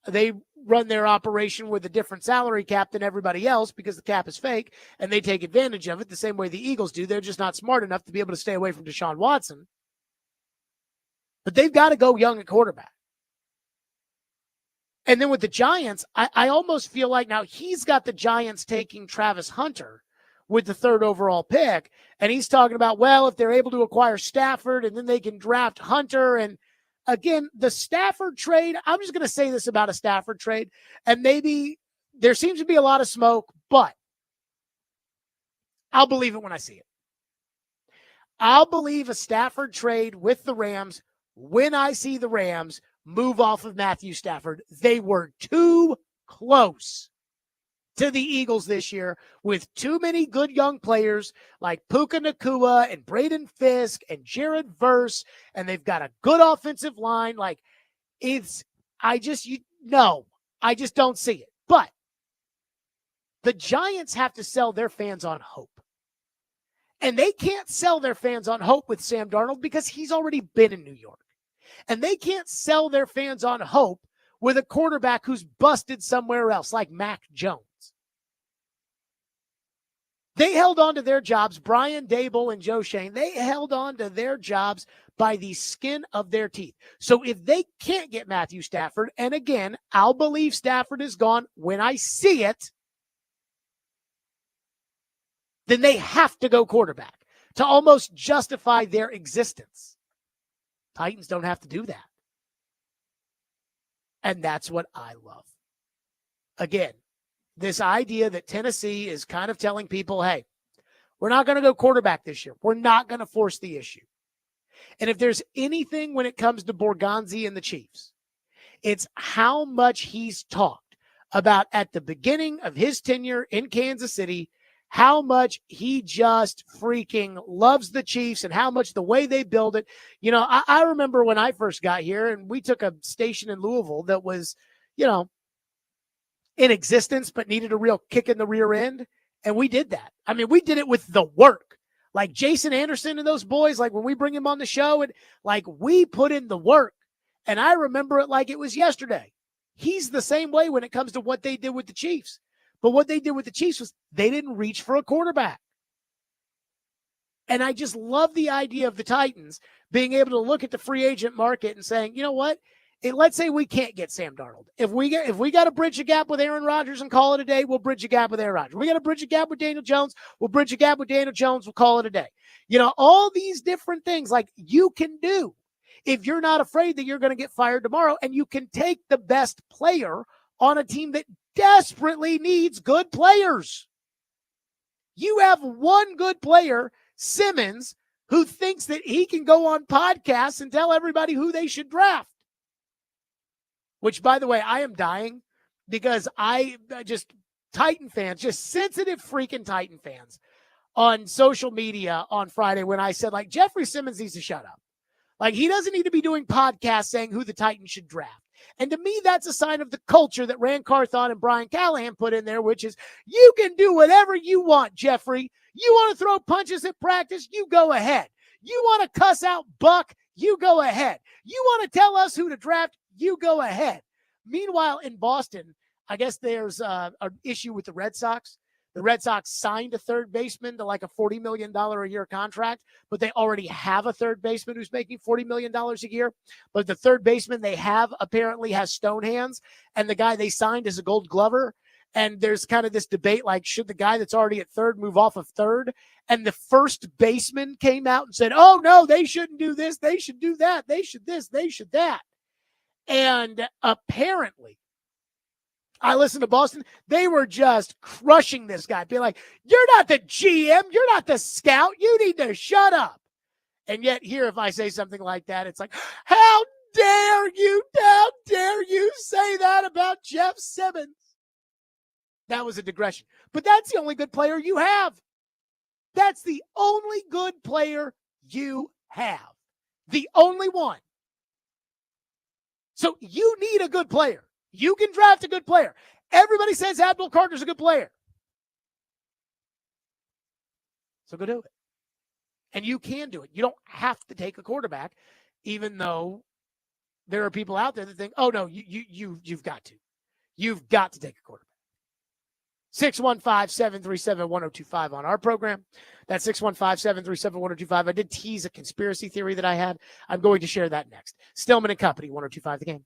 Speaker 1: they run their operation with a different salary cap than everybody else because the cap is fake, and they take advantage of it the same way the Eagles do. They're just not smart enough to be able to stay away from Deshaun Watson. But they've got to go young at quarterback. And then with the Giants, I almost feel like now he's got the Giants taking Travis Hunter with the 3rd overall pick, and he's talking about, well, if they're able to acquire Stafford and then they can draft Hunter. And again, the Stafford trade, I'm just going to say this about a Stafford trade, and maybe there seems to be a lot of smoke, but I'll believe it when I see it. I'll believe a Stafford trade with the Rams when I see the Rams move off of Matthew Stafford. They were too close to the Eagles this year with too many good young players like Puka Nacua and Braden Fisk and Jared Verse, and they've got a good offensive line. Like, I just don't see it. But the Giants have to sell their fans on hope. And they can't sell their fans on hope with Sam Darnold because he's already been in New York. And they can't sell their fans on hope with a quarterback who's busted somewhere else, like Mac Jones. They held on to their jobs, Brian Dable and Joe Shane, they held on to their jobs by the skin of their teeth. So if they can't get Matthew Stafford, and again, I'll believe Stafford is gone when I see it, then they have to go quarterback to almost justify their existence. Titans don't have to do that. And that's what I love. Again, this idea that Tennessee is kind of telling people, hey, we're not going to go quarterback this year. We're not going to force the issue. And if there's anything when it comes to Borgonzi and the Chiefs, it's how much he's talked about at the beginning of his tenure in Kansas City, how much he just freaking loves the Chiefs and how much the way they build it. You know, I remember when I first got here and we took a station in Louisville that was, you know, in existence, but needed a real kick in the rear end. And we did that. I mean, we did it with the work. Like Jason Anderson and those boys, like when we bring him on the show, and like we put in the work. And I remember it like it was yesterday. He's the same way when it comes to what they did with the Chiefs. But what they did with the Chiefs was they didn't reach for a quarterback. And I just love the idea of the Titans being able to look at the free agent market and saying, you know what? Let's say we can't get Sam Darnold. If we got to bridge a gap with Aaron Rodgers and call it a day, we'll bridge a gap with Aaron Rodgers. We got to bridge a gap with Daniel Jones. We'll bridge a gap with Daniel Jones. We'll call it a day. You know, all these different things like you can do if you're not afraid that you're going to get fired tomorrow, and you can take the best player on a team that desperately needs good players. You have one good player, Simmons, who thinks that he can go on podcasts and tell everybody who they should draft. Which, by the way, I am dying because Titan fans, just sensitive freaking Titan fans on social media on Friday when I said, like, Jeffrey Simmons needs to shut up. Like, he doesn't need to be doing podcasts saying who the Titans should draft. And to me, that's a sign of the culture that Rand Carthon and Brian Callahan put in there, which is you can do whatever you want, Jeffrey. You want to throw punches at practice? You go ahead. You want to cuss out Buck? You go ahead. You want to tell us who to draft? You go ahead. Meanwhile, in Boston, I guess there's an issue with the Red Sox. The Red Sox signed a third baseman to like a $40 million a year contract, but they already have a third baseman who's making $40 million a year. But the third baseman they have apparently has stone hands, and the guy they signed is a Gold Glover. And there's kind of this debate, like, should the guy that's already at third move off of third? And the first baseman came out and said, oh, no, they shouldn't do this. They should do that. They should this. They should that. And apparently, I listened to Boston. They were just crushing this guy, being like, you're not the GM. You're not the scout. You need to shut up. And yet here, if I say something like that, it's like, how dare you say that about Jeff Simmons? That was a digression. But that's the only good player you have. That's the only good player you have. The only one. So you need a good player. You can draft a good player. Everybody says Abdul Carter's a good player. So go do it. And you can do it. You don't have to take a quarterback, even though there are people out there that think, oh no, you've got to. You've got to take a quarterback. 615-737-1025 on our program. That's 615-737-1025. I did tease a conspiracy theory that I had. I'm going to share that next. Stillman and Company, 1025 The Game.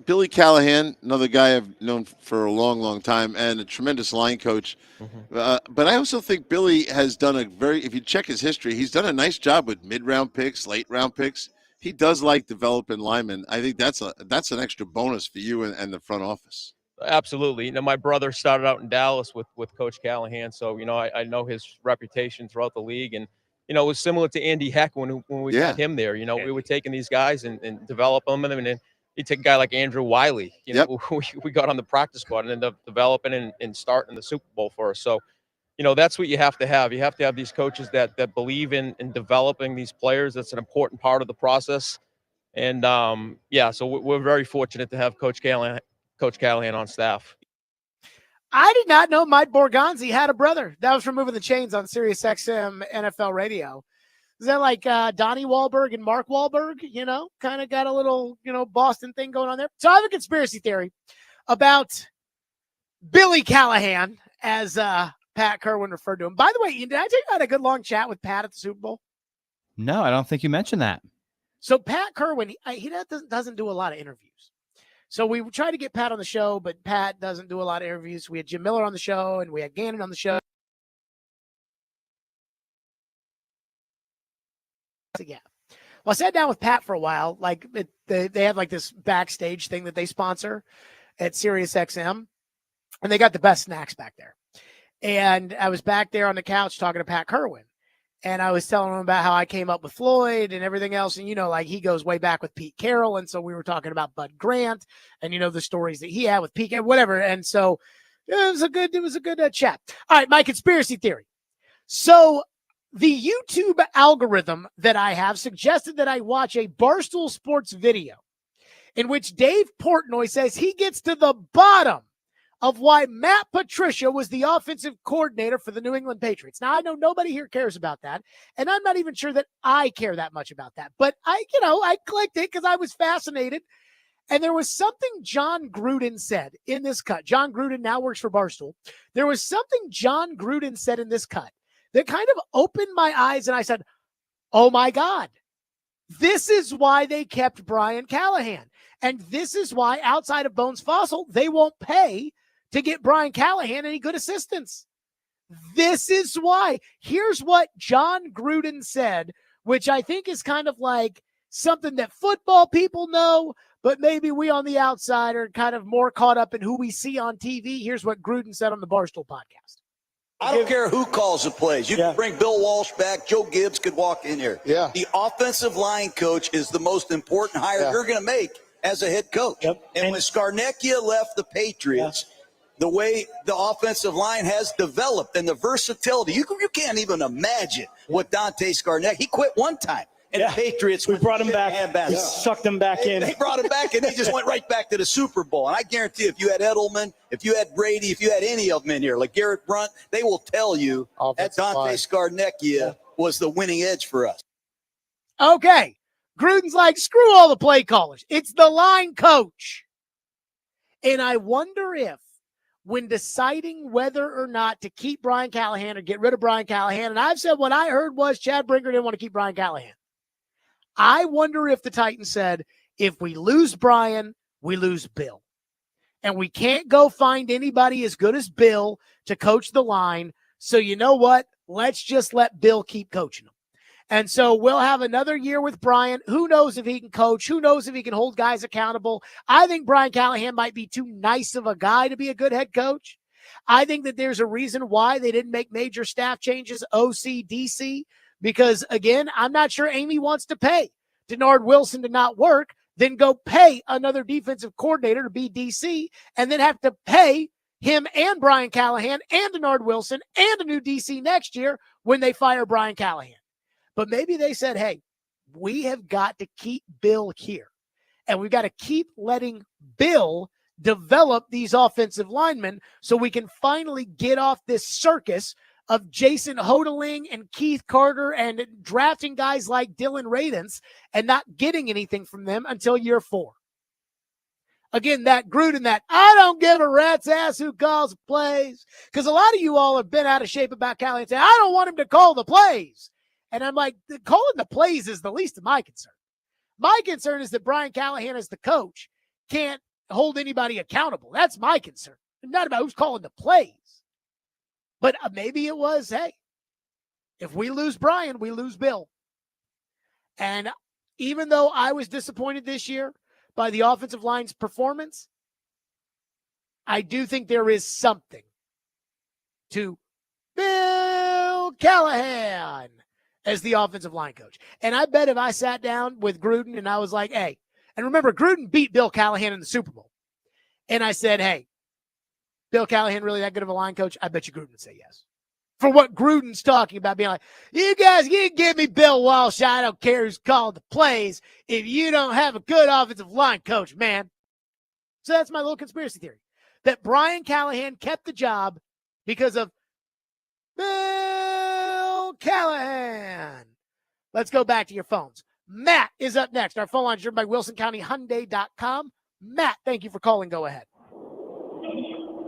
Speaker 13: Billy Callahan, another guy I've known for a long, long time, and a tremendous line coach. But I also think Billy has done if you check his history, he's done a nice job with mid-round picks, late-round picks. He does like developing linemen. I think that's an extra bonus for you and the front office.
Speaker 14: Absolutely. My brother started out in Dallas with Coach Callahan, so I know his reputation throughout the league, and it was similar to Andy Heck when we had him there. We were taking these guys and develop them, and then you take a guy like Andrew Wiley, we got on the practice squad and ended up developing and starting the Super Bowl for us. So, that's what you have to have. You have to have these coaches that believe in developing these players. That's an important part of the process. And so we're very fortunate to have Coach Callahan on staff.
Speaker 1: I did not know Mike Borgonzi had a brother. That was from Moving the Chains on Sirius XM NFL Radio. Is that like Donnie Wahlberg and Mark Wahlberg, kind of got a little, Boston thing going on there. So I have a conspiracy theory about Billy Callahan, as Pat Kerwin referred to him. By the way, did I tell you I had a good long chat with Pat at the Super Bowl?
Speaker 2: No, I don't think you mentioned that.
Speaker 1: So Pat Kerwin, he doesn't do a lot of interviews. So we tried to get Pat on the show, but Pat doesn't do a lot of interviews. We had Jim Miller on the show, and we had Gannon on the show. Yeah. Well, I sat down with Pat for a while. They have like this backstage thing that they sponsor at Sirius XM, and they got the best snacks back there. And I was back there on the couch talking to Pat Kerwin. And I was telling him about how I came up with Floyd and everything else. And, he goes way back with Pete Carroll. And so we were talking about Bud Grant and, the stories that he had with Pete, whatever. And so it was a good chat. All right, my conspiracy theory. So the YouTube algorithm that I have suggested that I watch a Barstool Sports video in which Dave Portnoy says he gets to the bottom of why Matt Patricia was the offensive coordinator for the New England Patriots. Now, I know nobody here cares about that, and I'm not even sure that I care that much about that. But I clicked it because I was fascinated, and there was something John Gruden said in this cut. John Gruden now works for Barstool. There was something John Gruden said in this cut that kind of opened my eyes, and I said, oh, my God. This is why they kept Brian Callahan, and this is why, outside of Bones Fossil, they won't pay to get Brian Callahan any good assistance. This is why. Here's what John Gruden said, which I think is kind of like something that football people know, but maybe we on the outside are kind of more caught up in who we see on TV. Here's what Gruden said on the Barstool podcast.
Speaker 15: I don't care who calls the plays. You can bring Bill Walsh back. Joe Gibbs could walk in here. Yeah. The offensive line coach is the most important hire you're going to make as a head coach. Yep. And when Scarnecchia left the Patriots, the way the offensive line has developed and the versatility, you can't even imagine what Dante Scarnecchia, he quit one time. And the Patriots,
Speaker 16: we brought him back. We sucked him back in.
Speaker 15: They brought him back, and he just went right back to the Super Bowl. And I guarantee if you had Edelman, if you had Brady, if you had any of them in here, like Garrett Brunt, they will tell you that Dante Scarnecchia was the winning edge for us.
Speaker 1: Okay. Gruden's like, screw all the play callers. It's the line coach. And I wonder if, when deciding whether or not to keep Brian Callahan or get rid of Brian Callahan, and I've said what I heard was Chad Brinker didn't want to keep Brian Callahan. I wonder if the Titans said, if we lose Brian, we lose Bill. And we can't go find anybody as good as Bill to coach the line. So you know what? Let's just let Bill keep coaching them. And so we'll have another year with Brian. Who knows if he can coach? Who knows if he can hold guys accountable? I think Brian Callahan might be too nice of a guy to be a good head coach. I think that there's a reason why they didn't make major staff changes, OC, DC, because, again, I'm not sure Amy wants to pay Denard Wilson to not work, then go pay another defensive coordinator to be DC, and then have to pay him and Brian Callahan and Denard Wilson and a new DC next year when they fire Brian Callahan. But maybe they said, hey, we have got to keep Bill here. And we've got to keep letting Bill develop these offensive linemen so we can finally get off this circus of Jason Hodeling and Keith Carter and drafting guys like Dylan Radins and not getting anything from them until year 4. Again, that Gruden, that I don't give a rat's ass who calls the plays. Because a lot of you all have been out of shape about Callahan saying, I don't want him to call the plays. And I'm like, calling the plays is the least of my concern. My concern is that Brian Callahan, as the coach, can't hold anybody accountable. That's my concern. Not about who's calling the plays. But maybe it was, hey, if we lose Brian, we lose Bill. And even though I was disappointed this year by the offensive line's performance, I do think there is something to Bill Callahan as the offensive line coach. And I bet if I sat down with Gruden and I was like, hey, and remember, Gruden beat Bill Callahan in the Super Bowl. And I said, hey, Bill Callahan really that good of a line coach? I bet you Gruden would say yes. For what Gruden's talking about, being like, you guys, you give me Bill Walsh. I don't care who's calling the plays if you don't have a good offensive line coach, man. So that's my little conspiracy theory, that Brian Callahan kept the job because of Bill Callahan. Let's go back to your phones. Matt is up next. Our phone line is driven by WilsonCountyHyundai.com. Matt, thank you for calling. Go ahead.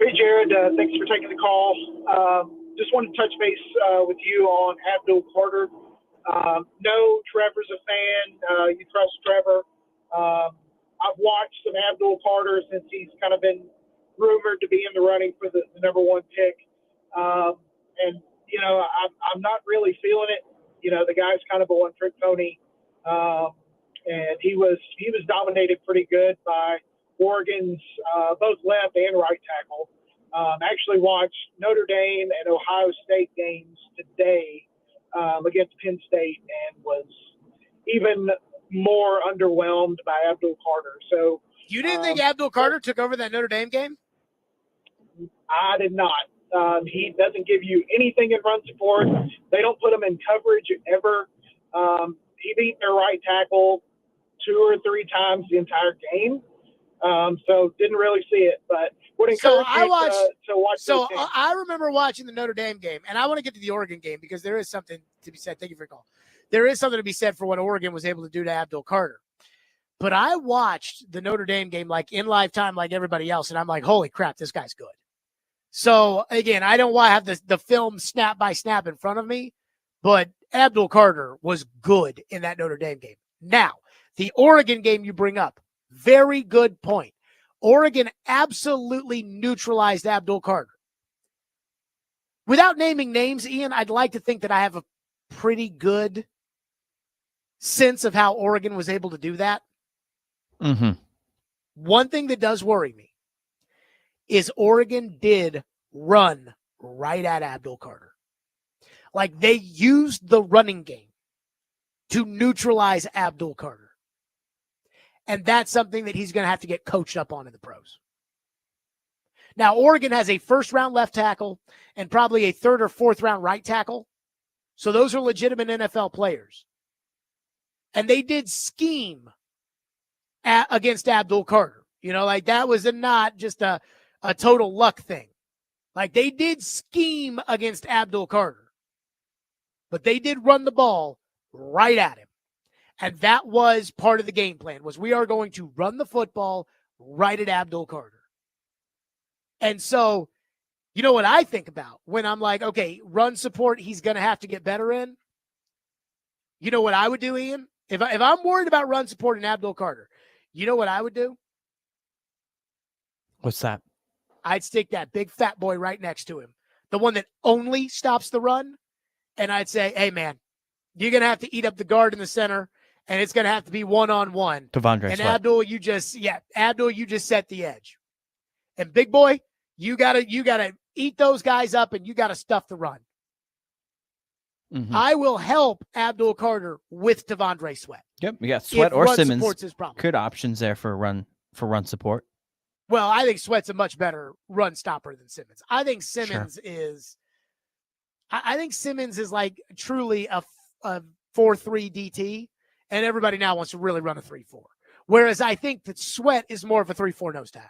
Speaker 17: Hey, Jared. Thanks for taking the call. Just wanted to touch base with you on Abdul Carter. No, Trevor's a fan. You trust Trevor. I've watched some Abdul Carter since he's kind of been rumored to be in the running for the number one pick. And, you know, I'm not really feeling it. You know, the guy's kind of a one-trick pony. And he was dominated pretty good by Oregon's both left and right tackle. Actually watched Notre Dame and Ohio State games today against Penn State and was even more underwhelmed by Abdul Carter. So
Speaker 1: you didn't think Abdul Carter took over that Notre Dame game?
Speaker 17: I did not. He doesn't give you anything in run support. They don't put him in coverage ever. He beat their right tackle 2 or 3 times the entire game. So didn't really see it, but would encourage you to watch.
Speaker 1: So I remember watching the Notre Dame game, and I want to get to the Oregon game because there is something to be said. Thank you for your call. There is something to be said for what Oregon was able to do to Abdul Carter. But I watched the Notre Dame game like in live time, like everybody else, and I'm like, holy crap, this guy's good. So again, I don't want to have the film snap by snap in front of me, but Abdul Carter was good in that Notre Dame game. Now, the Oregon game you bring up, very good point. Oregon absolutely neutralized Abdul Carter. Without naming names, Ian, I'd like to think that I have a pretty good sense of how Oregon was able to do that.
Speaker 2: Mm-hmm.
Speaker 1: One thing that does worry me is Oregon did run right at Abdul Carter. Like they used the running game to neutralize Abdul Carter. And that's something that he's going to have to get coached up on in the pros. Now, Oregon has a first-round left tackle and probably a third or fourth-round right tackle. So those are legitimate NFL players. And they did scheme against Abdul Carter. You know, like that was not just a total luck thing. Like they did scheme against Abdul Carter. But they did run the ball right at him. And that was part of the game plan, was we are going to run the football right at Abdul Carter. And so, you know what I think about when I'm like, okay, run support, he's going to have to get better in. You know what I would do, Ian? If I'm worried about run support in Abdul Carter, you know what I would do?
Speaker 2: What's that?
Speaker 1: I'd stick that big fat boy right next to him, the one that only stops the run. And I'd say, hey, man, you're going to have to eat up the guard in the center. And it's going to have to be one-on-one.
Speaker 2: Devondre
Speaker 1: and
Speaker 2: Sweat.
Speaker 1: Abdul, you just set the edge. And big boy, you gotta eat those guys up, and you gotta stuff the run.
Speaker 2: Mm-hmm.
Speaker 1: I will help Abdul Carter with Devondre Sweat.
Speaker 2: Yep, we got Sweat or Simmons.
Speaker 1: His problem.
Speaker 2: Good options there for run support.
Speaker 1: Well, I think Sweat's a much better run stopper than Simmons. I think Simmons is. I think Simmons is like truly a 4-3 DT. And everybody now wants to really run a 3-4. Whereas I think that Sweat is more of a 3-4 nose tackle.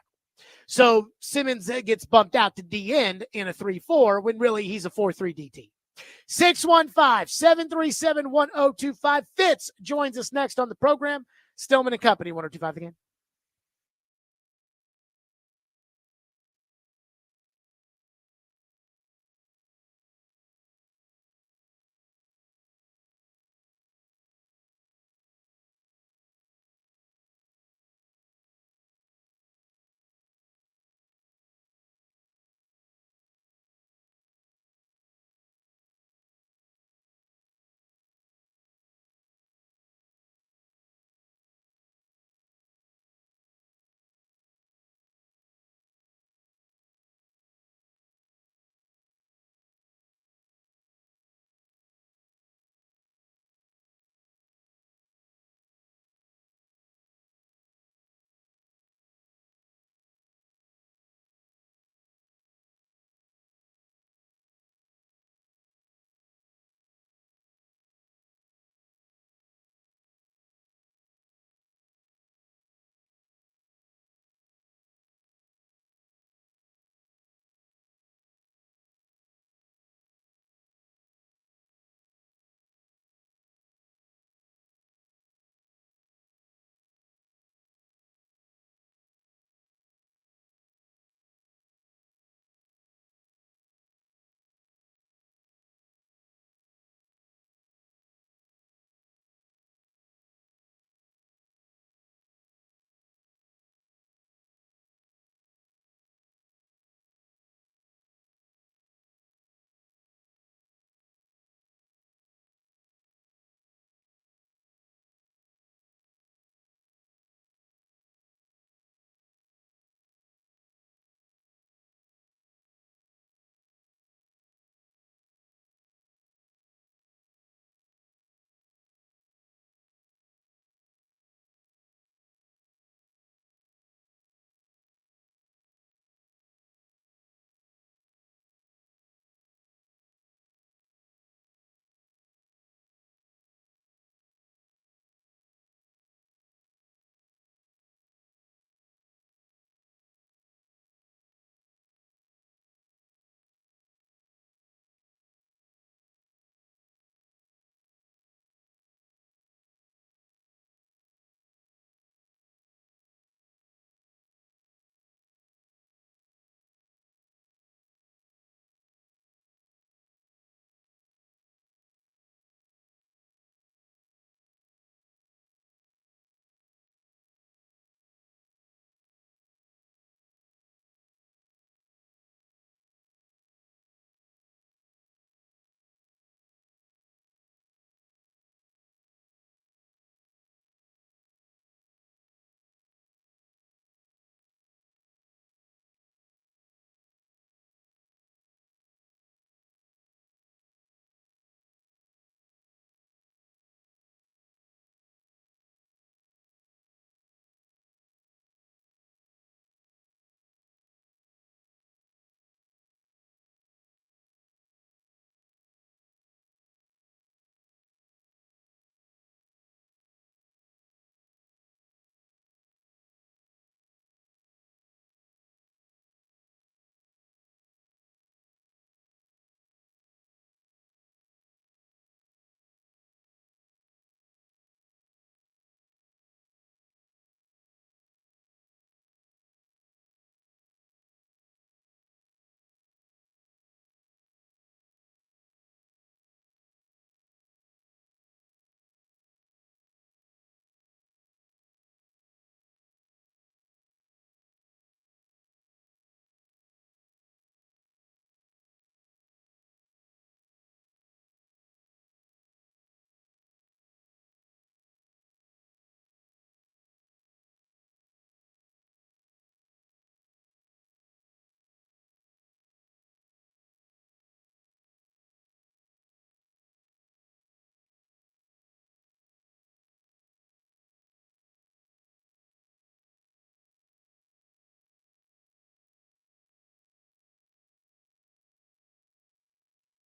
Speaker 1: So Simmons gets bumped out to D end in a 3-4 when really he's a 4-3 DT. 615-737-1025. Fitz joins us next on the program. Stillman and Company, 102.5 again.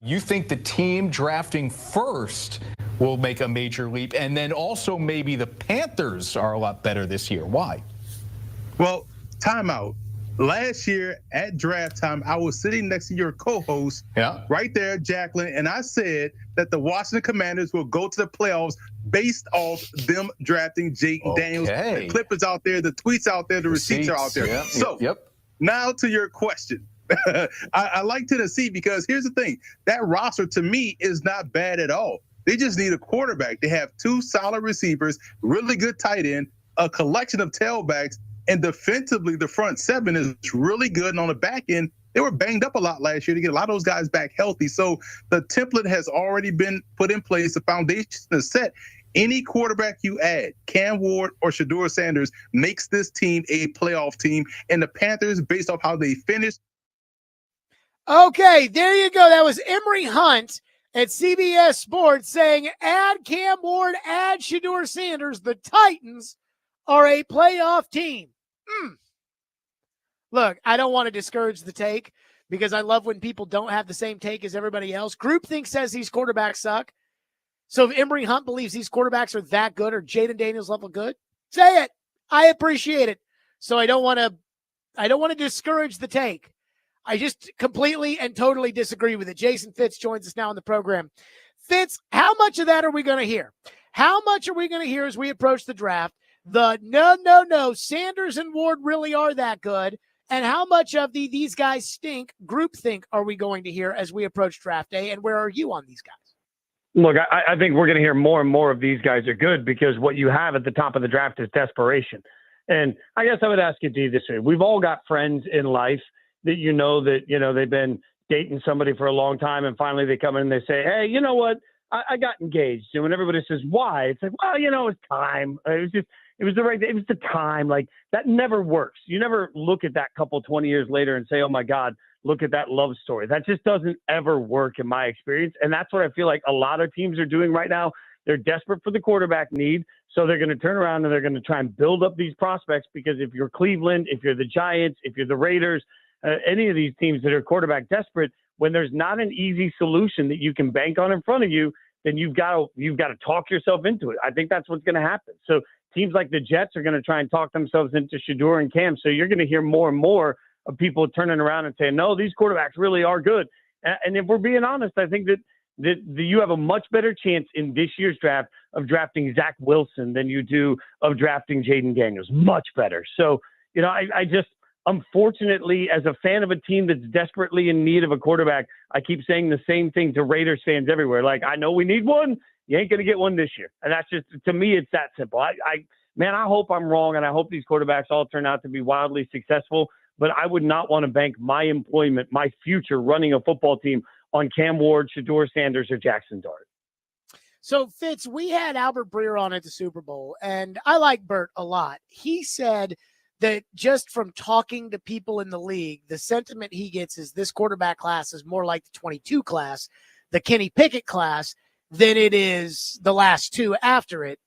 Speaker 5: You think the team drafting first will make a major leap, and then also maybe the Panthers are a lot better this year. Why?
Speaker 6: Well, timeout. Last year at draft time, I was sitting next to your co-host right there, Jacqueline, and I said that the Washington Commanders will go to the playoffs based off them drafting Jaden Daniels. The clip is out there, the tweets out there, the receipts are out there. Now to your question. I like Tennessee because here's the thing. That roster to me is not bad at all. They just need a quarterback. They have 2 solid receivers, really good tight end, a collection of tailbacks, and defensively the front 7 is really good. And on the back end, they were banged up a lot last year to get a lot of those guys back healthy. So the template has already been put in place. The foundation is set. Any quarterback you add, Cam Ward or Shedeur Sanders, makes this team a playoff team. And the Panthers, based off how they finished.
Speaker 1: Okay, there you go. That was Emory Hunt at CBS Sports saying, add Cam Ward, add Shedeur Sanders. The Titans are a playoff team. Look, I don't want to discourage the take because I love when people don't have the same take as everybody else. Groupthink says these quarterbacks suck. So if Emory Hunt believes these quarterbacks are that good or Jaden Daniels level good, say it. I appreciate it. So I don't want to discourage the take. I just completely and totally disagree with it. Jason Fitz joins us now on the program. Fitz, how much of that are we going to hear? How much are we going to hear as we approach the draft? The no, Sanders and Ward really are that good. And how much of the these guys stink groupthink are we going to hear as we approach draft day? And where are you on these guys?
Speaker 18: Look, I think we're going to hear more and more of these guys are good because what you have at the top of the draft is desperation. And I guess I would ask you, D, this way. We've all got friends in life that they've been dating somebody for a long time, and finally they come in and they say, hey, you know what? I got engaged. And when everybody says why, it's like, well, it's time. It was the time. Like, that never works. You never look at that couple 20 years later and say, oh my God, look at that love story. That just doesn't ever work in my experience. And that's what I feel like a lot of teams are doing right now. They're desperate for the quarterback need. So they're going to turn around and they're going to try and build up these prospects, because if you're Cleveland, if you're the Giants, if you're the Raiders, any of these teams that are quarterback desperate, when there's not an easy solution that you can bank on in front of you, then you've got to talk yourself into it. I think that's what's going to happen. So teams like the Jets are going to try and talk themselves into Shedeur and Cam. So you're going to hear more and more of people turning around and saying, no, these quarterbacks really are good. And if we're being honest, I think that you have a much better chance in this year's draft of drafting Zach Wilson than you do of drafting Jaden Daniels. Much better. So, I just, unfortunately, as a fan of a team that's desperately in need of a quarterback, I keep saying the same thing to Raiders fans everywhere. Like, I know we need one. You ain't going to get one this year. And that's just, to me, it's that simple. I hope I'm wrong, and I hope these quarterbacks all turn out to be wildly successful. But I would not want to bank my employment, my future running a football team on Cam Ward, Shedeur Sanders, or Jackson Dart.
Speaker 1: So, Fitz, we had Albert Breer on at the Super Bowl, and I like Bert a lot. He said that just from talking to people in the league, the sentiment he gets is this quarterback class is more like the 22 class, the Kenny Pickett class, than it is the last two after it.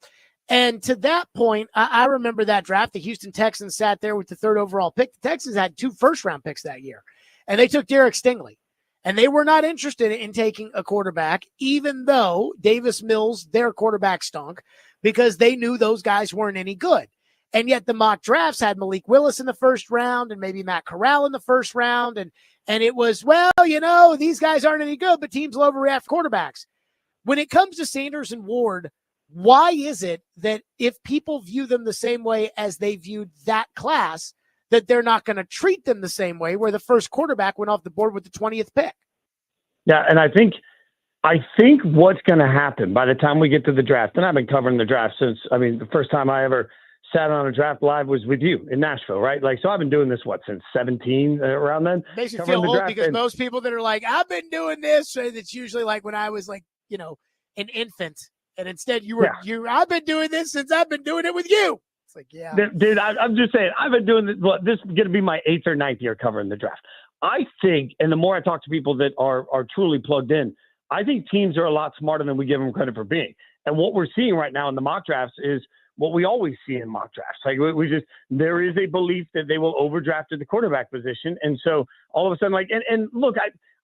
Speaker 1: And to that point, I remember that draft. The Houston Texans sat there with the 3rd overall pick. The Texans had 2 first-round picks that year, and they took Derek Stingley. And they were not interested in taking a quarterback, even though Davis Mills, their quarterback, stunk, because they knew those guys weren't any good. And yet the mock drafts had Malik Willis in the first round and maybe Matt Corral in the first round. And it was, well, these guys aren't any good, but teams will overreact quarterbacks. When it comes to Sanders and Ward, why is it that if people view them the same way as they viewed that class, that they're not going to treat them the same way where the first quarterback went off the board with the 20th pick?
Speaker 18: Yeah, and I think what's going to happen by the time we get to the draft, and I've been covering the draft since, the first time I ever sat on a draft live was with you in Nashville, right? Like, so I've been doing this, since 17, around then?
Speaker 1: Makes me feel old because most people that are like, I've been doing this, and it's usually like when I was like, an infant. And instead I've been doing this since I've been doing it with you. It's like, yeah.
Speaker 18: Dude, I'm just saying, I've been doing this. Well, this is going to be my 8th or 9th year covering the draft. I think, and the more I talk to people that are truly plugged in, I think teams are a lot smarter than we give them credit for being. And what we're seeing right now in the mock drafts is what we always see in mock drafts. Like, there is a belief that they will overdraft at the quarterback position. And so all of a sudden, and look,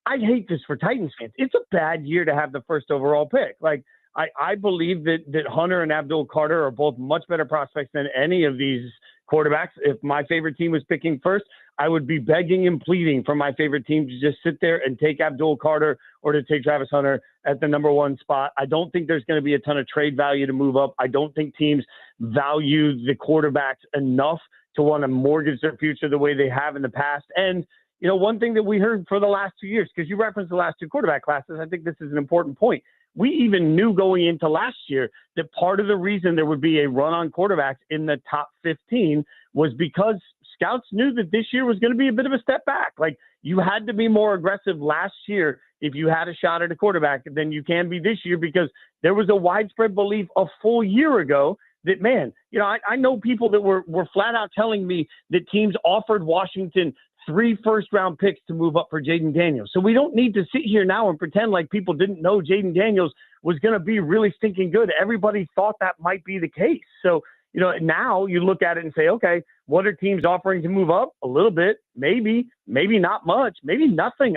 Speaker 18: I hate this for Titans fans. It's a bad year to have the first overall pick. Like, I believe that Hunter and Abdul Carter are both much better prospects than any of these quarterbacks. If my favorite team was picking first, I would be begging and pleading for my favorite team to just sit there and take Abdul Carter or to take Travis Hunter at the number one spot. I don't think there's going to be a ton of trade value to move up. I don't think teams value the quarterbacks enough to want to mortgage their future the way they have in the past. And, you know, one thing that we heard for the last 2 years, because you referenced the last two quarterback classes, I think this is an important point. We even knew going into last year that part of the reason there would be a run on quarterbacks in the top 15 was because scouts knew that this year was going to be a bit of a step back. Like, you had to be more aggressive last year if you had a shot at a quarterback than you can be this year, because there was a widespread belief a full year ago that, man, you know, I know people that were flat out telling me that teams offered Washington 3 first-round picks to move up for Jaden Daniels. So we don't need to sit here now and pretend like people didn't know Jaden Daniels was going to be really stinking good. Everybody thought that might be the case. So, you know, now you look at it and say, okay, what are teams offering to move up? A little bit, maybe not much, maybe nothing.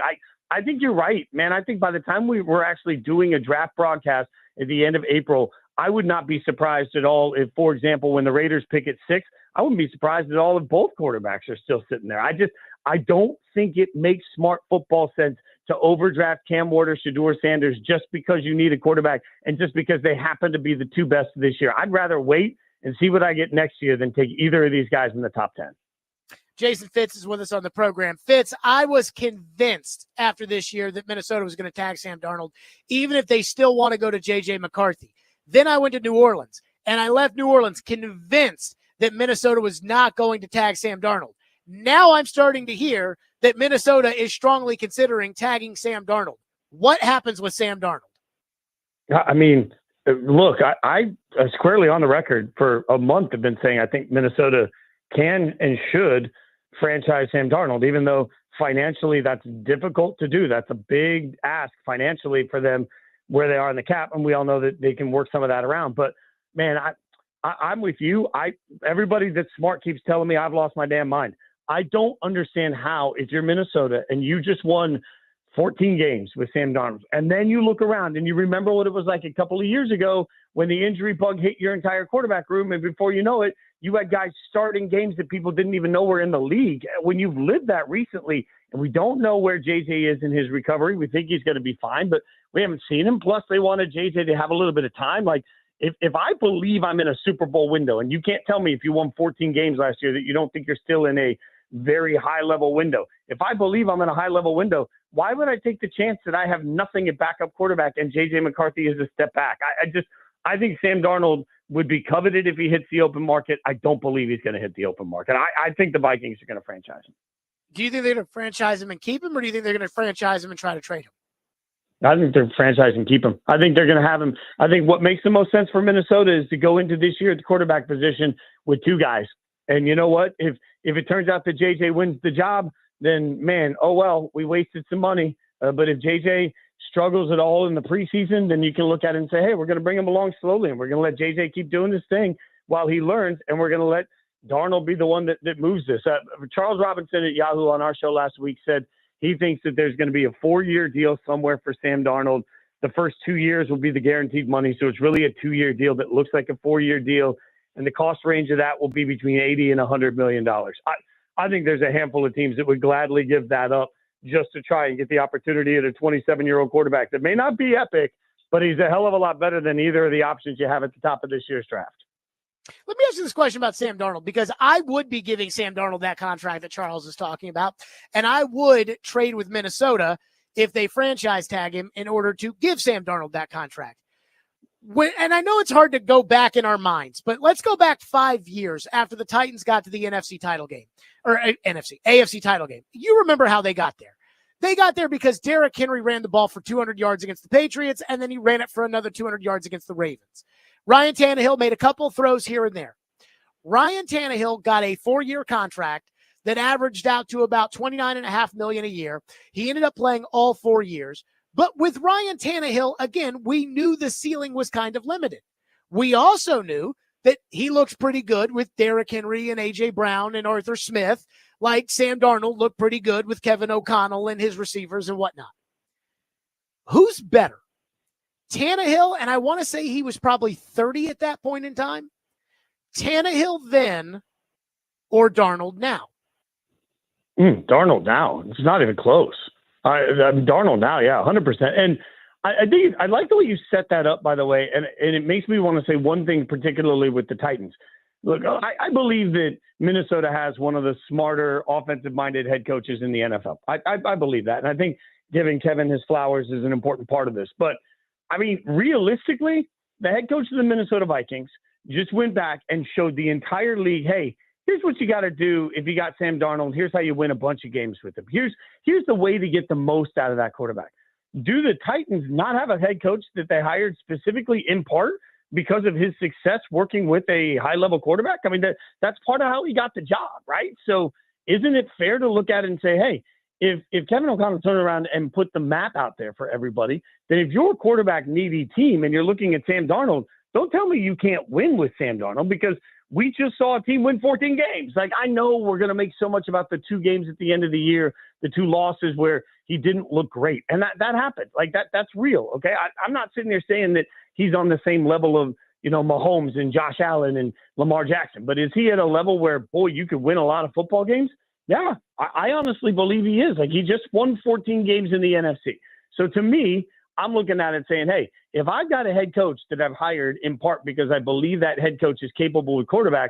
Speaker 18: I think you're right, man. I think by the time we were actually doing a draft broadcast at the end of April, I would not be surprised at all if, for example, when the Raiders pick at 6, I wouldn't be surprised at all if both quarterbacks are still sitting there. I don't think it makes smart football sense to overdraft Cam Ward or Shedeur Sanders just because you need a quarterback and just because they happen to be the 2 best this year. I'd rather wait and see what I get next year than take either of these guys in the top 10.
Speaker 1: Jason Fitz is with us on the program. Fitz, I was convinced after this year that Minnesota was going to tag Sam Darnold, even if they still want to go to J.J. McCarthy. Then I went to New Orleans, and I left New Orleans convinced that Minnesota was not going to tag Sam Darnold. Now I'm starting to hear that Minnesota is strongly considering tagging Sam Darnold. What happens with Sam Darnold?
Speaker 18: I mean, look, I squarely on the record for a month have been saying I think Minnesota can and should franchise Sam Darnold, even though financially that's difficult to do. That's a big ask financially for them where they are in the cap, and we all know that they can work some of that around. But, man, I'm with you. Everybody that's smart keeps telling me I've lost my damn mind. I don't understand how, if you're Minnesota and you just won 14 games with Sam Darnold, and then you look around and you remember what it was like a couple of years ago when the injury bug hit your entire quarterback room, and before you know it, you had guys starting games that people didn't even know were in the league. When you've lived that recently, and we don't know where JJ is in his recovery, we think he's going to be fine, but we haven't seen him. Plus, they wanted JJ to have a little bit of time. Like, if I believe I'm in a Super Bowl window, and you can't tell me if you won 14 games last year that you don't think you're still in a very high-level window. If I believe I'm in a high-level window, why would I take the chance that I have nothing at backup quarterback and J.J. McCarthy is a step back? I think Sam Darnold would be coveted if he hits the open market. I don't believe he's going to hit the open market. I think the Vikings are going to franchise him.
Speaker 1: Do you think they're going to franchise him and keep him, or do you think they're going to franchise him and try to trade him?
Speaker 18: I think they're franchising keep him. I think they're going to have him. I think what makes the most sense for Minnesota is to go into this year at the quarterback position with 2 guys. And you know what? If it turns out that JJ wins the job, then, man, oh, well, we wasted some money. But if JJ struggles at all in the preseason, then you can look at it and say, hey, we're going to bring him along slowly, and we're going to let JJ keep doing this thing while he learns, and we're going to let Darnold be the one that moves this. Charles Robinson at Yahoo on our show last week said he thinks that there's going to be a 4-year deal somewhere for Sam Darnold. The first 2 years will be the guaranteed money, so it's really a 2-year deal that looks like a 4-year deal. And the cost range of that will be between $80 and $100 million. I think there's a handful of teams that would gladly give that up just to try and get the opportunity at a 27-year-old quarterback that may not be epic, but he's a hell of a lot better than either of the options you have at the top of this year's draft.
Speaker 1: Let me ask you this question about Sam Darnold, because I would be giving Sam Darnold that contract that Charles is talking about, and I would trade with Minnesota if they franchise tag him in order to give Sam Darnold that contract. And I know it's hard to go back in our minds, but let's go back 5 years after the Titans got to the AFC title game. You remember how they got there. They got there because Derrick Henry ran the ball for 200 yards against the Patriots, and then he ran it for another 200 yards against the Ravens. Ryan Tannehill made a couple throws here and there. Ryan Tannehill got a 4-year contract that averaged out to about $29.5 million a year. He ended up playing all 4 years. But with Ryan Tannehill, again, we knew the ceiling was kind of limited. We also knew that he looks pretty good with Derrick Henry and A.J. Brown and Arthur Smith, like Sam Darnold looked pretty good with Kevin O'Connell and his receivers and whatnot. Who's better? Tannehill, and I want to say he was probably 30 at that point in time. Tannehill then or Darnold now?
Speaker 18: Darnold now. It's not even close. Darnold now, yeah, 100%. And I think I like the way you set that up, by the way, and it makes me want to say one thing particularly with the Titans. Look, I believe that Minnesota has one of the smarter offensive-minded head coaches in the NFL. I believe that, and I think giving Kevin his flowers is an important part of this. But, I mean, realistically, the head coach of the Minnesota Vikings just went back and showed the entire league, hey, here's what you got to do if you got Sam Darnold. Here's how you win a bunch of games with him. Here's the way to get the most out of that quarterback. Do the Titans not have a head coach that they hired specifically in part because of his success working with a high-level quarterback? I mean, that's part of how he got the job, right? So isn't it fair to look at it and say, hey, if Kevin O'Connell turned around and put the map out there for everybody, then if you're a quarterback-needy team and you're looking at Sam Darnold, don't tell me you can't win with Sam Darnold, because we just saw a team win 14 games. Like, I know we're going to make so much about the 2 games at the end of the year, the 2 losses where he didn't look great. And that happened. Like, that's real, okay? I'm not sitting there saying that he's on the same level of, Mahomes and Josh Allen and Lamar Jackson. But is he at a level where, boy, you could win a lot of football games? Yeah, I honestly believe he is. Like, he just won 14 games in the NFC. So to me, I'm looking at it saying, hey, if I've got a head coach that I've hired in part because I believe that head coach is capable with quarterbacks,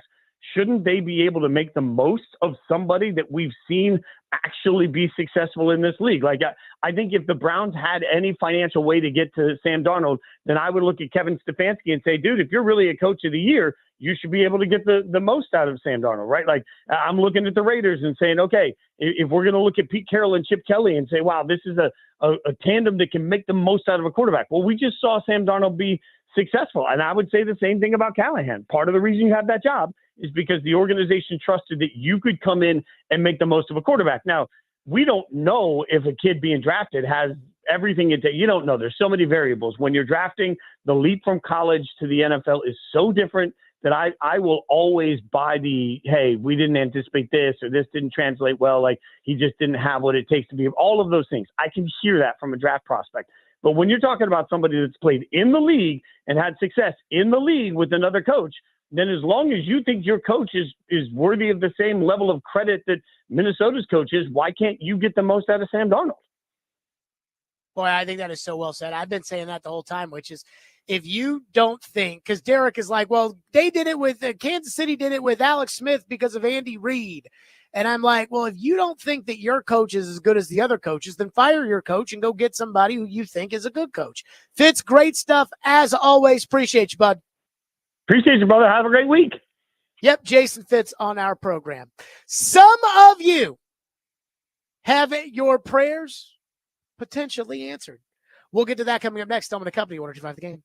Speaker 18: shouldn't they be able to make the most of somebody that we've seen actually be successful in this league? Like, I think if the Browns had any financial way to get to Sam Darnold, then I would look at Kevin Stefanski and say, dude, if you're really a coach of the year, you should be able to get the most out of Sam Darnold, right? Like, I'm looking at the Raiders and saying, okay, if we're going to look at Pete Carroll and Chip Kelly and say, wow, this is a tandem that can make the most out of a quarterback. Well, we just saw Sam Darnold be successful. And I would say the same thing about Callahan. Part of the reason you have that job is because the organization trusted that you could come in and make the most of a quarterback. Now, we don't know if a kid being drafted has everything it takes. You don't know. There's so many variables. When you're drafting, the leap from college to the NFL is so different that I will always buy the, hey, we didn't anticipate this, or this didn't translate well, like he just didn't have what it takes to be, all of those things. I can hear that from a draft prospect. But when you're talking about somebody that's played in the league and had success in the league with another coach, then as long as you think your coach is worthy of the same level of credit that Minnesota's coach is, why can't you get the most out of Sam Darnold?
Speaker 1: Boy, I think that is so well said. I've been saying that the whole time, which is, if you don't think, because Derek is like, well, they did it with Kansas City did it with Alex Smith because of Andy Reid. And I'm like, well, if you don't think that your coach is as good as the other coaches, then fire your coach and go get somebody who you think is a good coach. Fitz, great stuff. As always, appreciate you, bud.
Speaker 18: Appreciate you, brother. Have a great week.
Speaker 1: Yep, Jason Fitz on our program. Some of you have your prayers potentially answered. We'll get to that coming up next. Stillman and Company, 102.5 The Game.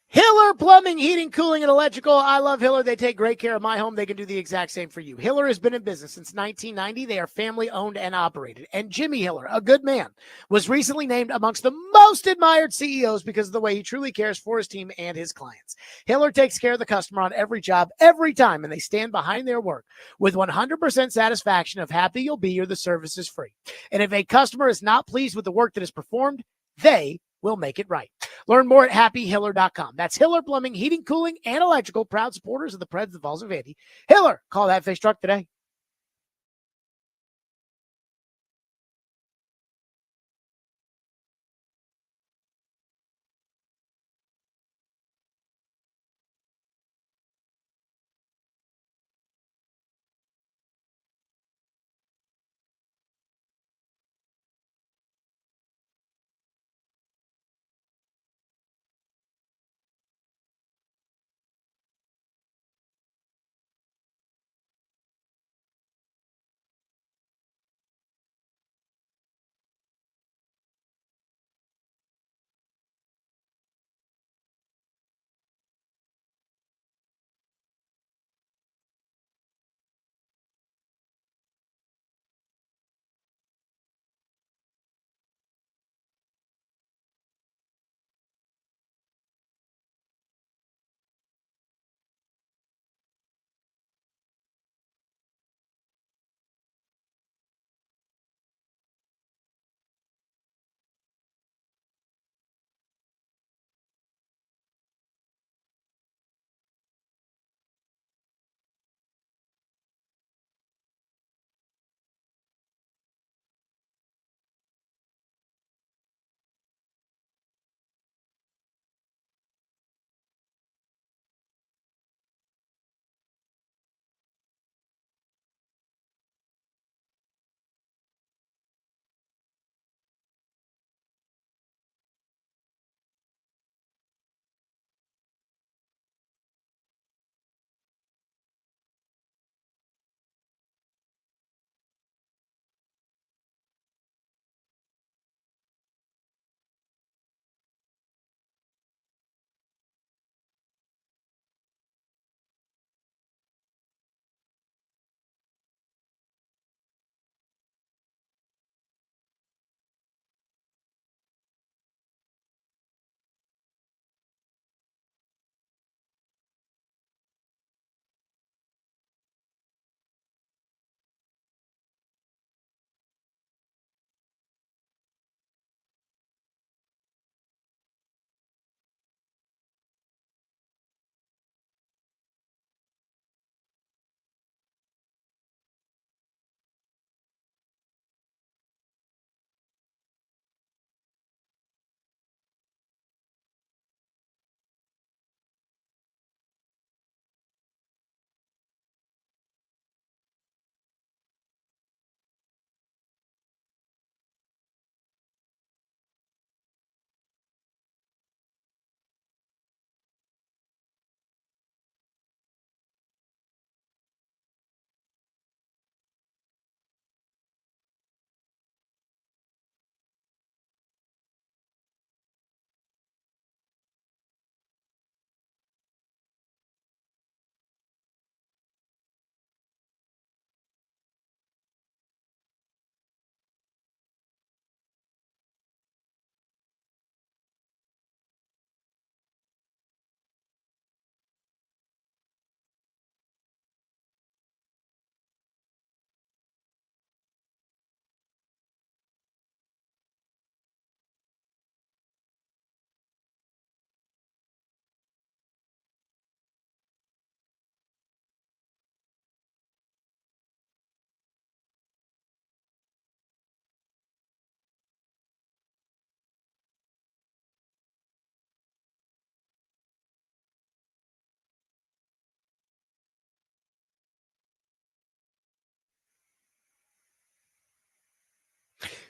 Speaker 1: Hiller Plumbing, Heating, Cooling, and Electrical. I love Hiller. They take great care of my home. They can do the exact same for you. Hiller has been in business since 1990. They are family owned and operated. And Jimmy Hiller, a good man, was recently named amongst the most admired CEOs because of the way he truly cares for his team and his clients. Hiller takes care of the customer on every job, every time, and they stand behind their work with 100% satisfaction of happy you'll be or the service is free. And if a customer is not pleased with the work that is performed, they will make it right. Learn more at happyhiller.com. That's Hiller Plumbing, Heating, Cooling, and Electrical, proud supporters of the Preds, the Vols, and Vandy. Hiller, call that fish truck today.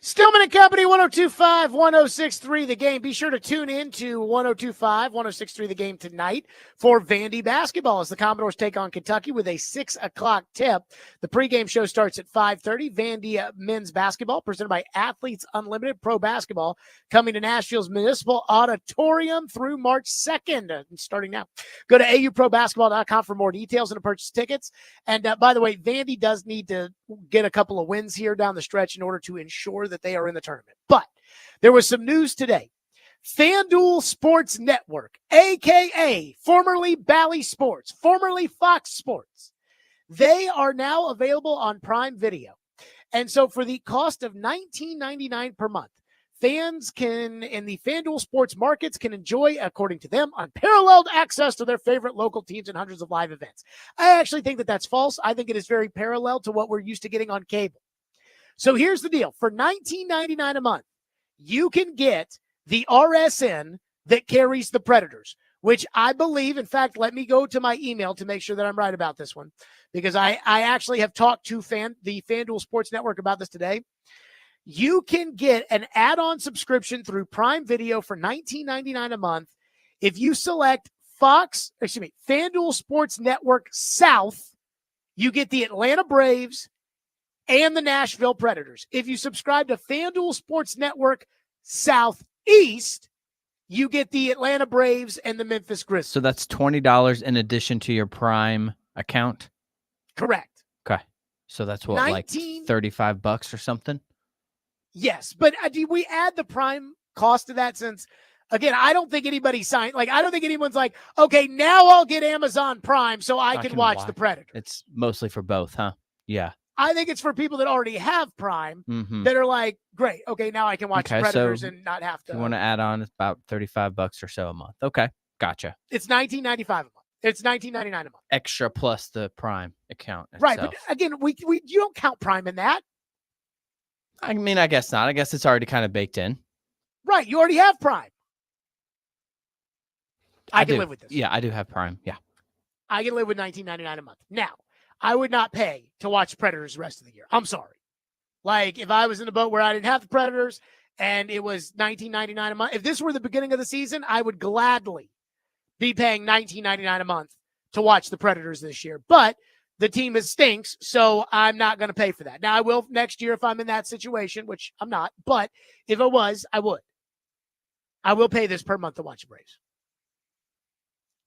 Speaker 1: Stillman and Company, 1025, 1063 The Game. Be sure to tune in to 1025, 1063 The Game tonight for Vandy basketball as the Commodores take on Kentucky with a 6 o'clock tip. The pregame show starts at 5:30. Vandy men's basketball presented by Athletes Unlimited Pro Basketball coming to Nashville's Municipal Auditorium through March 2nd, starting now. Go to auprobasketball.com for more details and to purchase tickets. And by the way, Vandy does need to get a couple of wins here down the stretch in order to ensure that they are in the tournament. But there was some news today. FanDuel Sports Network, a.k.a. formerly Bally Sports, formerly Fox Sports, they are now available on Prime Video. And so for the cost of $19.99 per month, fans can, in the FanDuel sports markets, can enjoy, according to them, unparalleled access to their favorite local teams and hundreds of live events. I actually think that that's false. I think it is very parallel to what we're used to getting on cable. So here's the deal. For $19.99 a month, you can get the RSN that carries the Predators, which I believe, in fact, let me go to my email to make sure that I'm right about this one, because I actually have talked to the FanDuel Sports Network about this today. You can get an add-on subscription through Prime Video for $19.99 a month if you select FanDuel Sports Network South. You get the Atlanta Braves and the Nashville Predators. If you subscribe to FanDuel Sports Network Southeast, you get the Atlanta Braves and the Memphis Grizzlies.
Speaker 2: So that's $20 in addition to your Prime account?
Speaker 1: Correct.
Speaker 2: Okay. So that's what, like $35 or something?
Speaker 1: Yes, but do we add the Prime cost to that? Since, again, I don't think anybody signed. Like, I don't think anyone's like, okay, now I'll get Amazon Prime so I can watch the Predators.
Speaker 2: It's mostly for both, huh? Yeah.
Speaker 1: I think it's for people that already have Prime that are like, great, okay, now I can watch the Predators and not have to.
Speaker 2: If you want to add on, it's about $35 or so a month. Okay, gotcha.
Speaker 1: It's $19.95 a month. It's $19.99 a month.
Speaker 2: Extra plus the Prime account itself.
Speaker 1: Right, but again, you don't count Prime in that.
Speaker 2: I mean, I guess not. I guess it's already kind of baked in.
Speaker 1: Right, you already have Prime. I can live with this.
Speaker 2: Yeah, I do have Prime. Yeah.
Speaker 1: I can live with $19.99 a month. Now, I would not pay to watch Predators the rest of the year. I'm sorry. Like, if I was in a boat where I didn't have the Predators and it was $19.99 a month, if this were the beginning of the season, I would gladly be paying $19.99 a month to watch the Predators this year. But the team stinks, so I'm not going to pay for that. Now, I will next year if I'm in that situation, which I'm not. But if it was, I would. I will pay this per month to watch the Braves.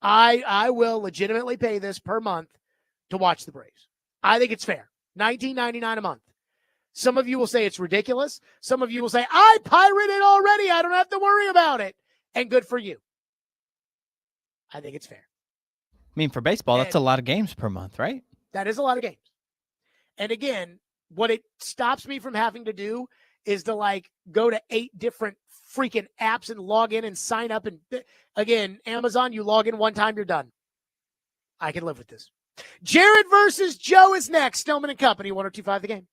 Speaker 1: I will legitimately pay this per month to watch the Braves. I think it's fair. $19.99 a month. Some of you will say it's ridiculous. Some of you will say, I pirated already. I don't have to worry about it. And good for you. I think it's fair.
Speaker 2: I mean, for baseball, that's a lot of games per month, right?
Speaker 1: That is a lot of games. And again, what it stops me from having to do is to go to 8 different freaking apps and log in and sign up. And again, Amazon, you log in one time, you're done. I can live with this. Jared versus Joe is next. Stillman and Company, 1025 The Game.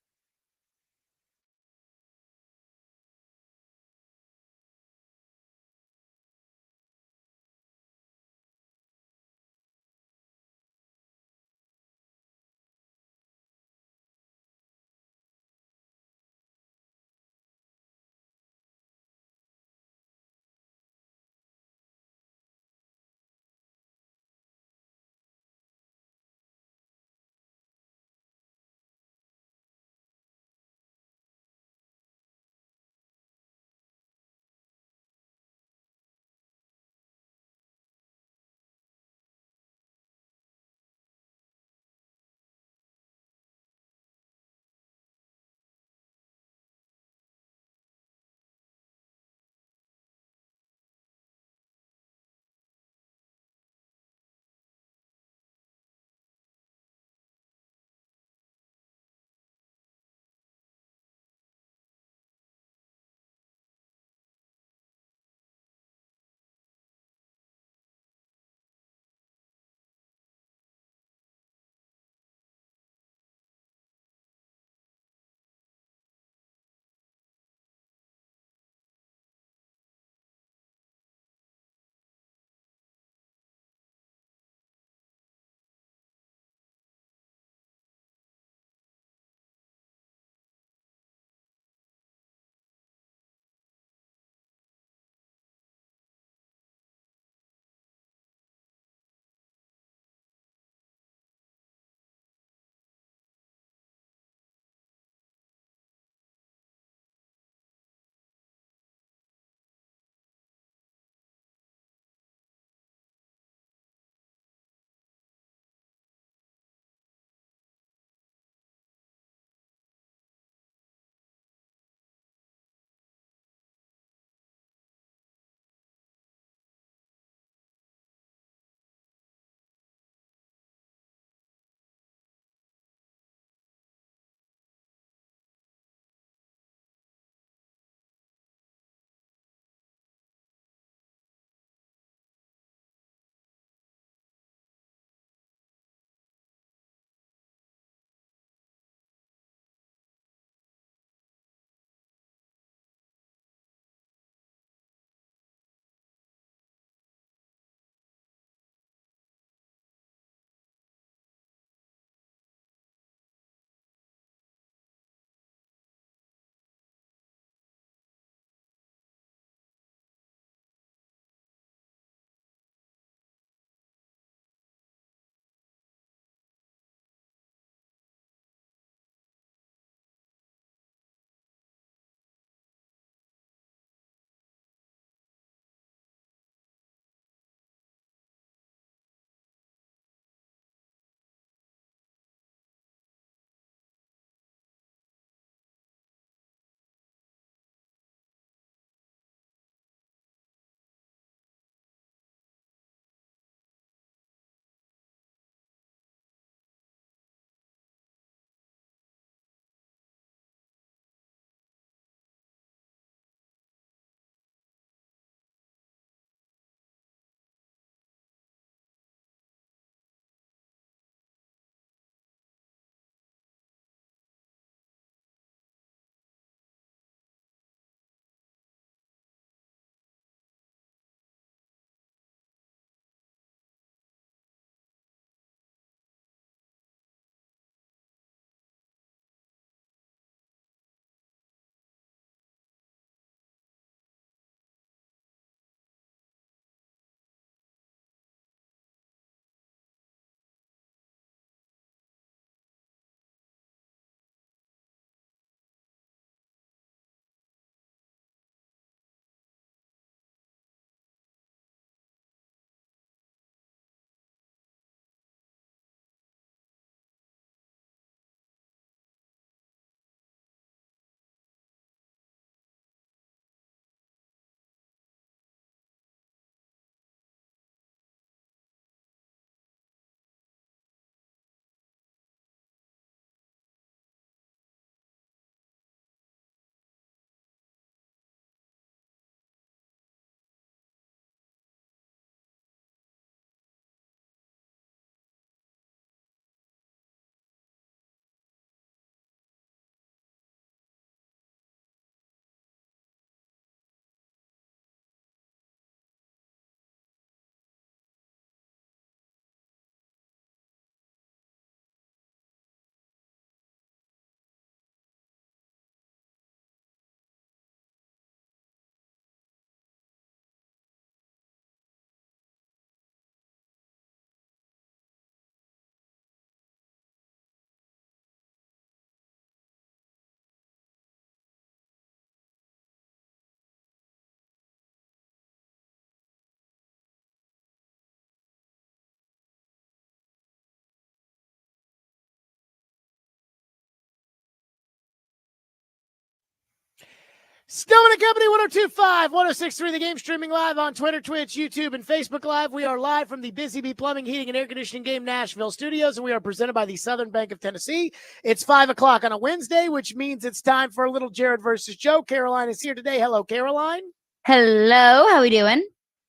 Speaker 1: Stillman and Company, 102.5, 106.3 The Game, streaming live on Twitter, Twitch, YouTube, and Facebook Live. We are live from the Busy Bee Plumbing, Heating, and Air Conditioning Game Nashville studios, and we are presented by the Southern Bank of Tennessee. It's 5 o'clock on a Wednesday, which means it's time for a little Jared versus Joe. Caroline is here today. Hello, Caroline.
Speaker 19: Hello. How we doing?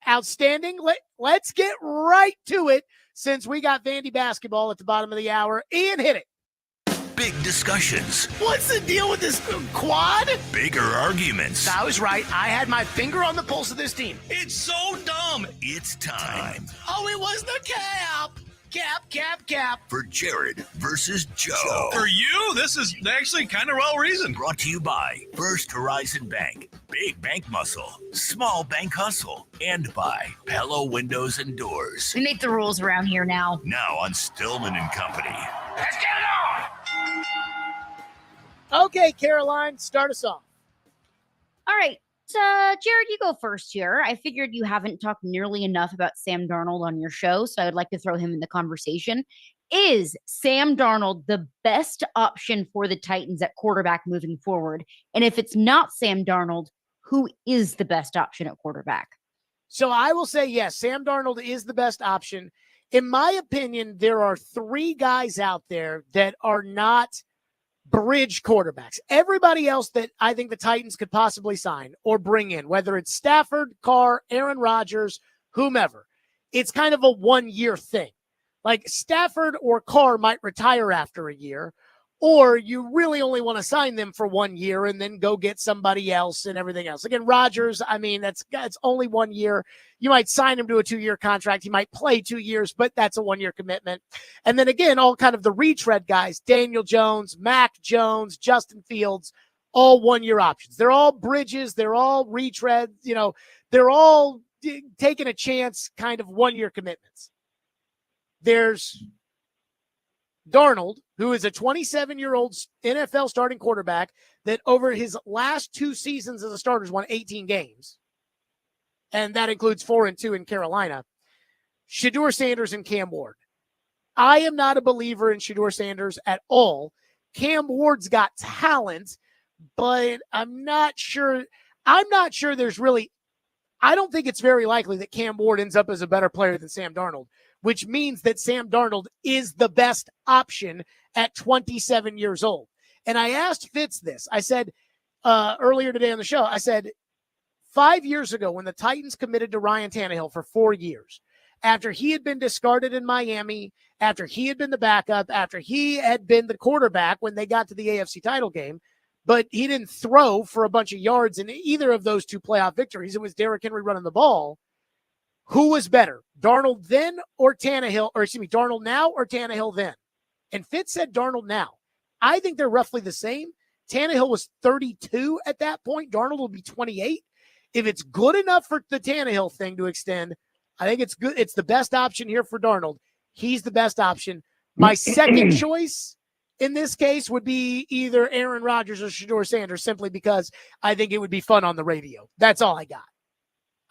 Speaker 1: Outstanding. Let's get right to it since we got Vandy basketball at the bottom of the hour. Ian, hit it.
Speaker 20: Big discussions.
Speaker 1: What's the deal with this quad?
Speaker 20: Bigger arguments.
Speaker 21: I was right. I had my finger on the pulse of this team.
Speaker 20: It's so dumb. It's time.
Speaker 21: Oh, it was the cap.
Speaker 20: For Jared versus Joe.
Speaker 22: For you, this is actually kind of well reasoned.
Speaker 20: Brought to you by First Horizon Bank. Big bank muscle. Small bank hustle. And by Pella Windows and Doors.
Speaker 19: We make the rules around here now.
Speaker 20: Now on Stillman and Company.
Speaker 21: Let's get it on.
Speaker 1: Okay, Caroline, start us off.
Speaker 19: All right. Jared, you go first here. I figured you haven't talked nearly enough about Sam Darnold on your show, so I would like to throw him in the conversation. Is Sam Darnold the best option for the Titans at quarterback moving forward? And if it's not Sam Darnold, who is the best option at quarterback?
Speaker 1: So I will say, yes, Sam Darnold is the best option. In my opinion, there are three guys out there that are not bridge quarterbacks. Everybody else that I think the Titans could possibly sign or bring in, whether it's Stafford, Carr, Aaron Rodgers, whomever, it's kind of a one-year thing. Like Stafford or Carr might retire after a year, or you really only want to sign them for 1 year and then go get somebody else and everything else. Again, Rodgers, I mean, it's only 1 year. You might sign him to a 2-year contract. He might play 2 years, but that's a 1-year commitment. And then again, all kind of the retread guys, Daniel Jones, Mac Jones, Justin Fields, all 1-year options. They're all bridges. They're all retreads. You know, they're all taking a chance, kind of 1-year commitments. There's Darnold, who is a 27-year-old NFL starting quarterback that over his last 2 seasons as a starter has won 18 games. And that includes 4-2 in Carolina. Shedeur Sanders and Cam Ward. I am not a believer in Shedeur Sanders at all. Cam Ward's got talent, but I'm not sure there's really, I don't think it's very likely that Cam Ward ends up as a better player than Sam Darnold, which means that Sam Darnold is the best option at 27 years old. And I asked Fitz this. I said earlier today on the show, I said 5 years ago when the Titans committed to Ryan Tannehill for 4 years, after he had been discarded in Miami, after he had been the backup, after he had been the quarterback when they got to the AFC title game, but he didn't throw for a bunch of yards in either of those 2 playoff victories. It was Derrick Henry running the ball. Who was better, Darnold then or Tannehill, or excuse me, Darnold now or Tannehill then? And Fitz said Darnold now. I think they're roughly the same. Tannehill was 32 at that point. Darnold will be 28. If it's good enough for the Tannehill thing to extend, I think it's good. It's the best option here for Darnold. He's the best option. My second choice in this case would be either Aaron Rodgers or Shedeur Sanders, simply because I think it would be fun on the radio. That's all I got.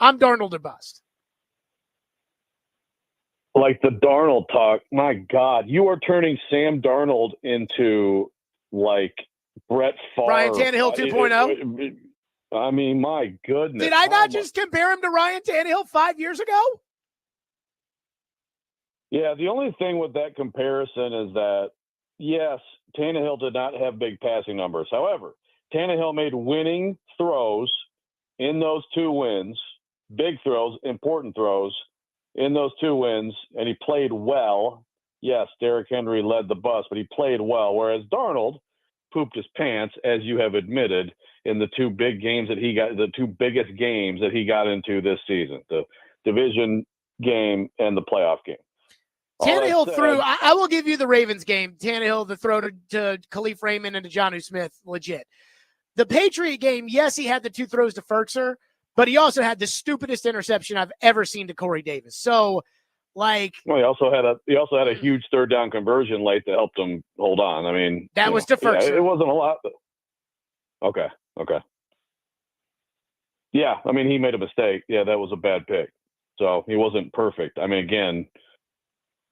Speaker 1: I'm Darnold or bust.
Speaker 23: Like the Darnold talk, my God, you are turning Sam Darnold into like Brett Favre.
Speaker 1: Ryan Tannehill 2.0?
Speaker 23: I mean, my goodness.
Speaker 1: Did I not just compare him to Ryan Tannehill 5 years ago?
Speaker 23: Yeah, the only thing with that comparison is that, yes, Tannehill did not have big passing numbers. However, Tannehill made winning throws in those 2 wins, big throws, important throws in those 2 wins, and he played well. Yes, Derrick Henry led the bus, but he played well, whereas Darnold pooped his pants, as you have admitted, in the 2 big games that he got, the 2 biggest games that he got into this season, the division game and the playoff game.
Speaker 1: Tannehill threw, I will give you the Ravens game. Tannehill, the throw to Khalif Raymond and to Jonnu Smith, legit. The Patriot game, yes, he had the 2 throws to Ferkser, but he also had the stupidest interception I've ever seen to Corey Davis. So, like,
Speaker 23: well, he also had a huge 3rd down conversion late that helped him hold on. I mean,
Speaker 1: that was to Ferkser.
Speaker 23: Yeah, it wasn't a lot. But... Okay. Yeah, I mean, he made a mistake. Yeah, that was a bad pick. So he wasn't perfect. I mean, again,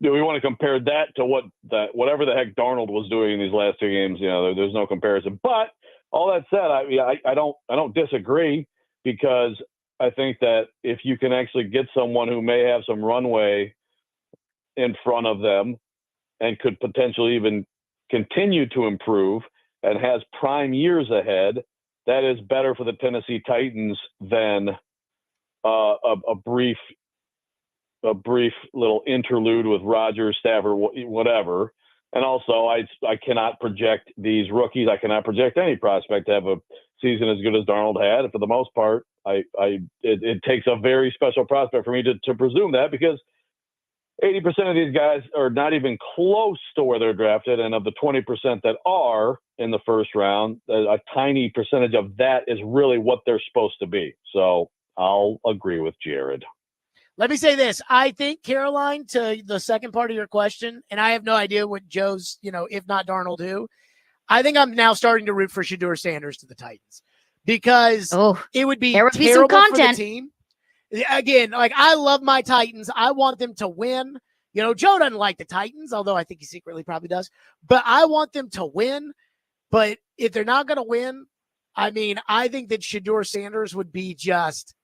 Speaker 23: do we want to compare that to whatever the heck Darnold was doing in these last 2 games? You know, there's no comparison. But all that said, I don't disagree, because I think that if you can actually get someone who may have some runway in front of them and could potentially even continue to improve and has prime years ahead, that is better for the Tennessee Titans than a brief little interlude with Rodgers, Stafford, whatever. And also, I cannot project these rookies. I cannot project any prospect to have a season as good as Darnold had. And for the most part, it takes a very special prospect for me to presume that, because 80% of these guys are not even close to where they're drafted. And of the 20% that are in the first round, a tiny percentage of that is really what they're supposed to be. So I'll agree with Jared.
Speaker 1: Let me say this. I think, Caroline, to the second part of your question, and I have no idea what Joe's, if not Darnold, who, I think I'm now starting to root for Shedeur Sanders to the Titans, because it would be terrible for the team. Again, like, I love my Titans. I want them to win. Joe doesn't like the Titans, although I think he secretly probably does. But I want them to win. But if they're not going to win, I think that Shedeur Sanders would be just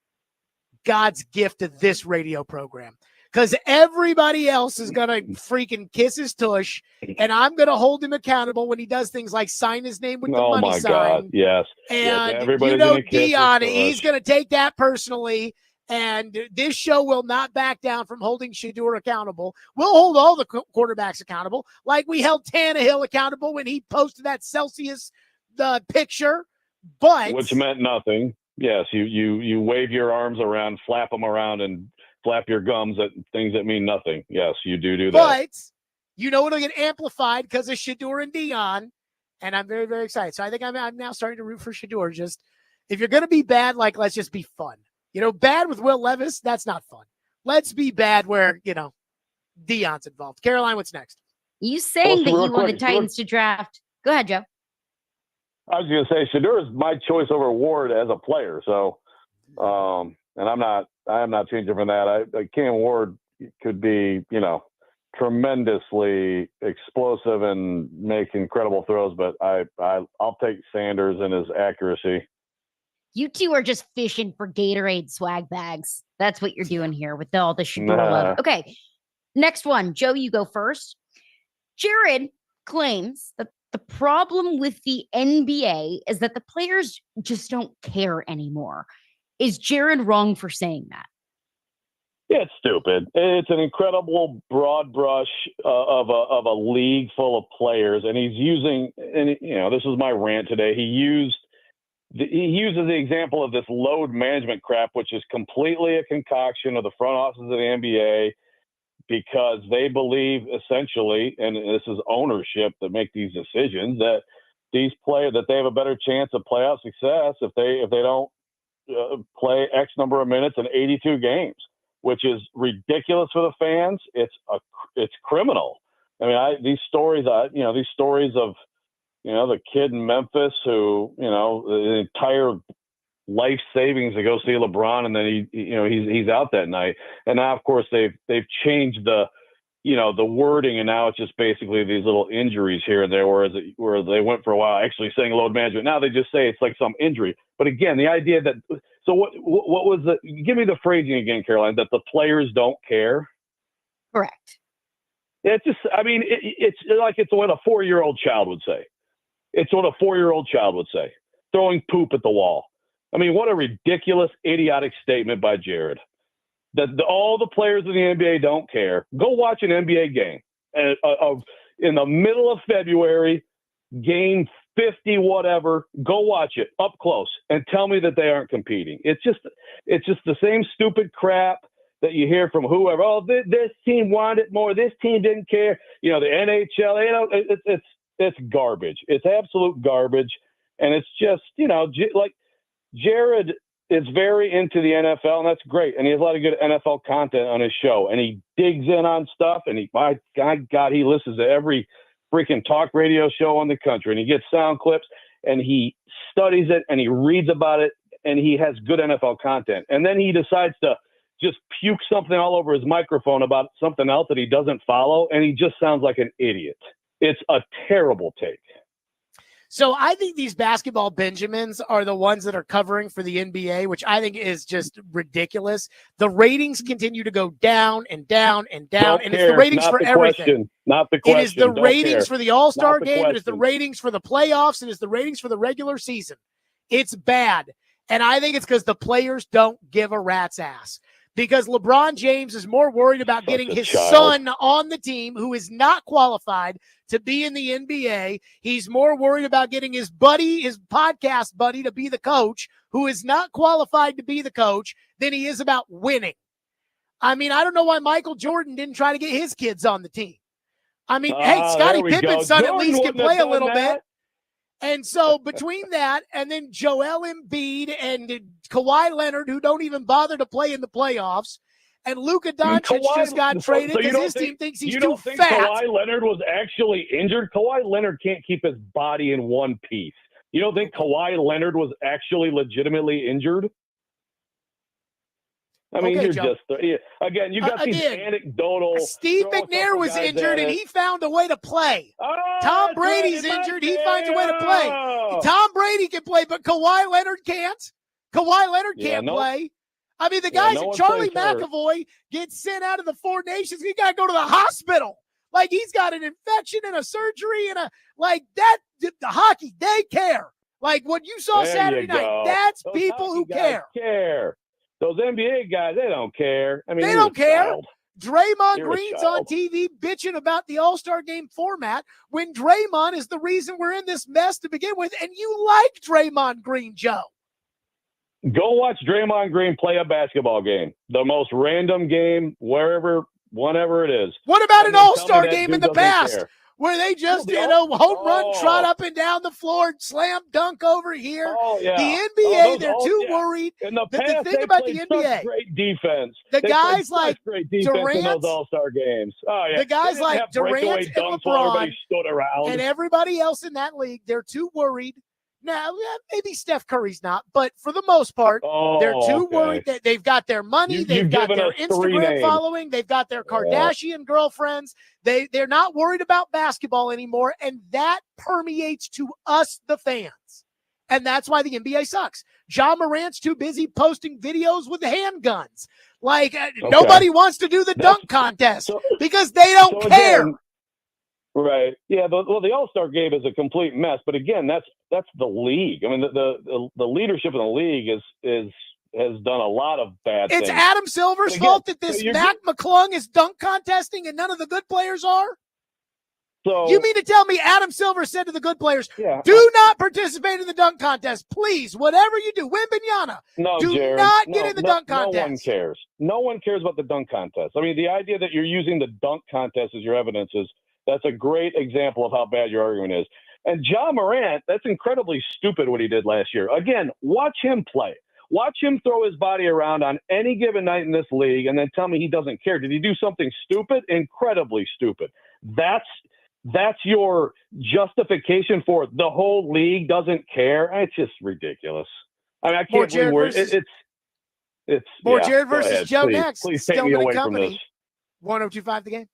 Speaker 1: God's gift to this radio program, because everybody else is going to freaking kiss his tush, and I'm going to hold him accountable when he does things like sign his name with the money sign.
Speaker 23: God, yes.
Speaker 1: And
Speaker 23: everybody's gonna kiss his
Speaker 1: Dion,
Speaker 23: tush.
Speaker 1: he's going to take that personally, and this show will not back down from holding Shedeur accountable. We'll hold all the quarterbacks accountable, like we held Tannehill accountable when he posted that Celsius picture,
Speaker 23: which meant nothing. Yes, you wave your arms around, flap them around, and flap your gums at things that mean nothing. Yes, you do that.
Speaker 1: But it'll get amplified because of Shedeur and Dion, and I'm very, very excited. So I think I'm now starting to root for Shedeur. Just, if you're going to be bad, let's just be fun. Bad with Will Levis, that's not fun. Let's be bad where Dion's involved. Caroline, what's next?
Speaker 19: You saying that you want the Titans to draft? Go ahead, Joe.
Speaker 23: I was going to say Shedeur is my choice over Ward as a player. So, and I am not changing from that. Cam Ward could be, tremendously explosive and make incredible throws, but I'll take Sanders and his accuracy.
Speaker 19: You two are just fishing for Gatorade swag bags. That's what you're doing here with all the Shedeur love. Okay, next one. Joe, you go first. Jared claims that the problem with the NBA is that the players just don't care anymore. Is Jared wrong for saying that?
Speaker 23: Yeah, it's stupid. It's an incredible broad brush of a league full of players, and he's using. And this is my rant today. He uses the example of this load management crap, which is completely a concoction of the front offices of the NBA, because they believe essentially, and this is ownership that make these decisions, that these players, that they have a better chance of playoff success if they don't play X number of minutes in 82 games, which is ridiculous for the fans. It's criminal. I mean, these stories of the kid in Memphis who, the entire life savings to go see LeBron, and then he's out that night. And now, of course, they've changed the wording, and now it's just basically these little injuries here and there, where they went for a while actually saying load management. Now they just say it's like some injury. But again, the idea that, so what was give me the phrasing again, Caroline, that the players don't care?
Speaker 19: Correct.
Speaker 23: It's just, it's like it's what a 4-year-old child would say. It's what a 4-year-old child would say, throwing poop at the wall. I mean, what a ridiculous, idiotic statement by Jared. That all the players in the NBA don't care. Go watch an NBA game in the middle of February, game 50, whatever. Go watch it up close and tell me that they aren't competing. It's just the same stupid crap that you hear from whoever. Oh, this team wanted it more. This team didn't care. The NHL. It's garbage. It's absolute garbage, and it's just like Jared is very into the NFL, and that's great. And he has a lot of good NFL content on his show, and he digs in on stuff. And my God, he listens to every freaking talk radio show in the country, and he gets sound clips, and he studies it, and he reads about it, and he has good NFL content. And then he decides to just puke something all over his microphone about something else that he doesn't follow, and he just sounds like an idiot. It's a terrible take.
Speaker 1: So I think these basketball Benjamins are the ones that are covering for the NBA, which I think is just ridiculous. The ratings continue to go down and down and down,
Speaker 23: Don't
Speaker 1: and
Speaker 23: care.
Speaker 1: it's the ratings
Speaker 23: Not
Speaker 1: for
Speaker 23: the
Speaker 1: everything.
Speaker 23: question. Not the question.
Speaker 1: It is the
Speaker 23: Don't
Speaker 1: ratings
Speaker 23: care.
Speaker 1: for the All-Star
Speaker 23: Not the
Speaker 1: game. It is the
Speaker 23: question.
Speaker 1: ratings for the playoffs. It is the ratings for the regular season. It's bad. And I think it's because the players don't give a rat's ass. Because LeBron James is more worried about getting his son on the team who is not qualified to be in the NBA. He's more worried about getting his buddy, his podcast buddy, to be the coach who is not qualified to be the coach than he is about winning. I mean, I don't know why Michael Jordan didn't try to get his kids on the team. I mean, hey, Scottie Pippen's son at least can play a little bit. And so between that and then Joel Embiid and Kawhi Leonard, who don't even bother to play in the playoffs, and Luka Doncic just got traded because his team thinks he's too fat.
Speaker 23: Kawhi Leonard was actually injured? Kawhi Leonard can't keep his body in one piece. You don't think Kawhi Leonard was actually legitimately injured? I mean, you're
Speaker 1: Joe.
Speaker 23: just again. You got these anecdotal.
Speaker 1: Steve McNair was injured, and he found a way to play. Tom Brady's injured; he finds a way to play. Tom Brady can play, but Kawhi Leonard can't. Kawhi Leonard can't play. I mean, the guys at Charlie McAvoy gets sent out of the Four Nations. He got to go to the hospital. Like he's got an infection and a surgery and that. The hockey, they care. Like what you saw Saturday night. That's
Speaker 23: Those
Speaker 1: people who
Speaker 23: care. Those NBA guys, they don't care. I mean,
Speaker 1: they don't care. Draymond
Speaker 23: You're
Speaker 1: Green's on TV bitching about the All-Star game format when Draymond is the reason we're in this mess to begin with, and you like Draymond Green, Joe.
Speaker 23: Go watch Draymond Green play a basketball game. The most random game, wherever, whenever it is.
Speaker 1: What about an All-Star game in the past? Where they just, home run, trot up and down the floor, slam dunk over here. The NBA, they're too worried.
Speaker 23: In the
Speaker 1: that
Speaker 23: past,
Speaker 1: the thing
Speaker 23: they
Speaker 1: about the
Speaker 23: played
Speaker 1: NBA,
Speaker 23: such great defense.
Speaker 1: the
Speaker 23: They
Speaker 1: guys
Speaker 23: played
Speaker 1: like
Speaker 23: such great defense in
Speaker 1: Durant,
Speaker 23: those All-Star games. Oh yeah,
Speaker 1: the guys
Speaker 23: They didn't
Speaker 1: like
Speaker 23: have breakaway
Speaker 1: Durant and
Speaker 23: dunks while
Speaker 1: LeBron
Speaker 23: everybody stood around.
Speaker 1: and everybody else in that league, they're too worried. Now, maybe Steph Curry's not, but for the most part, they're too worried that they've got their money, they've got their Instagram following, they've got their Kardashian girlfriends. They're not worried about basketball anymore, and that permeates to us, the fans. And that's why the NBA sucks. Ja Morant's too busy posting videos with handguns. Nobody wants to do the dunk contest because they don't care.
Speaker 23: Again, right. Yeah. The All-Star game is a complete mess. But again, that's the league. I mean, the leadership in the league has done a lot of bad things.
Speaker 1: It's Adam Silver's fault that this Mac McClung is dunk contesting and none of the good players are?
Speaker 23: So
Speaker 1: you mean to tell me Adam Silver said to the good players, do not participate in the dunk contest. Please, whatever you do, Wembanyama, do
Speaker 23: Jared,
Speaker 1: not get in the dunk contest.
Speaker 23: No one cares. No one cares about the dunk contest. I mean, the idea that you're using the dunk contest as your evidence that's a great example of how bad your argument is. And Ja Morant, that's incredibly stupid what he did last year. Again, watch him play. Watch him throw his body around on any given night in this league and then tell me he doesn't care. Did he do something stupid? Incredibly stupid. That's your justification for it. The whole league doesn't care. It's just ridiculous. I mean, I can't believe it's
Speaker 1: more Jared versus Joe
Speaker 23: please,
Speaker 1: next.
Speaker 23: Please take me away from this.
Speaker 1: 1025 the game.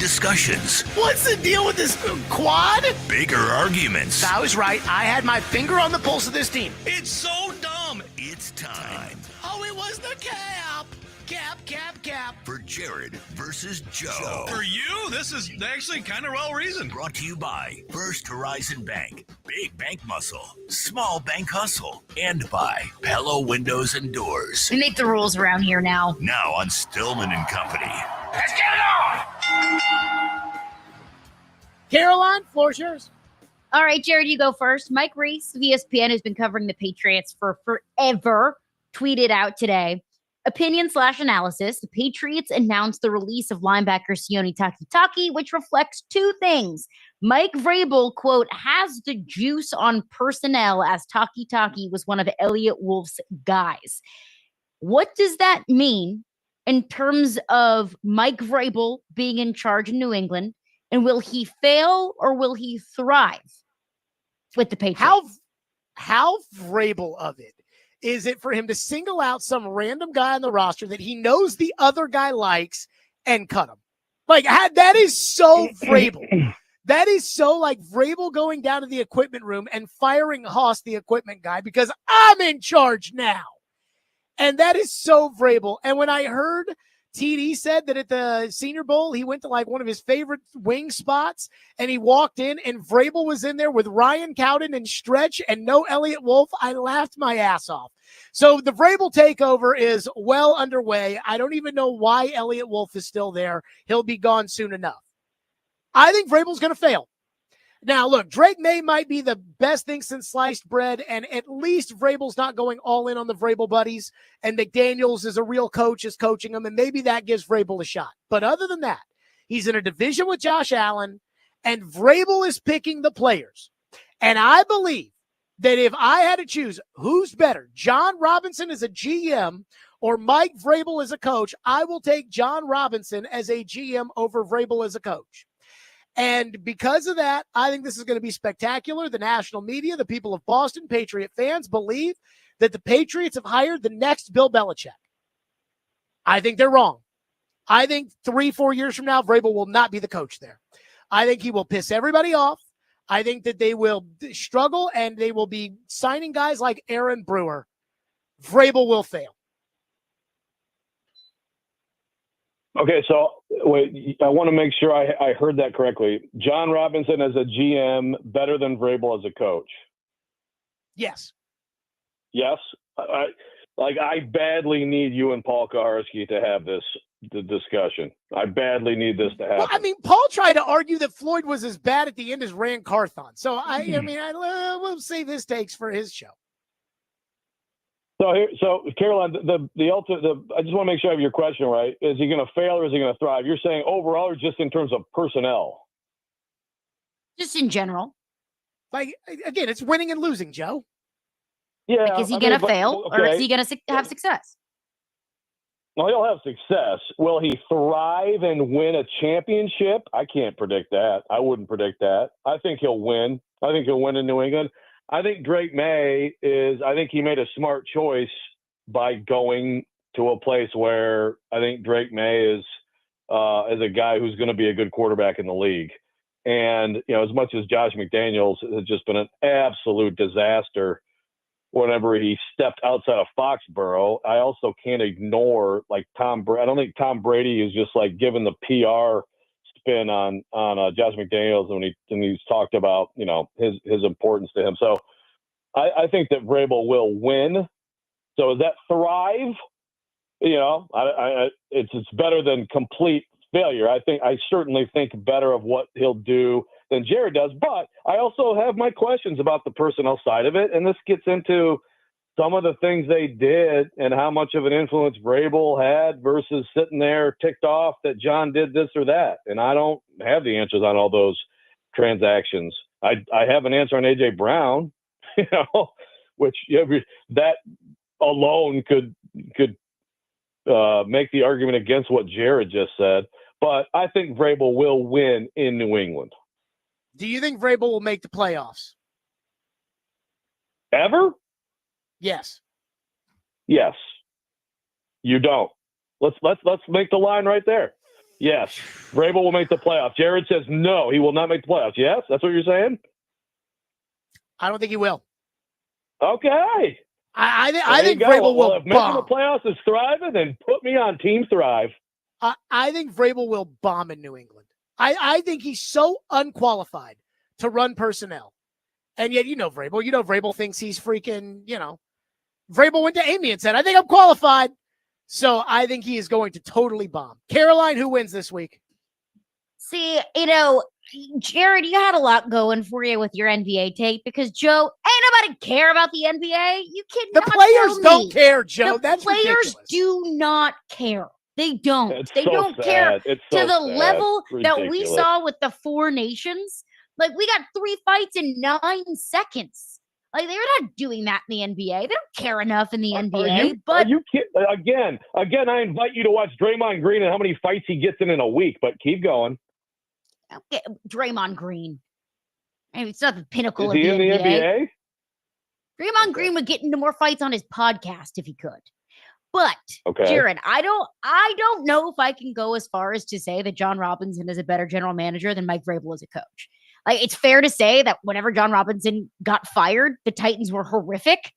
Speaker 20: discussions.
Speaker 21: What's the deal with this quad?
Speaker 20: Bigger arguments.
Speaker 21: I was right. I had my finger on the pulse of this team.
Speaker 20: It's so dumb. It's time.
Speaker 21: Oh, it was the cap. Cap.
Speaker 20: For Jared versus Joe.
Speaker 22: For you, this is actually kind of well reasoned.
Speaker 20: Brought to you by First Horizon Bank. Big bank muscle. Small bank hustle. And by Pella Windows and Doors.
Speaker 19: We make the rules around here now.
Speaker 20: Now on Stillman and Company.
Speaker 21: Let's get it on.
Speaker 1: Caroline, floor's yours.
Speaker 19: All right, Jared, you go first. Mike Reese of ESPN, who's been covering the Patriots for forever, tweeted out today, opinion/analysis, the Patriots announced the release of linebacker Sione Takitaki, which reflects two things. Mike Vrabel, quote, has the juice on personnel as Takitaki was one of Elliott Wolf's guys. What does that mean in terms of Mike Vrabel being in charge in New England? And will he fail or will he thrive with the Patriots?
Speaker 1: How Vrabel of it is it for him to single out some random guy on the roster that he knows the other guy likes and cut him? Like, that is so Vrabel. That is so like Vrabel going down to the equipment room and firing Haas, the equipment guy, because I'm in charge now. And that is so Vrabel. And when I heard TD said that at the Senior Bowl, he went to like one of his favorite wing spots and he walked in and Vrabel was in there with Ryan Cowden and Stretch and no Elliott Wolf. I laughed my ass off. So the Vrabel takeover is well underway. I don't even know why Elliott Wolf is still there. He'll be gone soon enough. I think Vrabel's going to fail. Now, look, Drake May might be the best thing since sliced bread, and at least Vrabel's not going all in on the Vrabel buddies, and McDaniels is a real coach, is coaching him, and maybe that gives Vrabel a shot. But other than that, he's in a division with Josh Allen, and Vrabel is picking the players. And I believe that if I had to choose who's better, John Robinson as a GM or Mike Vrabel as a coach, I will take John Robinson as a GM over Vrabel as a coach. And because of that, I think this is going to be spectacular. The national media, the people of Boston, Patriot fans believe that the Patriots have hired the next Bill Belichick. I think they're wrong. I think 3-4 years from now, Vrabel will not be the coach there. I think he will piss everybody off. I think that they will struggle and they will be signing guys like Aaron Brewer. Vrabel will fail.
Speaker 23: Okay, so wait, I want to make sure I heard that correctly. John Robinson as a GM better than Vrabel as a coach?
Speaker 1: Yes.
Speaker 23: Yes? I badly need you and Paul Kaharski to have the discussion. I badly need this to happen.
Speaker 1: Well, I mean, Paul tried to argue that Floyd was as bad at the end as Rand Carthon. So, we'll save his takes for his show.
Speaker 23: So Caroline, the ultimate, I just want to make sure I have your question right. Is he going to fail or is he going to thrive? You're saying overall or just in terms of personnel?
Speaker 19: Just in general.
Speaker 1: Like, again, it's winning and losing, Joe.
Speaker 23: Yeah.
Speaker 19: Like, is he going to fail or is he going to have success?
Speaker 23: Well, he'll have success. Will he thrive and win a championship? I can't predict that. I wouldn't predict that. I think he'll win. I think he'll win in New England. I think Drake May I think he made a smart choice by going to a place where I think Drake May is a guy who's going to be a good quarterback in the league. And, as much as Josh McDaniels has just been an absolute disaster whenever he stepped outside of Foxborough, I also can't ignore Tom Brady. I don't think Tom Brady is just given the PR spin on Josh McDaniels when he's talked about his importance to him. So I think that Vrabel will win. So is that thrive? It's better than complete failure. I certainly think better of what he'll do than Jared does, but I also have my questions about the personnel side of it, and this gets into some of the things they did and how much of an influence Vrabel had versus sitting there ticked off that John did this or that. And I don't have the answers on all those transactions. I have an answer on A.J. Brown, which that alone could make the argument against what Jared just said. But I think Vrabel will win in New England.
Speaker 1: Do you think Vrabel will make the playoffs?
Speaker 23: Ever?
Speaker 1: Yes.
Speaker 23: Yes. You don't. Let's make the line right there. Yes. Vrabel will make the playoffs. Jared says no, he will not make the playoffs. Yes? That's what you're saying?
Speaker 1: I don't think he will.
Speaker 23: Okay.
Speaker 1: I think
Speaker 23: There you go.
Speaker 1: Vrabel
Speaker 23: Well,
Speaker 1: will
Speaker 23: if making the
Speaker 1: bomb.
Speaker 23: playoffs is thriving, then put me on Team Thrive.
Speaker 1: I think Vrabel will bomb in New England. I think he's so unqualified to run personnel. And yet, Vrabel. Vrabel thinks he's freaking, Vrabel went to Amy and said, I think I'm qualified. So I think he is going to totally bomb. Caroline, who wins this week?
Speaker 19: See, Jared, you had a lot going for you with your NBA take because Joe, ain't nobody care about the NBA. You
Speaker 1: The players don't care, Joe. That's
Speaker 19: players
Speaker 1: ridiculous.
Speaker 19: do not care. They don't.
Speaker 23: It's
Speaker 19: They
Speaker 23: so
Speaker 19: don't
Speaker 23: sad.
Speaker 19: care
Speaker 23: It's
Speaker 19: to
Speaker 23: so
Speaker 19: the
Speaker 23: sad.
Speaker 19: level that we
Speaker 23: Ridiculous.
Speaker 19: saw with the 4 nations. Like, we got 3 fights in 9 seconds. Like, they're not doing that in the NBA. They don't care enough in the NBA.
Speaker 23: Are you kidding? Again, I invite you to watch Draymond Green and how many fights he gets in a week, but keep going.
Speaker 19: Okay, Draymond Green. I mean, it's not the pinnacle
Speaker 23: Is he
Speaker 19: of
Speaker 23: in the NBA?
Speaker 19: Draymond Green would get into more fights on his podcast if he could. But
Speaker 23: Okay.
Speaker 19: Jared, I don't know if I can go as far as to say that John Robinson is a better general manager than Mike Vrabel as a coach. Like, it's fair to say that whenever John Robinson got fired, the Titans were horrific.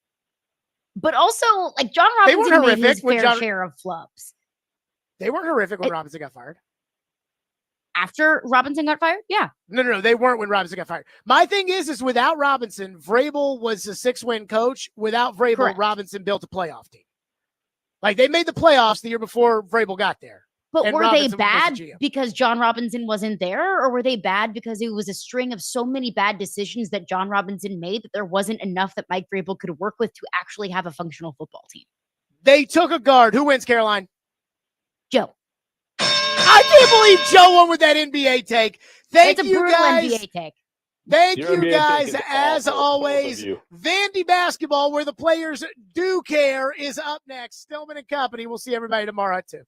Speaker 19: But also, like, John Robinson made his fair share of flubs.
Speaker 1: They weren't horrific when Robinson got fired.
Speaker 19: After Robinson got fired? Yeah.
Speaker 1: No, they weren't when Robinson got fired. My thing is without Robinson, Vrabel was a 6-win coach. Without Vrabel,
Speaker 19: Correct.
Speaker 1: Robinson built a playoff team. Like, they made the playoffs the year before Vrabel got there.
Speaker 19: But
Speaker 1: And
Speaker 19: were
Speaker 1: Robinson
Speaker 19: they
Speaker 1: was the
Speaker 19: bad
Speaker 1: GM.
Speaker 19: because John Robinson wasn't there? Or were they bad because it was a string of so many bad decisions that John Robinson made that there wasn't enough that Mike Vrabel could work with to actually have a functional football team?
Speaker 1: They took a guard. Who wins, Caroline?
Speaker 19: Joe.
Speaker 1: I can't believe Joe won with that NBA take. Thank
Speaker 19: It's a
Speaker 1: you,
Speaker 19: brutal
Speaker 1: guys.
Speaker 19: NBA take.
Speaker 1: Thank
Speaker 23: Your
Speaker 1: you,
Speaker 23: NBA
Speaker 1: guys.
Speaker 23: take is
Speaker 1: As
Speaker 23: awful, both
Speaker 1: always,
Speaker 23: of you.
Speaker 1: Vandy basketball, where the players do care, is up next. Stillman and Company. We'll see everybody tomorrow at 2.